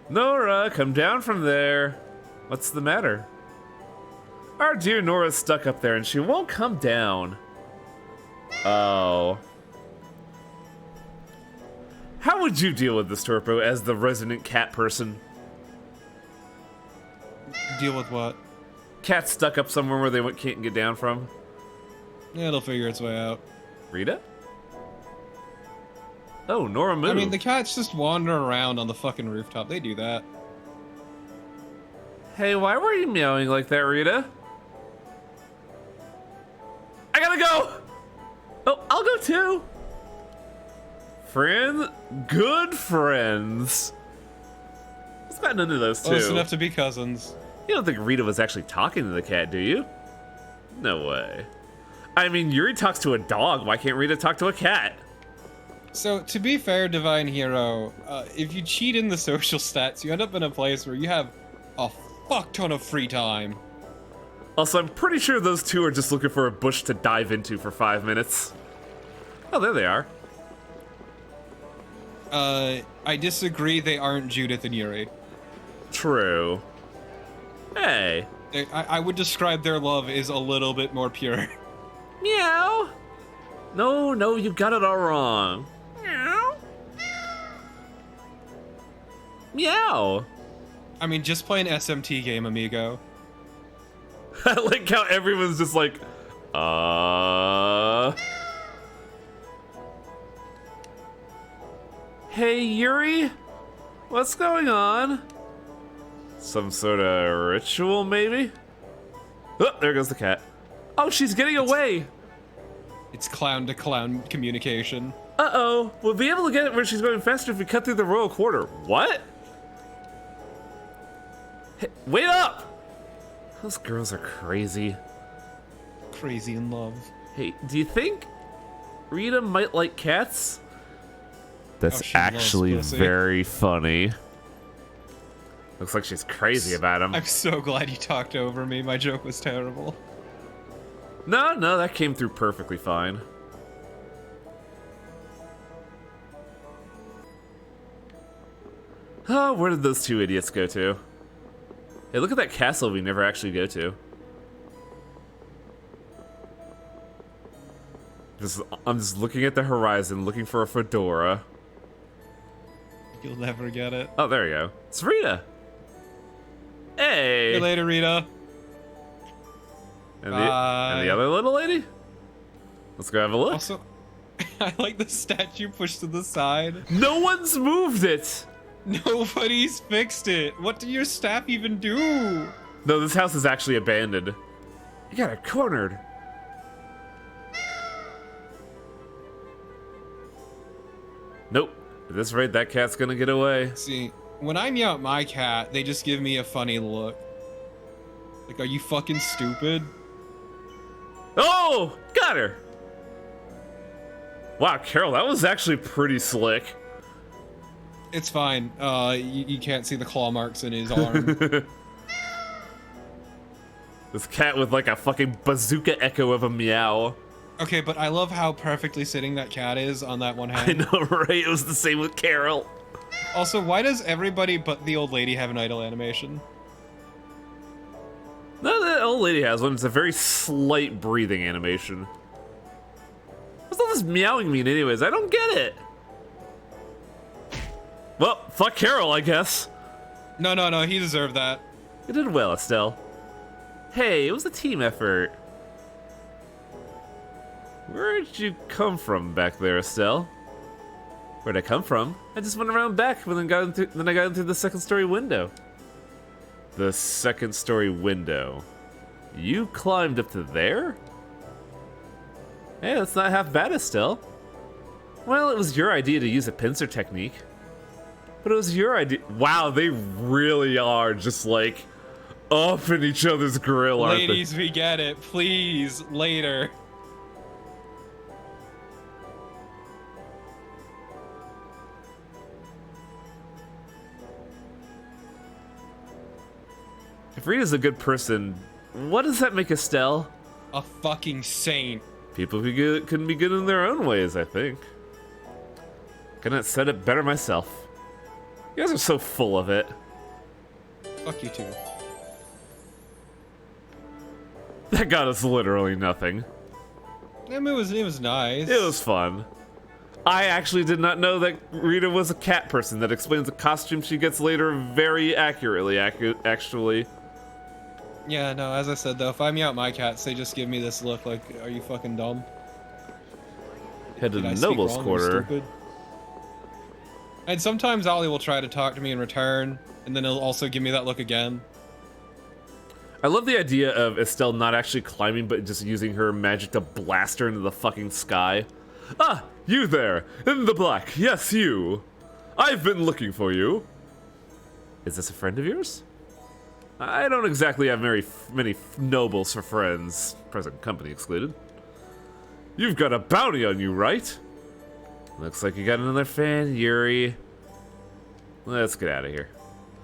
Nora, come down from there. What's the matter? Our dear Nora's stuck up there and she won't come down. Oh. How would you deal with this, Torpo, as the resident cat person? Deal with what? Cat stuck up somewhere where they can't get down from. Yeah, it'll figure its way out. Rita? Oh, Nora moved. I mean, the cats just wander around on the fucking rooftop. They do that. Hey, why were you meowing like that, Rita? I gotta go! Oh, I'll go too. Friends? Good friends. What's gotten into those two? Close enough to be cousins. You don't think Rita was actually talking to the cat, do you? No way. I mean, Yuri talks to a dog. Why can't Rita talk to a cat? So, to be fair, Divine Hero, if you cheat in the social stats, you end up in a place where you have a fuck ton of free time. Also, I'm pretty sure those two are just looking for a bush to dive into for 5 minutes. Oh, there they are. I disagree. They aren't Judith and Yuri. True. Hey. I would describe their love as a little bit more pure. Meow. No, you got it all wrong. Meow. Meow. I mean, just play an SMT game, amigo. I like how everyone's just like, Hey, Yuri? What's going on? Some sort of ritual, maybe? Oh, there goes the cat. Oh, she's getting away! It's clown-to-clown communication. Uh-oh. We'll be able to get it where she's going faster if we cut through the royal quarter. What? Hey, wait up! Those girls are crazy. Crazy in love. Hey, do you think Rita might like cats? That's actually very funny. Looks like she's crazy about them. I'm so glad you talked over me. My joke was terrible. No, that came through perfectly fine. Oh, where did those two idiots go to? Hey, look at that castle we never actually go to. I'm just looking at the horizon, looking for a fedora. You'll never get it. Oh, there you go. It's Rita. Hey. See you later, Rita. And the other little lady? Let's go have a look. Also, I like the statue pushed to the side. No one's moved it. Nobody's fixed it. What did your staff even do? No, this house is actually abandoned. You got it cornered. Nope. At this rate, that cat's gonna get away. See, when I meow at my cat, they just give me a funny look. Like, are you fucking stupid? Oh! Got her! Wow, Carol, that was actually pretty slick. It's fine. You can't see the claw marks in his arm. This cat with like a fucking bazooka echo of a meow. Okay, but I love how perfectly sitting that cat is on that one hand. I know, right? It was the same with Carol. Also, why does everybody but the old lady have an idle animation? No, the old lady has one. It's a very slight breathing animation. What's all this meowing mean anyways? I don't get it. Well, fuck Carol, I guess. No, he deserved that. You did well, Estelle. Hey, it was a team effort. Where'd you come from back there, Estelle? Where'd I come from? I just went around back, but then I got in through the second story window. The second story window. You climbed up to there? Hey, that's not half bad, Estelle. Well, it was your idea to use a pincer technique. But it was your idea. Wow, they really are just like up in each other's grill, aren't they? Ladies, we get it. Please, later. If Rita's a good person, what does that make Estelle? A fucking saint. People can be good in their own ways, I think. Couldn't have said it better myself. You guys are so full of it. Fuck you too. That got us literally nothing. I mean, it was nice. It was fun. I actually did not know that Rita was a cat person. That explains the costume she gets later very accurately, actually. Yeah, no, as I said though, if I meow at my cats, they just give me this look like, are you fucking dumb? Head to Did I the speak Noble's wrong or Quarter. stupid? And sometimes Ollie will try to talk to me in return, and then he'll also give me that look again. I love the idea of Estelle not actually climbing, but just using her magic to blast her into the fucking sky. Ah, you there, in the black. Yes, you. I've been looking for you. Is this a friend of yours? I don't exactly have very many nobles for friends, present company excluded. You've got a bounty on you, right? Looks like you got another fan, Yuri. Let's get out of here.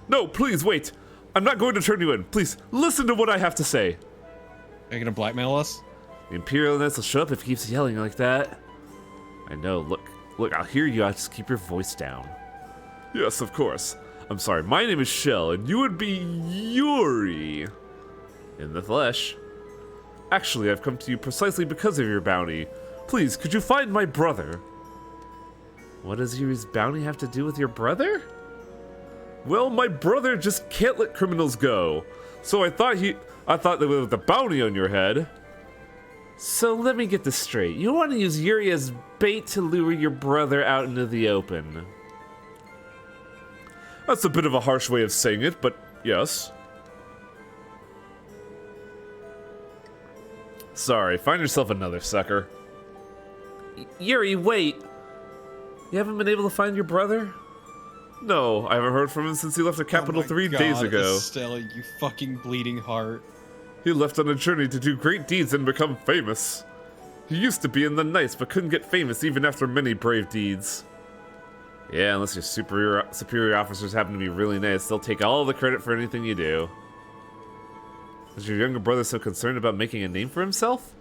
No, please, wait. I'm not going to turn you in. Please, listen to what I have to say. Are you gonna blackmail us? The Imperial Knights will show up if he keeps yelling like that. I know, look, I'll hear you, I'll just keep your voice down. Yes, of course. I'm sorry, my name is Shell, and you would be Yuri. In the flesh. Actually, I've come to you precisely because of your bounty. Please, could you find my brother? What does Yuri's bounty have to do with your brother? Well, my brother just can't let criminals go. So I thought that with the bounty on your head. So let me get this straight. You want to use Yuri as bait to lure your brother out into the open. That's a bit of a harsh way of saying it, but yes. Sorry, find yourself another sucker. Yuri, wait. You haven't been able to find your brother? No, I haven't heard from him since he left the capital 3 days ago. Estelle, you fucking bleeding heart. He left on a journey to do great deeds and become famous. He used to be in the Knights, but couldn't get famous even after many brave deeds. Yeah, unless your superior officers happen to be really nice, they'll take all the credit for anything you do. Is your younger brother so concerned about making a name for himself?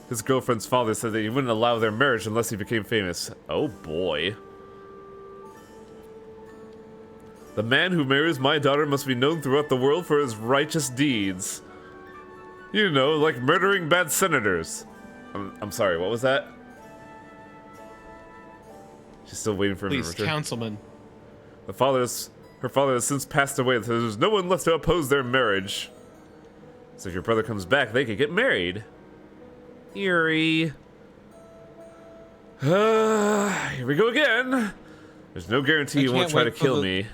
His girlfriend's father said that he wouldn't allow their marriage unless he became famous. Oh boy. The man who marries my daughter must be known throughout the world for his righteous deeds. You know, like murdering bad senators. I'm sorry, what was that? She's still waiting for him to return. Councilman. Her father has since passed away, so there's no one left to oppose their marriage. So if your brother comes back, they could get married. Yuri. Here we go again. There's no guarantee you won't try to kill me.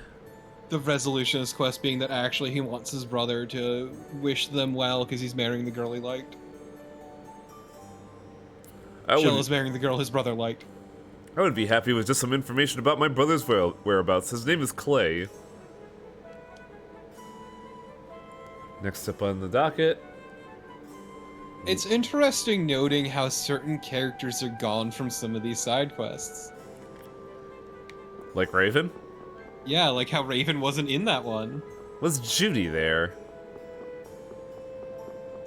The resolution of this quest being that actually he wants his brother to wish them well because he's marrying the girl he liked. Shell is marrying the girl his brother liked. I would be happy with just some information about my brother's whereabouts. His name is Clay. Next up on the docket. It's interesting noting how certain characters are gone from some of these side quests. Like Raven? Yeah, like how Raven wasn't in that one. Was Judy there?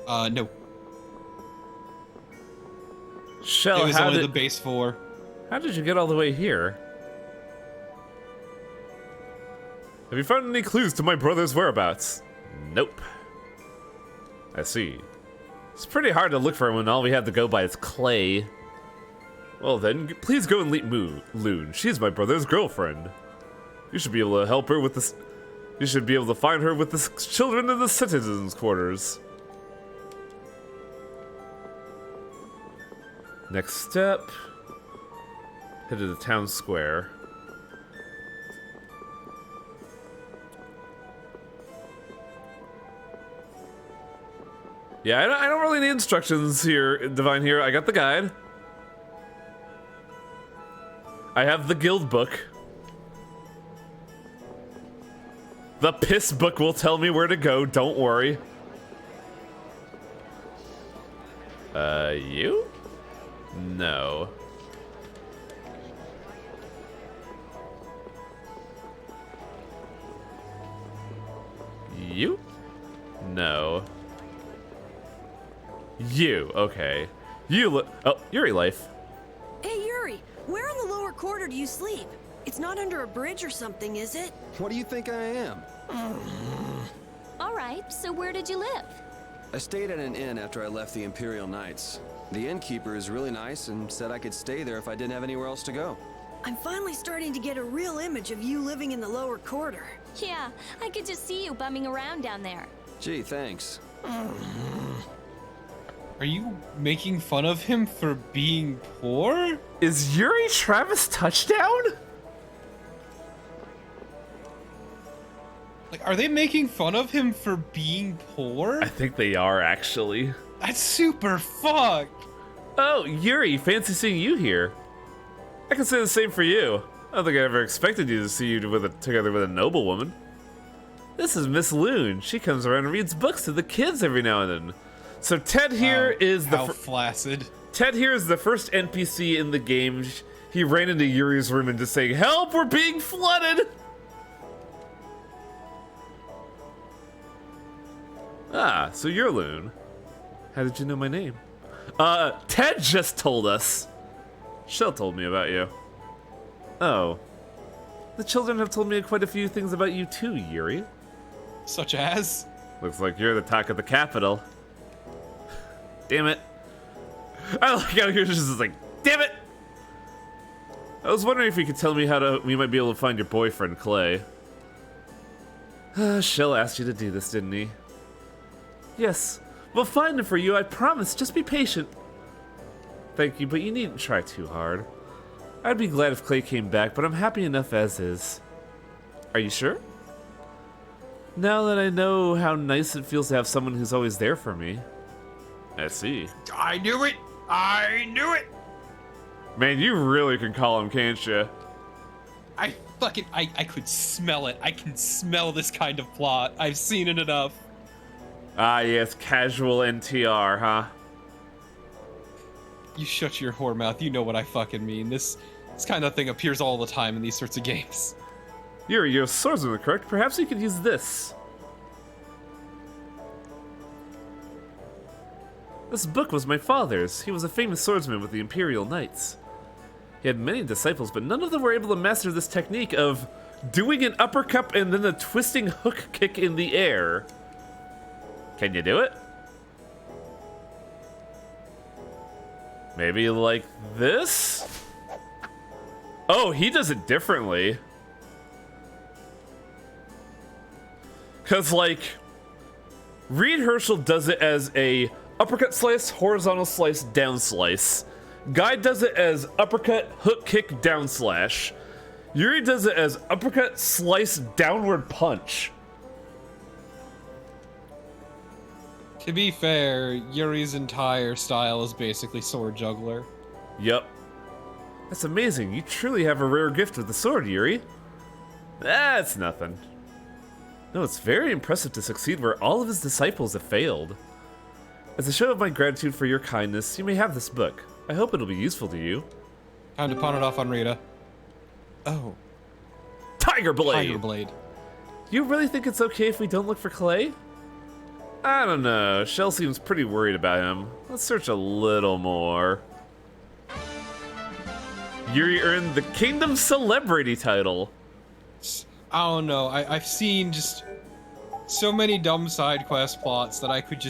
No. Shell, it was only the base 4. How did you get all the way here? Have you found any clues to my brother's whereabouts? Nope. I see. It's pretty hard to look for him when all we have to go by is clay. Well then, please go and meet Loon. She's my brother's girlfriend. You should be able to help her with this. You should be able to find her with the children in the citizens' quarters. Next step. Head to the town square. Yeah, I don't really need instructions here, Divine Hero. I got the guide. I have the guild book. The piss book will tell me where to go, don't worry. You? No. You? No. You, okay. You look. Oh, Yuri life. Hey, Yuri, where in the lower quarter do you sleep? It's not under a bridge or something, is it? What do you think I am? All right, so where did you live? I stayed at an inn after I left the Imperial Knights. The innkeeper is really nice and said I could stay there if I didn't have anywhere else to go. I'm finally starting to get a real image of you living in the lower quarter. Yeah, I could just see you bumming around down there. Gee, thanks. Are you making fun of him for being poor? Is Yuri Travis touchdown? Like, are they making fun of him for being poor? I think they are, actually. That's super fucked. Oh, Yuri, fancy seeing you here. I can say the same for you. I don't think I ever expected you to see you together with a noblewoman. This is Miss Loon. She comes around and reads books to the kids every now and then. So Ted here is the flaccid. Ted here is the first NPC in the game. He ran into Yuri's room and just saying, "Help! We're being flooded!" Ah, so you're Loon. How did you know my name? Ted just told us. Shell told me about you. Oh. The children have told me quite a few things about you too, Yuri. Such as? Looks like you're the talk of the capital. Damn it. I like how you're just like, damn it! I was wondering if you could tell me how we might be able to find your boyfriend, Clay. Shell asked you to do this, didn't he? Yes. We'll find him for you, I promise. Just be patient. Thank you, but you needn't try too hard. I'd be glad if Clay came back, but I'm happy enough as is. Are you sure? Now that I know how nice it feels to have someone who's always there for me. I see. I knew it! I knew it! Man, you really can call him, can't you? I could smell it. I can smell this kind of plot. I've seen it enough. Ah, yes, casual NTR, huh? You shut your whore mouth. You know what I fucking mean. This kind of thing appears all the time in these sorts of games. You're a swordsman, correct? Perhaps you could use this. This book was my father's. He was a famous swordsman with the Imperial Knights. He had many disciples, but none of them were able to master this technique of doing an uppercut and then a twisting hook kick in the air. Can you do it? Maybe like this? Oh, he does it differently. Cause like, Reed Herschel does it as a uppercut slice, horizontal slice, down slice. Guy does it as uppercut, hook kick, down slash. Yuri does it as uppercut, slice, downward punch. To be fair, Yuri's entire style is basically sword juggler. Yup. That's amazing. You truly have a rare gift with the sword, Yuri. That's nothing. No, it's very impressive to succeed where all of his disciples have failed. As a show of my gratitude for your kindness, you may have this book. I hope it'll be useful to you. Time to pawn it off on Rita. Oh. Tiger Blade! Tiger Blade. You really think it's okay if we don't look for Clay? I don't know. Shell seems pretty worried about him. Let's search a little more. Yuri earned the Kingdom Celebrity title. I don't know. I've seen just so many dumb side quest plots that I could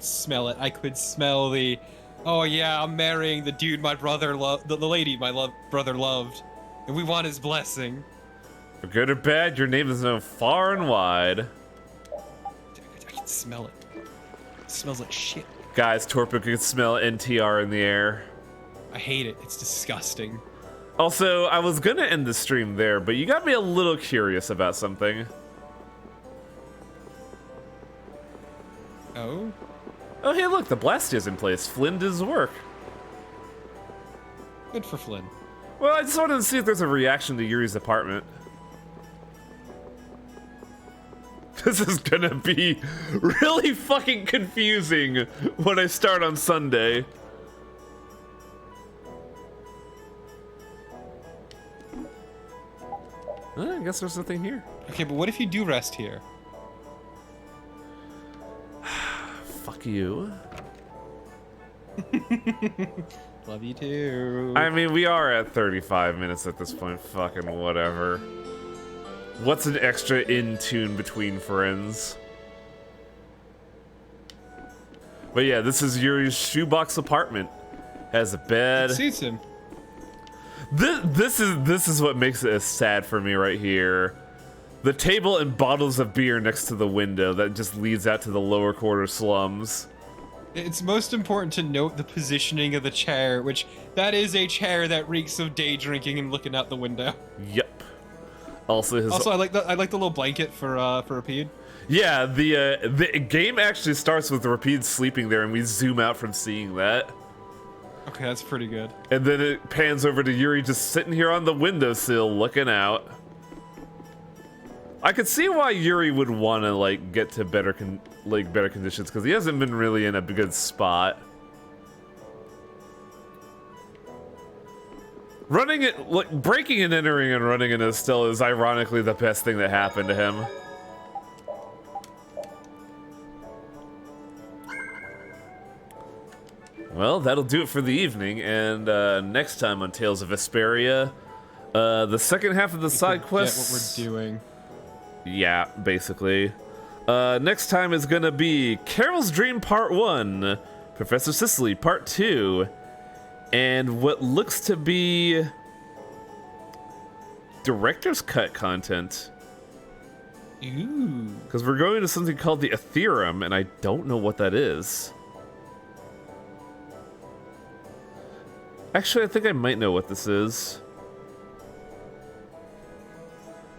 smell it. I could smell the, oh yeah, I'm marrying the dude my brother loved, the lady my brother loved, and we want his blessing. For good or bad, your name is known far and wide. I can smell it. It smells like shit. Guys, Torpo can smell NTR in the air. I hate it. It's disgusting. Also, I was gonna end the stream there, but you got me a little curious about something. Oh? Oh, hey, look, the Blastia's in place. Flynn did his work. Good for Flynn. Well, I just wanted to see if there's a reaction to Yuri's apartment. This is gonna be really fucking confusing when I start on Sunday. I guess there's nothing here. Okay, but what if you do rest here? Fuck you. Love you too. I mean, we are at 35 minutes at this point. Fucking whatever. What's an extra in tune between friends? But yeah, this is Yuri's shoebox apartment. Has a bed. It suits him. This is what makes it sad for me right here. The table and bottles of beer next to the window that just leads out to the lower quarter slums. It's most important to note the positioning of the chair, which that is a chair that reeks of day drinking and looking out the window. Yep. Also, I like the little blanket for Rapide. Yeah, the game actually starts with Rapide sleeping there, and we zoom out from seeing that. Okay, that's pretty good. And then it pans over to Yuri just sitting here on the windowsill looking out. I could see why Yuri would want to like get to better conditions because he hasn't been really in a good spot. Running it, like, breaking and entering and running in Estelle is ironically the best thing that happened to him. Well, that'll do it for the evening, and next time on Tales of Vesperia, the second half of the side quests. What we're doing. Yeah, basically. Next time is gonna be Carol's Dream Part 1, Professor Sicily Part 2, and what looks to be Director's Cut content. Ooh. Because we're going to something called the Ethereum, and I don't know what that is. Actually, I think I might know what this is.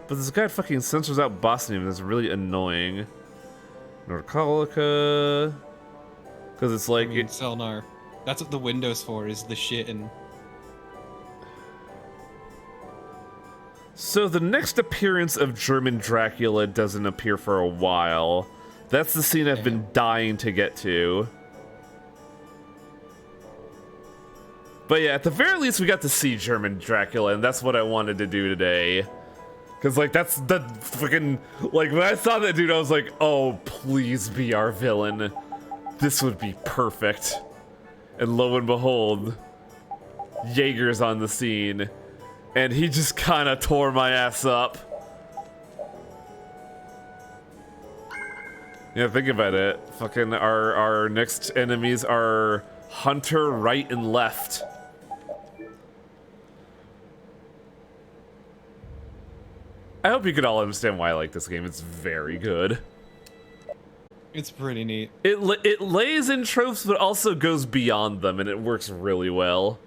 But this guy fucking censors out boss names. That's really annoying. Nordcolica. Because it's like... Selnar. That's what the window's for, is the shit and... So the next appearance of German Dracula doesn't appear for a while. That's the scene I've been dying to get to. But yeah, at the very least we got to see German Dracula, and that's what I wanted to do today. Because, like, that's the fucking... Like, when I saw that dude, I was like, oh, please be our villain. This would be perfect. And lo and behold, Jaeger's on the scene. And he just kind of tore my ass up. Yeah, think about it. Fucking our next enemies are Hunter, right and left. I hope you could all understand why I like this game. It's very good. It's pretty neat. It lays in tropes, but also goes beyond them, and it works really well.